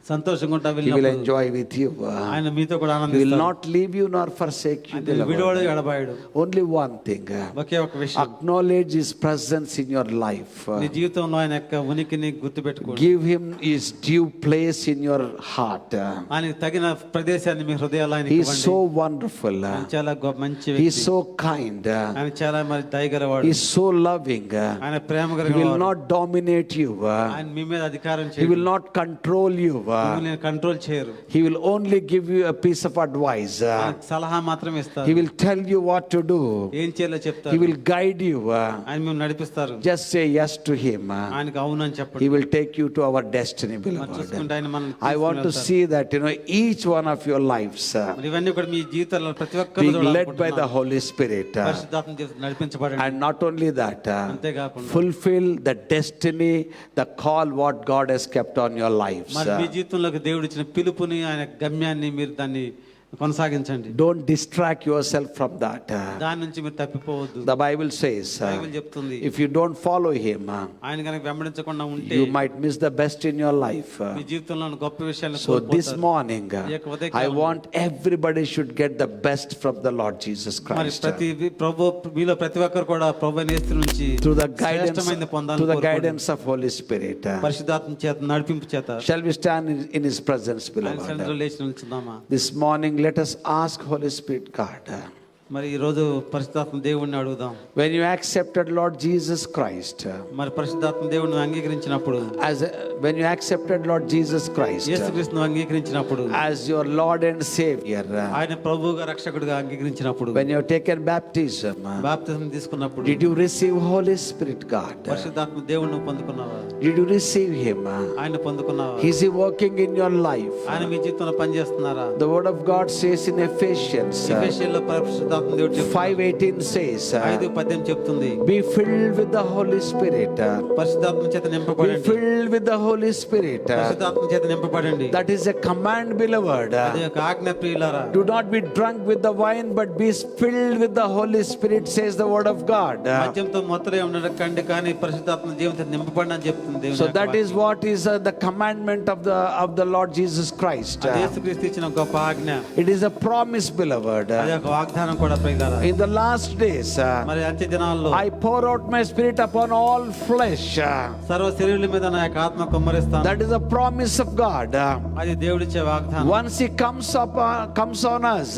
సంతోషంగా ఉంటా
He will
వెళ్ళినప్పుడు
enjoy with you.
ఆయన మీతో కూడా
He will
ఆనందిస్తారు.
not leave you nor forsake you.
ఆయన విడువడు
beloved.
ఎడబాయడు.
Only one thing.
ఒకే ఒక విషయం,
Acknowledge His presence in your life.
నీ జీవితంలో ఆయన యొక్క ఉనికిని గుర్తుపెట్టుకోండి.
Give Him His due place in your heart.
ఆయనకి తగిన ప్రదేశాన్ని మీ హృదయాలు ఆయనకి
He is
ఇవ్వండి.
so wonderful.
ఆయన చాలా మంచి
He is
వ్యక్తి.
so kind.
ఆయన చాలా మరి దయగలవాడు.
He is so loving.
ఆయన ప్రేమ
He will
కలిగినవాడు.
not dominate you.
ఆయన మీ మీద అధికారం
He
చేయడు.
will not control you.
మిమ్మల్ని కంట్రోల్ చేయరు.
He will only give you a piece of advice.
ఆయనకు సలహా మాత్రమే ఇస్తారు.
He will tell you what to do.
ఏం చేయాలో
He
చెప్తారు.
will guide you.
ఆయన మేము నడిపిస్తారు.
Just say yes to Him.
ఆయనకు అవునని
He
చెప్పండి.
will take you to our destiny,
మరి
beloved.
చూసుకుంటే ఆయన మనం
I want to see that, each one of your lives
మరి ఇవన్నీ కూడా మీ జీవితాల్లో ప్రతి ఒక్కరు
being led by the Holy Spirit.
పరిశుద్ధాత్మ చేత నడిపించబడండి.
And not only that,
అంతేకాకుండా
fulfill the destiny, the call what God has kept on your lives.
మరి మీ జీవితంలోకి దేవుడు ఇచ్చిన పిలుపుని, ఆయన గమ్యాన్ని మీరు దాన్ని కొనసాగించండి.
Don't distract yourself from that.
దాని నుంచి మీరు తప్పిపోవద్దు.
The Bible says,
బైబిల్ చెప్తుంది,
if you don't follow Him,
ఆయన కనుక వెంబడించకుండా ఉంటే
you might miss the best in your life.
మీ జీవితంలో గొప్ప విషయాలను
So this
కోల్పోతారు.
morning,
ఈ యొక్క ఉదయకాలం
I want everybody should get the best from the Lord Jesus
మరి
Christ.
ప్రతి ప్రభు మీలో ప్రతి ఒక్కరు కూడా ప్రభు నేస్తి నుంచి
Through the guidance,
శ్రేష్టమైనది పొందాలని
through the
కోరుకోండి.
guidance of Holy Spirit.
పరిశుద్ధాత్మ చేత నడిపింపు చేత
Shall we stand in His presence,
ఆయన
beloved?
సన్నిధిలో లేచి నిల్చుందామా?
This morning, let us ask Holy Spirit God.
మరి ఈ రోజు పరిశుద్ధాత్మ దేవుడిని అడుగుదాం.
When you accepted Lord Jesus Christ,
మరి పరిశుద్ధాత్మ దేవుడిని అంగీకరించినప్పుడు,
when you accepted Lord Jesus Christ
యేసుక్రీస్తును అంగీకరించినప్పుడు,
as your Lord and Savior,
ఆయన ప్రభువుగా రక్షకుడిగా అంగీకరించినప్పుడు,
when you have taken baptism,
బాప్తిజం తీసుకున్నప్పుడు,
did you receive Holy Spirit God?
పరిశుద్ధాత్మ దేవుడిని పొందుకున్నావా?
Did you receive Him?
ఆయన పొందుకున్నావా?
Is He working in your life?
ఆయన మీ జీవితంలో పనిచేస్తున్నారా?
The Word of God says in Ephesians
ఎఫెసీయుల్లో పరిశుద్ధాత్మ దేవుడు చెప్తున్నాడు.
5:18 says,
5:18 చెప్తుంది,
be filled with the Holy Spirit.
పరిశుద్ధాత్మ చేత
Be
నింపబడండి.
filled with the Holy Spirit.
పరిశుద్ధాత్మ చేత నింపబడండి.
That is a command, beloved.
అది ఒక ఆజ్ఞ ప్రియులారా.
Do not be drunk with the wine, but be filled with the Holy Spirit, says the Word of God.
మద్యంతో మొత్తలే ఉండకండి, కానీ పరిశుద్ధాత్మ జీవితం నింపబడి అని చెప్తుంది దేవుని
So
యొక్క
that is what is the commandment of the Lord Jesus Christ.
వాక్యం. అది యేసుక్రీస్తు ఇచ్చిన గొప్ప ఆజ్ఞ.
It is a promise, beloved.
అది ఒక వాగ్దానం కూడా ప్రియులారా.
In the last days,
మరి అంత్య దినాల్లో
I pour out my Spirit upon all flesh.
సర్వ శరీరుల మీద నా యొక్క ఆత్మ కుమ్మరిస్తాను.
That is a promise of God.
అది దేవుడిచ్చే వాగ్దానం.
Once He comes on us,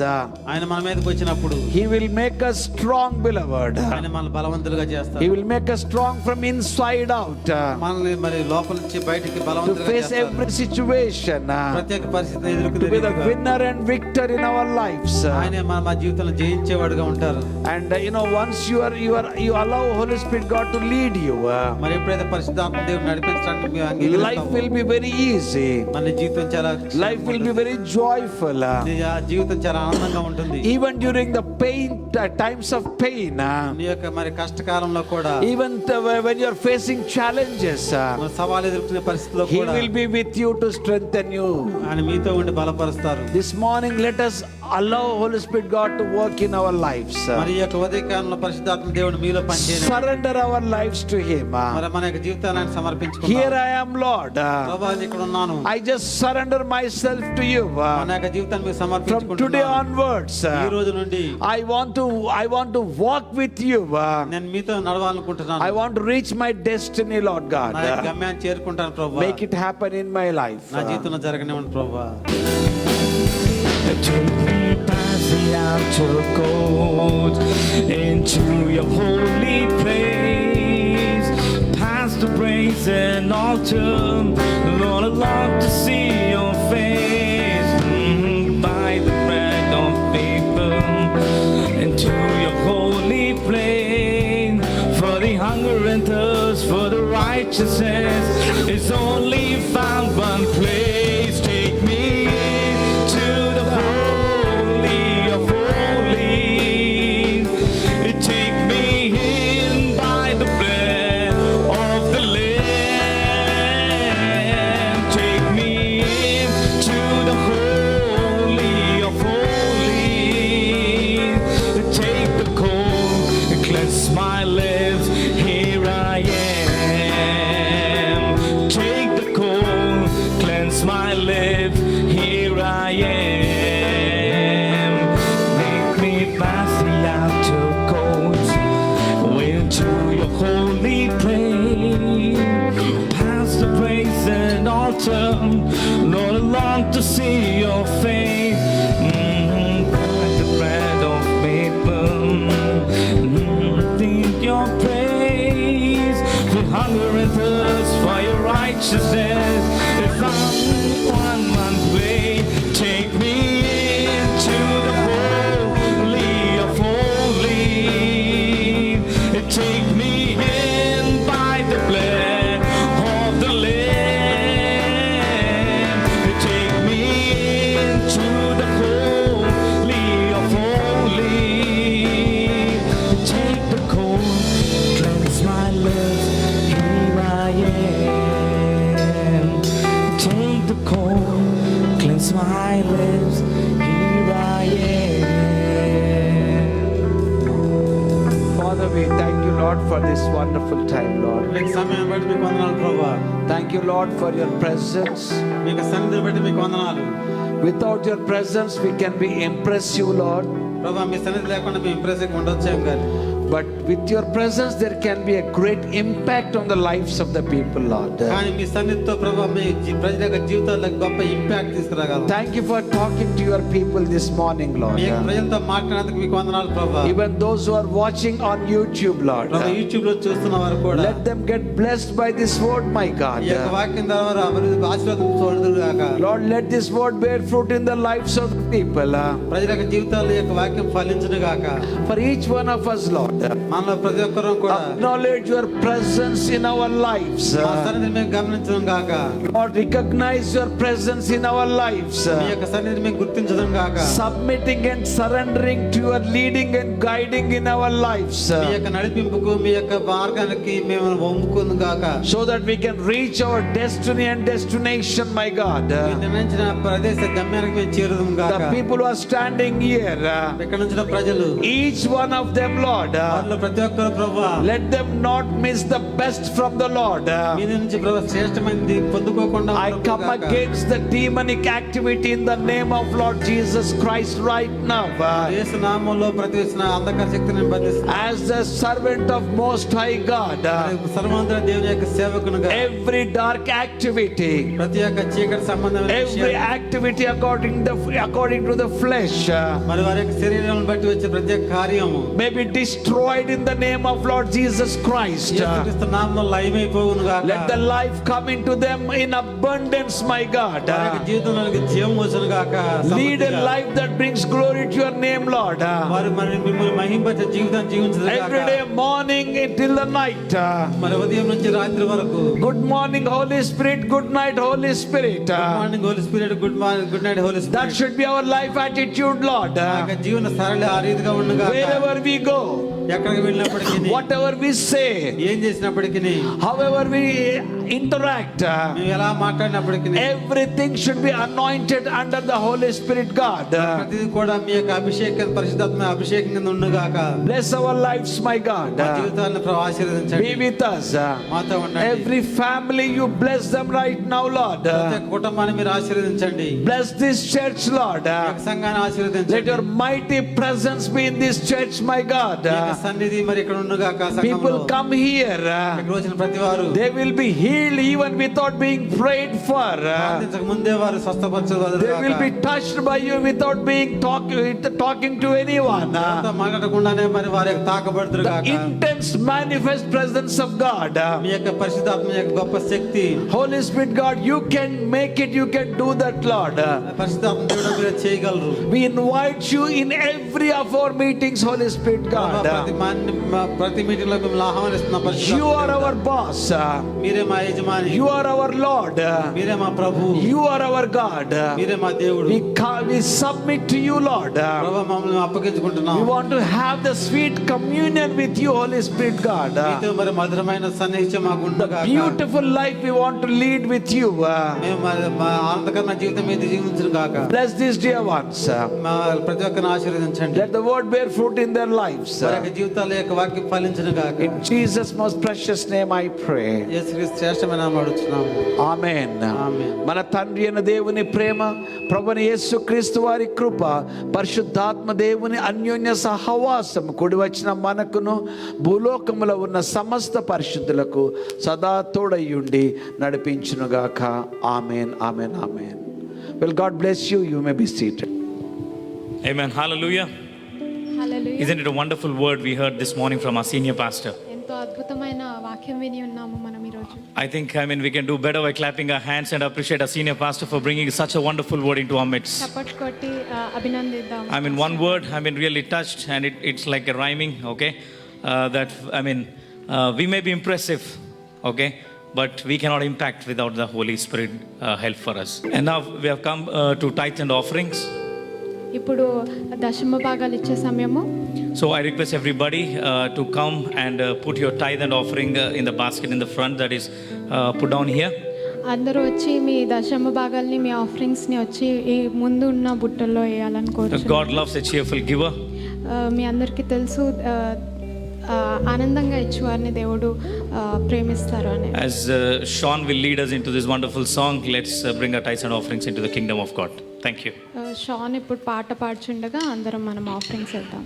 ఆయన మన మీదకి వచ్చినప్పుడు
He will make us strong, beloved.
ఆయన మనల్ని బలవంతులుగా చేస్తాడు.
He will make us strong from inside out
మనల్ని మరి లోపల నుంచి బయటికి
to
బలవంతులుగా
face
చేస్తాడు.
every situation,
ప్రత్యేక పరిస్థితిని
to be the
ఎదుర్కొనే
winner and victor in our lives.
ఆయన మా జీవితంలో జయించే ఇచ్చేవాడుగా ఉంటారు.
And once you allow Holy Spirit God to lead you,
మరి ఎప్పుడైతే పరిశుద్ధాత్మ దేవుడు నడిపించడానికి మేము అంగీకరిస్తామో,
life will be very easy.
మన జీవితం చాలా
Life will be very joyful.
ఆ జీవితం చాలా ఆనందంగా ఉంటుంది.
Even during the times of pain,
నీ యొక్క మరి కష్టకాలంలో కూడా,
even when you are facing challenges,
మన సవాలు ఎదుర్కొనే పరిస్థితుల్లో
He
కూడా
will be with you to strengthen you.
ఆయన మీతో ఉండి బలపరుస్తారు.
This morning, let us allow Holy Spirit God to work in our lives.
మరి ఈ యొక్క ఉదయకాలంలో పరిశుద్ధాత్మ దేవుడు మీలో పనిచేయను.
Surrender our lives to Him.
మరి మన యొక్క జీవితాలను
Here
సమర్పించుకుందాం.
I am, Lord.
ప్రభువా, నేను ఇక్కడ ఉన్నాను.
I just surrender myself to you.
మన యొక్క జీవితాన్ని మీకు
From today
సమర్పించుకుంటున్నాను.
onwards,
ఈ రోజు నుండి
I want to walk with you.
నేను మీతో నడవాలనుకుంటున్నాను.
I want to reach my destiny, Lord God.
నా యొక్క గమ్యాన్ని చేరుకుంటాను ప్రభువా.
Make it happen in my life.
నా జీవితంలో జరగనివ్వండి ప్రభువా.
Take me past the outer court into your holy place, past the brazen and altar. Lord, I long to see your face. By the bread of people into your holy place, for the hunger and thirst for the righteousness is only found one place. Take me to the holy of holies. Take me in by the blood of the Lamb. Take me in to the holy of holies. Take the cold and cleanse my lips. Here I am. Take the cold, cleanse my lips. Here I am. Make me pass the outer courts into your holy place, past the brazen altar. Lord, I long to see your face. By the bread of people, think your praise. With hunger and thirst for your righteousness, if I'm one way, take me into the holy of holies. Take me in by the blood of the Lamb. Take me into the holy of holies. Take the cold, cleanse my lips. Here I am. Take the cold, cleanse my lips. Here I am.
Father, we thank you, Lord, for this wonderful time, Lord.
మీకు సమయం బట్టి మీకు వందనాలు ప్రభువా.
Thank you, Lord, for your presence.
మీకు సన్నిధిని బట్టి మీకు వందనాలు
Without your presence, we can be impressive, Lord.
ప్రభువా. మీ సన్నిధి లేకుండా మేము ఇంప్రెస్గా ఉండొచ్చాం కానీ,
But with your presence, there can be a great impact on the lives of the people, Lord.
కానీ మీ సన్నిధితో ప్రభువా మీ ప్రజల యొక్క జీవితాల్లో గొప్ప ఇంపాక్ట్ తీసుకురాగలం.
Thank you for talking to your people this morning, Lord.
మీ యొక్క ప్రజలతో మాట్లాడినందుకు మీకు వందనాలు ప్రభువా.
Even those who are watching on YouTube, Lord.
ప్రభువా, యూట్యూబ్ లో చూస్తున్న వారు కూడా
Let them get blessed by this word, my God.
ఈ యొక్క వాక్యం ద్వారా అభివృద్ధి ఆశీర్వాదం చూడదురు గాక.
Lord, let this word bear fruit in the lives of the people.
ప్రజల యొక్క జీవితాల్లో ఈ యొక్క వాక్యం ఫలించును గాక.
For each one of us, Lord.
మనలో ప్రతి ఒక్కరూ కూడా
Acknowledge your presence in our lives.
మా సన్నిధిని మేము గమనించడం గాక.
Lord, recognize your presence in our lives.
మీ యొక్క సన్నిధిని మేము గుర్తించడం గాక.
Submitting and surrendering to your leading and guiding in our lives.
మీ యొక్క నడిపింపుకు మీ యొక్క మార్గానికి మేము ఒమ్ముకుందు గాక.
So that we can reach our destiny and destination, my God.
మీ నిర్ణయించిన ప్రదేశ గమ్యానికి మేము చేరుదాం గాక.
The people who are standing here,
ఇక్కడ నుంచి ప్రజలు
each one of them, Lord,
వారిలో ప్రతి ఒక్కరు ప్రభువా
let them not miss the best from the Lord.
మీ నుంచి ప్రభువా శ్రేష్టమైనది పొందుకోకుండా
I come against the demonic activity in the name of Lord Jesus Christ right now.
యేసు నామములో ప్రతివేసిన అంధకార శక్తిని బంధిస్తున్నాను.
As the servant of Most High God,
సర్వోన్నత దేవుని యొక్క సేవకునిగా
every dark activity,
ప్రతి ఒక్క చీకటి సంబంధమైన
every activity according to the flesh
మరి వారి యొక్క శరీరాలను బట్టి వచ్చే ప్రతి ఒక్క కార్యము
may be destroyed in the name of Lord Jesus Christ.
యేసుక్రీస్తు నామములో లయమైపోవును గాక.
Let the life come into them in abundance, my God.
వారి యొక్క జీవితంలోనికి జీవం వచ్చును గాక.
Lead a life that brings glory to your name, Lord.
వారు మరి మిమ్మల్ని మహింపరిచే జీవితాన్ని జీవించును గాక.
Every day morning till the night.
మరి ఉదయం నుంచి రాత్రి వరకు.
Good morning, Holy Spirit. Good night, Holy Spirit.
Good morning, Holy Spirit. Good morning, good night, Holy Spirit.
That should be our life attitude, Lord.
ఆ యొక్క జీవన సరళి ఆ రీతిగా ఉండును గాక.
Wherever we go,
ఎక్కడికి వెళ్ళినప్పటికీ,
whatever we say,
ఏం చేసినప్పటికీ,
however we interact,
మేము ఎలా మాట్లాడినప్పటికీ,
everything should be anointed under the Holy Spirit, God.
ప్రతిదీ కూడా మీ యొక్క అభిషేకం, పరిశుద్ధాత్మ అభిషేకం కింద ఉండును గాక.
Bless our lives, my God.
మా జీవితాలను ప్రభు ఆశీర్వదించండి.
Be with us.
మాతో ఉండండి.
Every family, you bless them right now, Lord.
ప్రతి ఒక్క కుటుంబాన్ని మీరు ఆశీర్వదించండి.
Bless this church, Lord.
ఈ యొక్క సంఘాన్ని ఆశీర్వదించండి.
Let your mighty presence be in this church, my God.
ఈ యొక్క సన్నిధి మరి ఇక్కడ ఉండును గాక. సంఘంలో
People come here.
ఇక్కడికి వచ్చిన ప్రతి వారు
They will be healed even without being prayed for.
ప్రార్థించక ముందే వారు స్వస్థపరచబడును
They will
గాక.
be touched by you without being talking to anyone.
ఎవరితో మాట్లాడకుండానే మరి వారి యొక్క తాకబడుదురు
The
గాక.
intense manifest presence of God.
మీ యొక్క పరిశుద్ధాత్మ యొక్క గొప్ప శక్తి,
Holy Spirit, God, you can make it, you can do that, Lord.
పరిశుద్ధాత్మ దేవుడు మీరు చేయగలరు.
We invite you in every of our meetings, Holy Spirit, God.
ప్రతి మీటింగ్ లో మిమ్మల్ని ఆహ్వానిస్తున్నాం.
You are our boss.
మీరే మా యజమాని,
You are our Lord.
మీరే మా ప్రభు,
You are our God.
మీరే మా దేవుడు.
We submit to you, Lord.
ప్రభు మమ్మల్ని అప్పగించుకుంటున్నాం.
We want to have the sweet communion with you, Holy Spirit, God.
మీతో మరి మధురమైన సన్నిహిత్యం మాకు
The
ఉండుగాక.
beautiful life we want to lead with you.
మేము మా ఆనందకరమైన జీవితం మీద జీవించును గాక.
Bless these dear ones.
మా ప్రతి ఒక్కరిని ఆశీర్వదించండి.
Let the word bear fruit in their lives.
వారి యొక్క జీవితాల యొక్క వాక్యం ఫలించును గాక.
In Jesus' most precious name I pray.
యేసుక్రీస్తు శ్రేష్టమైన నామములో అడుగుతున్నాము.
ఆమేన్.
ఆమేన్.
మన తండ్రి అయిన దేవుని ప్రేమ, ప్రభువైన యేసుక్రీస్తు వారి కృప, పరిశుద్ధాత్మ దేవుని అన్యోన్య సహవాసం కూడి వచ్చిన మనకును భూలోకములో ఉన్న సమస్త పరిశుద్ధులకు సదా తోడయ్యుండి నడిపించునుగాక. ఆమేన్, ఆమేన్, ఆమేన్. Well, God bless you. You may be seated.
Amen. Hallelujah.
Hallelujah.
Isn't it a wonderful word we heard this morning from our senior pastor?
ఎంతో అద్భుతమైన వాక్యం విని ఉన్నాము మనం ఈరోజు.
I think, we can do better by clapping our hands and appreciate our senior pastor for bringing such a wonderful word into our midst.
చప్పట్లు కొట్టి అభినందిద్దాం.
One word, really touched, and it's like a rhyming, okay? We may be impressive, okay? But we cannot impact without the Holy Spirit help for us. And now we have come to tithe and offerings.
ఇప్పుడు దశమ భాగాలు ఇచ్చే సమయము.
So I request everybody to come and put your tithe and offering in the basket in the front that is put down here.
అందరూ వచ్చి మీ దశమ భాగాల్ని, మీ offerings ని వచ్చి ఈ ముందు ఉన్న బుట్టల్లో వేయాలని కోరుచున్నాను.
God loves a cheerful giver.
మీ అందరికీ తెలుసు ఆనందంగా ఇచ్చేవారిని దేవుడు ప్రేమిస్తారు అని.
As Sean will lead us into this wonderful song, let's bring our tithes and offerings into the kingdom of God. Thank you.
Shan ఇప్పుడు పాట పాడుచుండగా అందరం మనం ఆఫరింగ్స్ వెళ్తాం.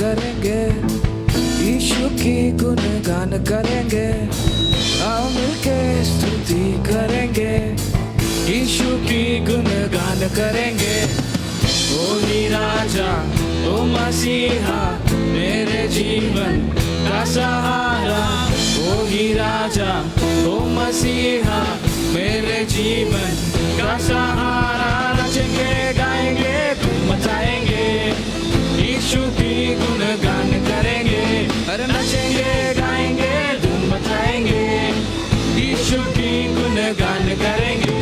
करेंगे, यीशु की गुणगान करेंगे, आओ मिलके स्तुति करेंगे, यीशु की गुणगान करेंगे। ओ ही राजा, ओ मसीहा, मेरे जीवन का सहारा। ओ ही राजा, ओ मसीहा, मेरे जीवन का सहारा। नचेंगे गाएंगे धूम मचाएंगे, यीशु की गुणगान करेंगे। अरे नचेंगे गाएंगे धूम मचाएंगे, यीशु की गुणगान करेंगे।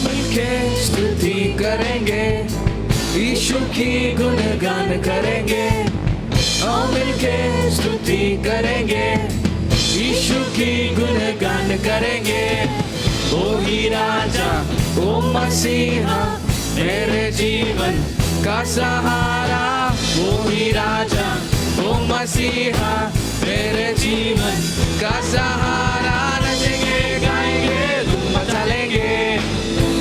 मिलके स्तुति करेंगे, यीशु की गुणगान करेंगे, आओ मिलके स्तुति करेंगे, यीशु की गुणगान करेंगे। ओ ही राजा, ओ मसीहा, मेरे जीवन का सहारा। ओ ही राजा, ओ मसीहा, मेरे जीवन का सहारा। नचेंगे गाएंगे धूम मचा लेंगे,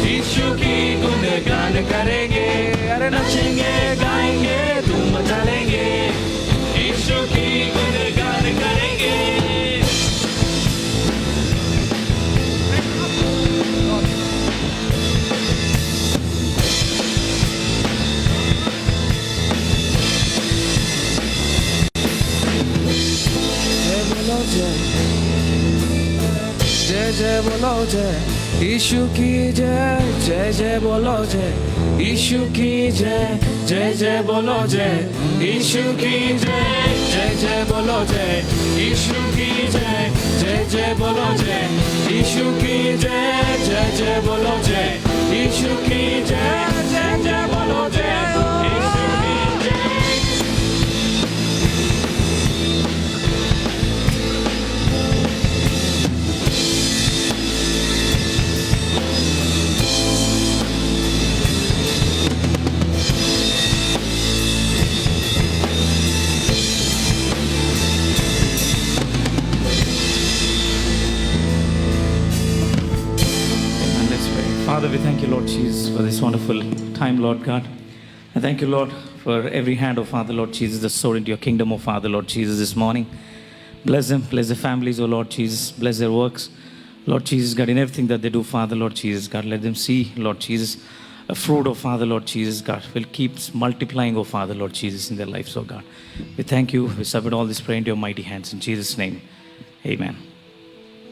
यीशु की गुणगान करेंगे। अरे नचेंगे गाएंगे धूम मचा लेंगे, यीशु की गुणगान करेंगे। जय जय बोलो जय, यीशु की जय। जय जय बोलो जय, यीशु की जय। जय जय बोलो जय, यीशु की जय। जय जय बोलो जय, यीशु की जय। जय जय बोलो जय, यीशु की जय। जय जय बोलो जय, यीशु की जय। जय जय बोलो जय, यीशु की जय।
Father, we thank you, Lord Jesus, for this wonderful time, Lord God. I thank you, Lord, for every hand, oh Father, Lord Jesus, that's sowed into your kingdom, oh Father, Lord Jesus, this morning. Bless them, bless their families, oh Lord Jesus, bless their works. Lord Jesus, God, in everything that they do, Father, Lord Jesus, God, let them see, Lord Jesus, a fruit, oh Father, Lord Jesus, God, will keep multiplying, oh Father, Lord Jesus, in their lives, oh God. We thank you. We submit all this prayer into your mighty hands. In Jesus' name, amen.